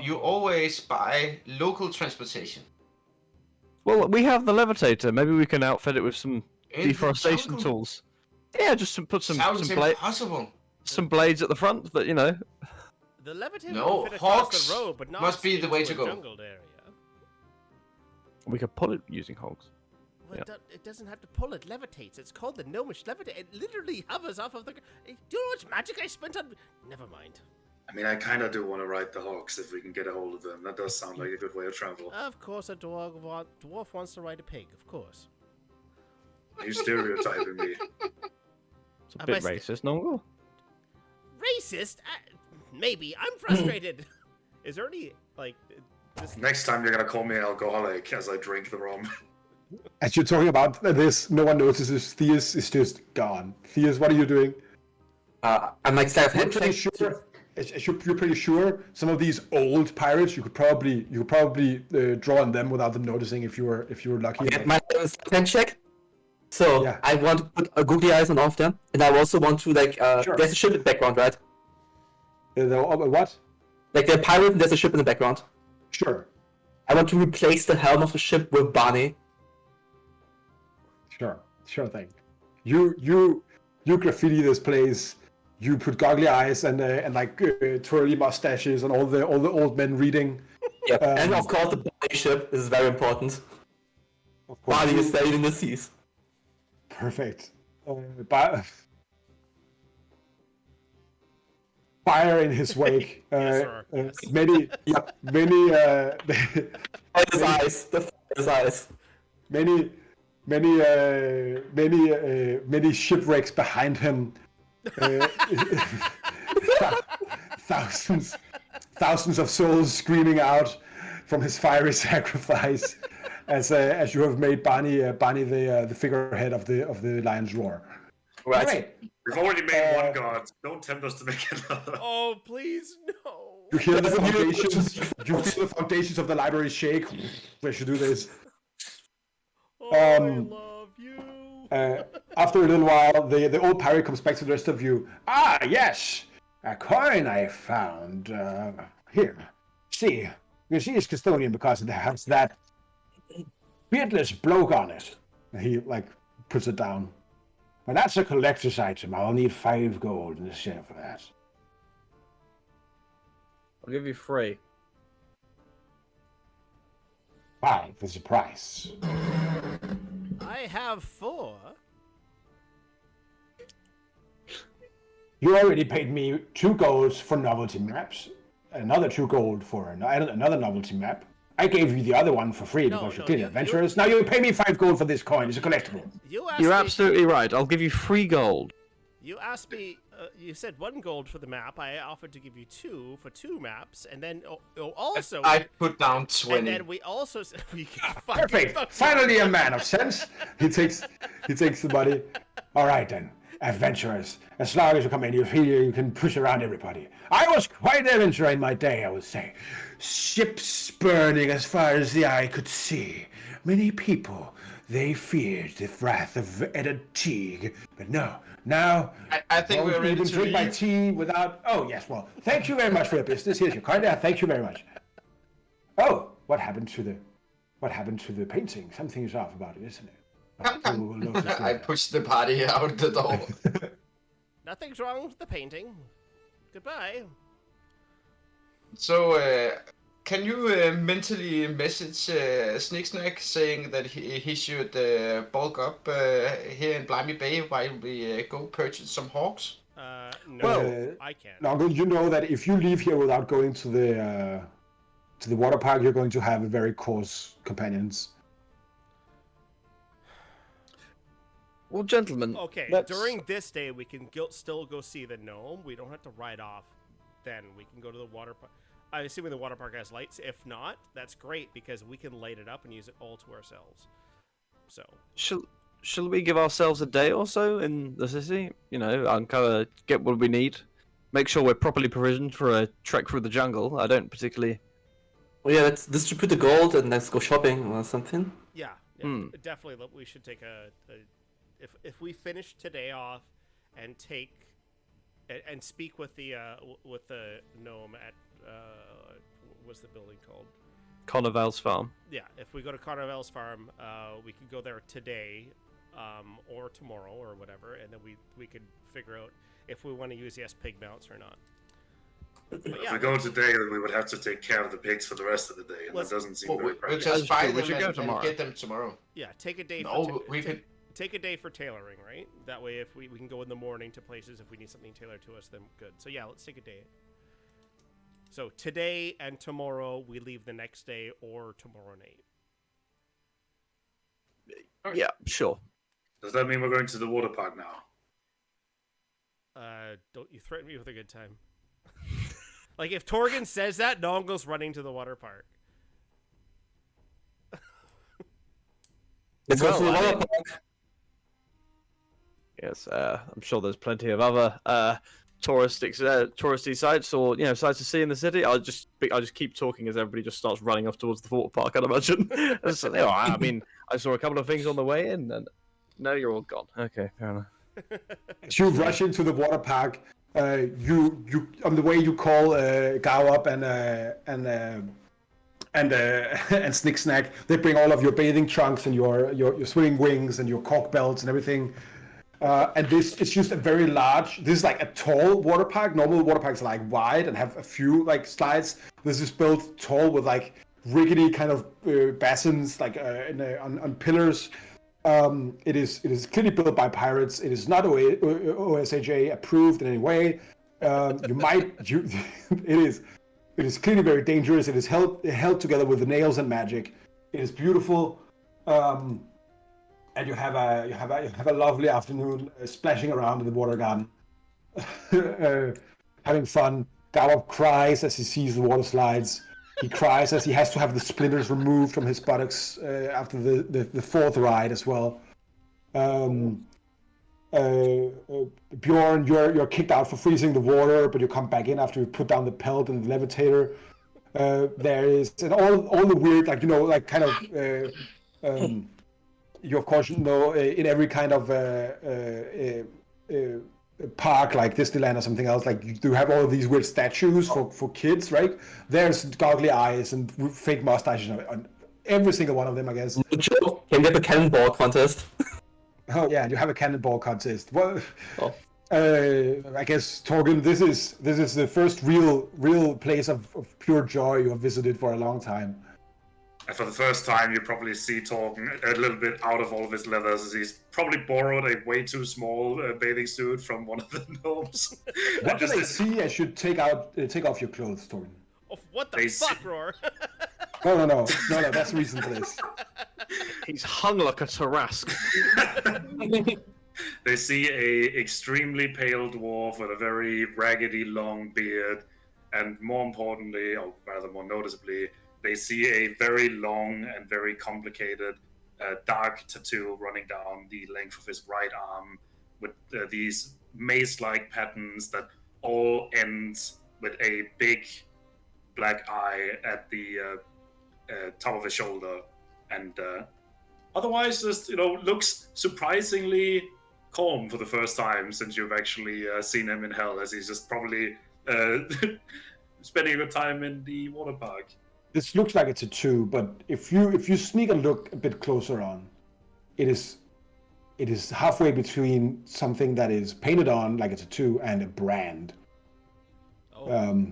You always buy local transportation. Well, we have the levitator. Maybe we can outfit it with some In the deforestation jungle? tools. Yeah, just put Sounds impossible. some blades at the front that The levitator No, can fit across hogs the road, but not must be the way into to a go. jungled area. we could pull it using hogs. Well, Yeah. it doesn't have to pull, it levitates. It's called the gnomish levitator. It literally hovers off of the... Do you know how much magic I spent on... Never mind. I mean, I kind of do want to ride the hawks if we can get a hold of them. That does sound like a good way of travel. Of course a dwarf wants to ride a pig, of course. Are you stereotyping me? It's a Am bit I racist, no? Racist? Maybe. I'm frustrated. Is there any, this... Next time you're gonna call me an alcoholic as I drink the rum. As you're talking about this, no one notices. Theus is just gone. Theus, what are you doing? I'm like sleight of You're hand pretty check. sure. You're pretty sure some of these old pirates you could probably draw on them without them noticing if you were lucky. Get my sleight of hand check. So Yeah. I want to put a googly eyes on all of them, and I also want to Sure. there's a ship in the background, right? What? Like they're pirate and there's a ship in the background. Sure. I want to replace the helm of the ship with Barney. Sure thing. You graffiti this place. You put goggly eyes and twirly mustaches and all the old men reading. Yeah, and of course the Barney ship is very important. Of course. Barney is sailing the seas. Perfect. Fire in his wake. Yes, sir. Yes. Many. His eyes, the fire's eyes. Many shipwrecks behind him. Thousands of souls screaming out from his fiery sacrifice, as you have made Barney the figurehead of the Lion's Roar. Right. Right. We've already made one god. Don't tempt us to make another. Oh, please, no. You hear the foundations. You feel the foundations of the library shake. We should do this. Oh, I love you. After a little while, the old pirate comes back to the rest of you. Ah, yes, a coin I found. Here, see, you can see it's custodian because it has that beardless bloke on it. He puts it down. Well, that's a collector's item. I'll need 5 gold in the share for that. I'll give you 3. 5 is the price. I have 4. You already paid me 2 golds for novelty maps, another 2 gold for another novelty map. I gave you the other one for free because you're clearly adventurous. Now you pay me 5 gold for this coin. It's a collectible. You're absolutely right. I'll give you 3 gold. You asked me, you said 1 gold for the map. I offered to give you 2 for 2 maps, and then also... I put down 20. And then we also... Perfect. Finally a man of sense. He takes the money. All right then, adventurers. As long as you come in, you can push around everybody. I was quite an adventurer in my day, I would say. Ships burning as far as the eye could see. Many people, they feared the wrath of Teague. But no, now... I think we're ready even to drink my leave. tea without... Oh, yes, well, thank you very much for your business. Here's your coin. Thank you very much. Oh, what happened to the painting? Something's off about it, isn't it? People will notice I later. pushed the party out the door. Nothing's wrong with the painting. Goodbye. So Can you mentally message Snicksnack saying that he should bulk up here in Blimey Bay while we go purchase some hawks? No, Well, I can't. Noggle, you know that if you leave here without going to the water park, you're going to have very coarse companions. Well, gentlemen. Okay, let's- during this day, we can still go see the gnome. We don't have to ride off. Then we can go to the water park. I'm assuming the water park has lights. If not, that's great because we can light it up and use it all to ourselves. So, Shall we give ourselves a day or so in the city? You know, and kind of get what we need. Make sure we're properly provisioned for a trek through the jungle. I don't particularly. Well, yeah, let's distribute the gold and let's go shopping or something. yeah, definitely. We should take if we finish today off and and speak with the gnome at what's the building called? Connervale's farm. Yeah, if we go to Carnival's farm, we could go there today, or tomorrow, or whatever, and then we could figure out if we want to use the pig mounts or not. But If yeah, we go today, then we would have to take care of the pigs for the rest of the day, and that doesn't seem very We'll practical. just buy true, we them should go and tomorrow. get them tomorrow. yeah, take a day. No, we can. Take a day for tailoring, right? That way, if we can go in the morning to places if we need something tailored to us, then good. So yeah, let's take a day. So today and tomorrow, we leave the next day or tomorrow night. Yeah, sure. Does that mean we're going to the water park now? Don't you threaten me with a good time. Like, if Torgan says that, Nongo's running to the water park. Let's go Well, to the I water mean- park. Yes, I'm sure there's plenty of other touristy sites or sites to see in the city. I'll just keep talking as everybody just starts running off towards the water park. I'd imagine. So, I mean, I saw a couple of things on the way in, and no, you're all gone. Okay, fair enough. As you rush into the water park, you on the way you call Gao up and Snicksnack. They bring all of your bathing trunks and your swimming wings and your cork belts and everything. And it's just a very large. This is like a tall water park. Normal water parks are like wide and have a few like slides. This is built tall with like rickety kind of basins like on pillars. It is clearly built by pirates. It is not OSHA approved in any way. It is clearly very dangerous. It is held together with the nails and magic. It is beautiful. And you have a lovely afternoon splashing around in the water garden, having fun. Gallup cries as he sees the water slides. He cries as he has to have the splinters removed from his buttocks after the fourth ride as well. Bjorn, you're kicked out for freezing the water, but you come back in after you put down the pelt and the levitator. There is and all the weird you of course know in every kind of park like Disneyland or something else, like you do have all of these weird statues for kids, right? There's goggly eyes and fake mustaches on every single one of them, I guess. No joke. Can we have a cannonball contest? Oh yeah, you have a cannonball contest. Well, Oh. I guess Torgen, this is the first real place of pure joy you have visited for a long time. And for the first time, you probably see Torgen a little bit out of all of his leathers, as he's probably borrowed a way too small bathing suit from one of the gnomes. What do they see? I should take off your clothes, Torgen. Oh, what the They fuck, see- Roar? No. That's the reason for this. He's hung like a Tarrasque. They see a extremely pale dwarf with a very raggedy long beard, and more importantly, or rather more noticeably, they see a very long and very complicated dark tattoo running down the length of his right arm with these maze-like patterns that all ends with a big black eye at the top of his shoulder, and otherwise just looks surprisingly calm for the first time since you've actually seen him in hell, as he's just probably spending a good time in the water park. This looks like a tattoo, but if you sneak a look a bit closer on, it is halfway between something that is painted on like a tattoo and a brand. Oh.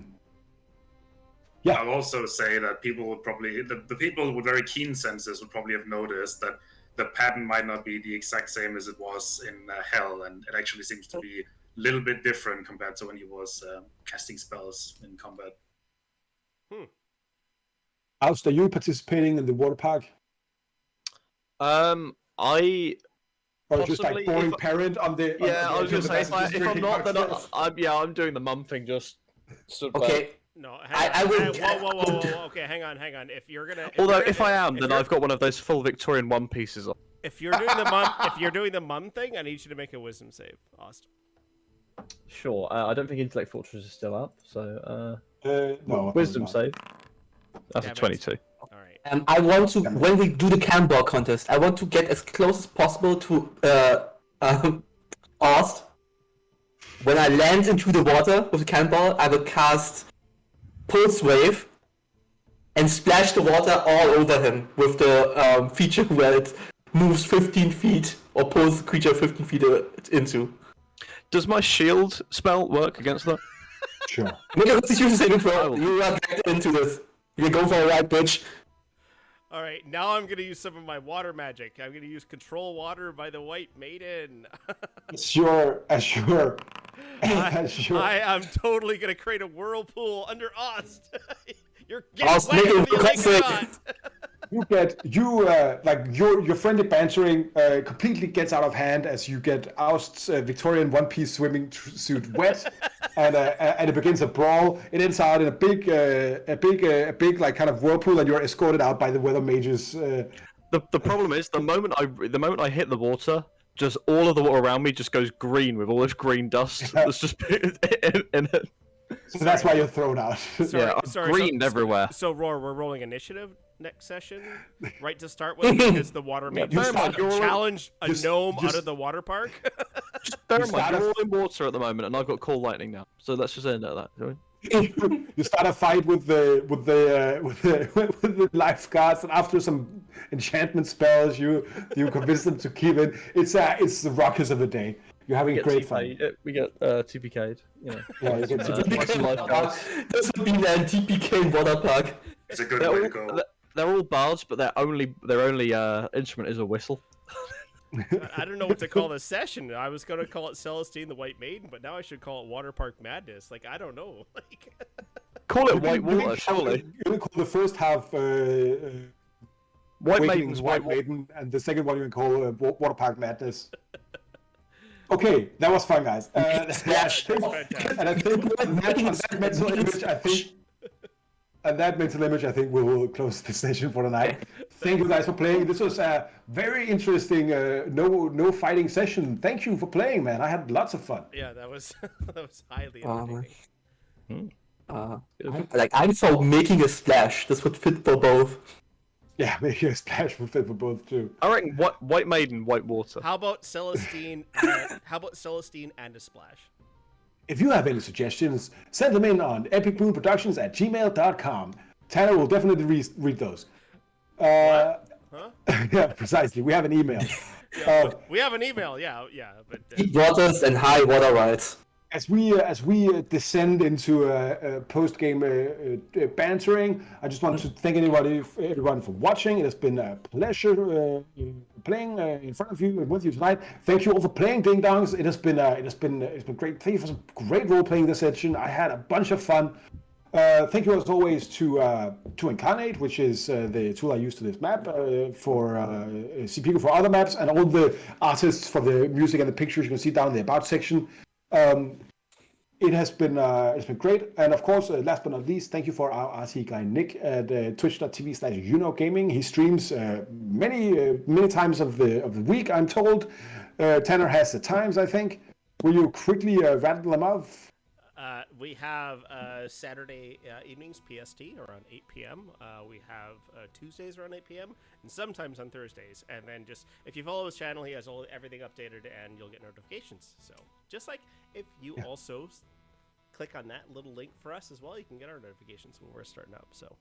Yeah. I'll also say that people would probably, the people with very keen senses would probably have noticed that the pattern might not be the exact same as it was in Hell, and it actually seems to be a little bit different compared to when he was casting spells in combat. Oust, are you participating in the water park? I Or just like Possibly, boring if- parent on the... on yeah, the I was edge gonna of the say if passengers I'm drinking not, then cocktails? I'm doing the mum thing. Just stood back. Okay. No, I will- Whoa. Okay, hang on. If you're gonna, Although you're if gonna- I am, if then you're- I've got one of those full Victorian one pieces on. If you're doing the mum, thing, I need you to make a wisdom save, Austin. Sure. I don't think Intellect Fortress is still up, so No. wisdom not. save. That's Damn a it. 22. All right. I want to, when we do the cannonball contest, I want to get as close as possible to Ost. When I land into the water with the cannonball, I will cast Pulse Wave and splash the water all over him with the feature where it moves 15 feet or pulls the creature 15 feet into. Does my shield spell work against that? Sure. Make a Constitution saving I throw. will. You are dragged into this. You can go for a ride, bitch. All right. Now I'm gonna use some of my water magic. I'm gonna use Control Water by the White Maiden. Sure. I am totally gonna create a whirlpool under Ost. You're getting Ost, wet make whether it you like it or classic. not. like your friendly bantering completely gets out of hand as you get Oust's Victorian one-piece swimming suit wet, and it begins a brawl. It ends out in a big like kind of whirlpool, and you're escorted out by the weather mages. The problem is the moment I hit the water, just all of the water around me just goes green with all this green dust that's just in it. So that's why you're thrown out. Yeah, I'm greened everywhere. So, Roar, we're rolling initiative next session, right to start with, because the water mage you start- challenge a just- gnome out just- of the water park. Just bear in mind, started- you're all in water at the moment, and I've got cold lightning now. So let's just end at that. Shall we? You start a fight with the lifeguards, and after some enchantment spells, you convince them to keep it. It's the ruckus of the day. You're having Get great TP fun. We get TPK'd. You know. Yeah, you get Twice in life, guys. This would be an TPK water park. It's a good They're way all, to go. they're all bards, but their only instrument is a whistle. I don't know what to call this session. I was gonna call it Celestine the White Maiden, but now I should call it Water Park Madness. Like, I don't know. Like, Call it You white can water, surely. You're gonna call the first half White Awakening's Maiden's White white water. Maiden, and the second one you can call Water Park Madness. Okay, that was fun, guys. Splash. fantastic. And I think on that mental image, I think we will close the session for tonight. Thank you guys for playing. This was a very interesting no fighting session. Thank you for playing, man. I had lots of fun. yeah, that was highly Um, entertaining. I'm for making a splash. This would fit for both. Yeah, maybe a splash will fit for both too. I reckon White Maiden, white water. How about Celestine? Celestine and a splash? If you have any suggestions, send them in on epicboonproductions@gmail.com. Tanner will definitely read those. Huh? Yeah, precisely. We have an email. We have an email. Yeah, but Deep waters and high water rides. As we descend into post-game bantering, I just want to thank everyone for watching. It has been a pleasure playing in front of you and with you tonight. Thank you all for playing Ding Dongs. It's been great. Thank you for some great role playing this session. I had a bunch of fun. Thank you as always to Incarnate, which is the tool I use to this map for CPQ for other maps, and all the artists for the music and the pictures you can see down in the About section. It's been great, and of course, last but not least, thank you for our RT guy Nick at twitch.tv/YouKnowGaming. He streams many times of the week, I'm told. Tanner has the times, I think. Will you quickly rattle them off? we have Saturday evenings PST around 8 p.m. We have Tuesdays around 8 p.m. and sometimes on Thursdays. And then just if you follow his channel, he has everything updated and you'll get notifications. So just like if you also click on that little link for us as well, you can get our notifications when we're starting up. So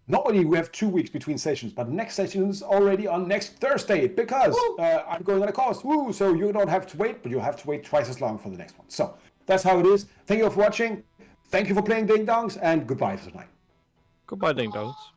normally we have 2 weeks between sessions, but next session is already on next Thursday because I'm going on a course. Woo! So you don't have to wait, but you have to wait twice as long for the next one. So that's how it is. Thank you for watching. Thank you for playing Ding Dongs, and goodbye for tonight. Goodbye, ding dongs.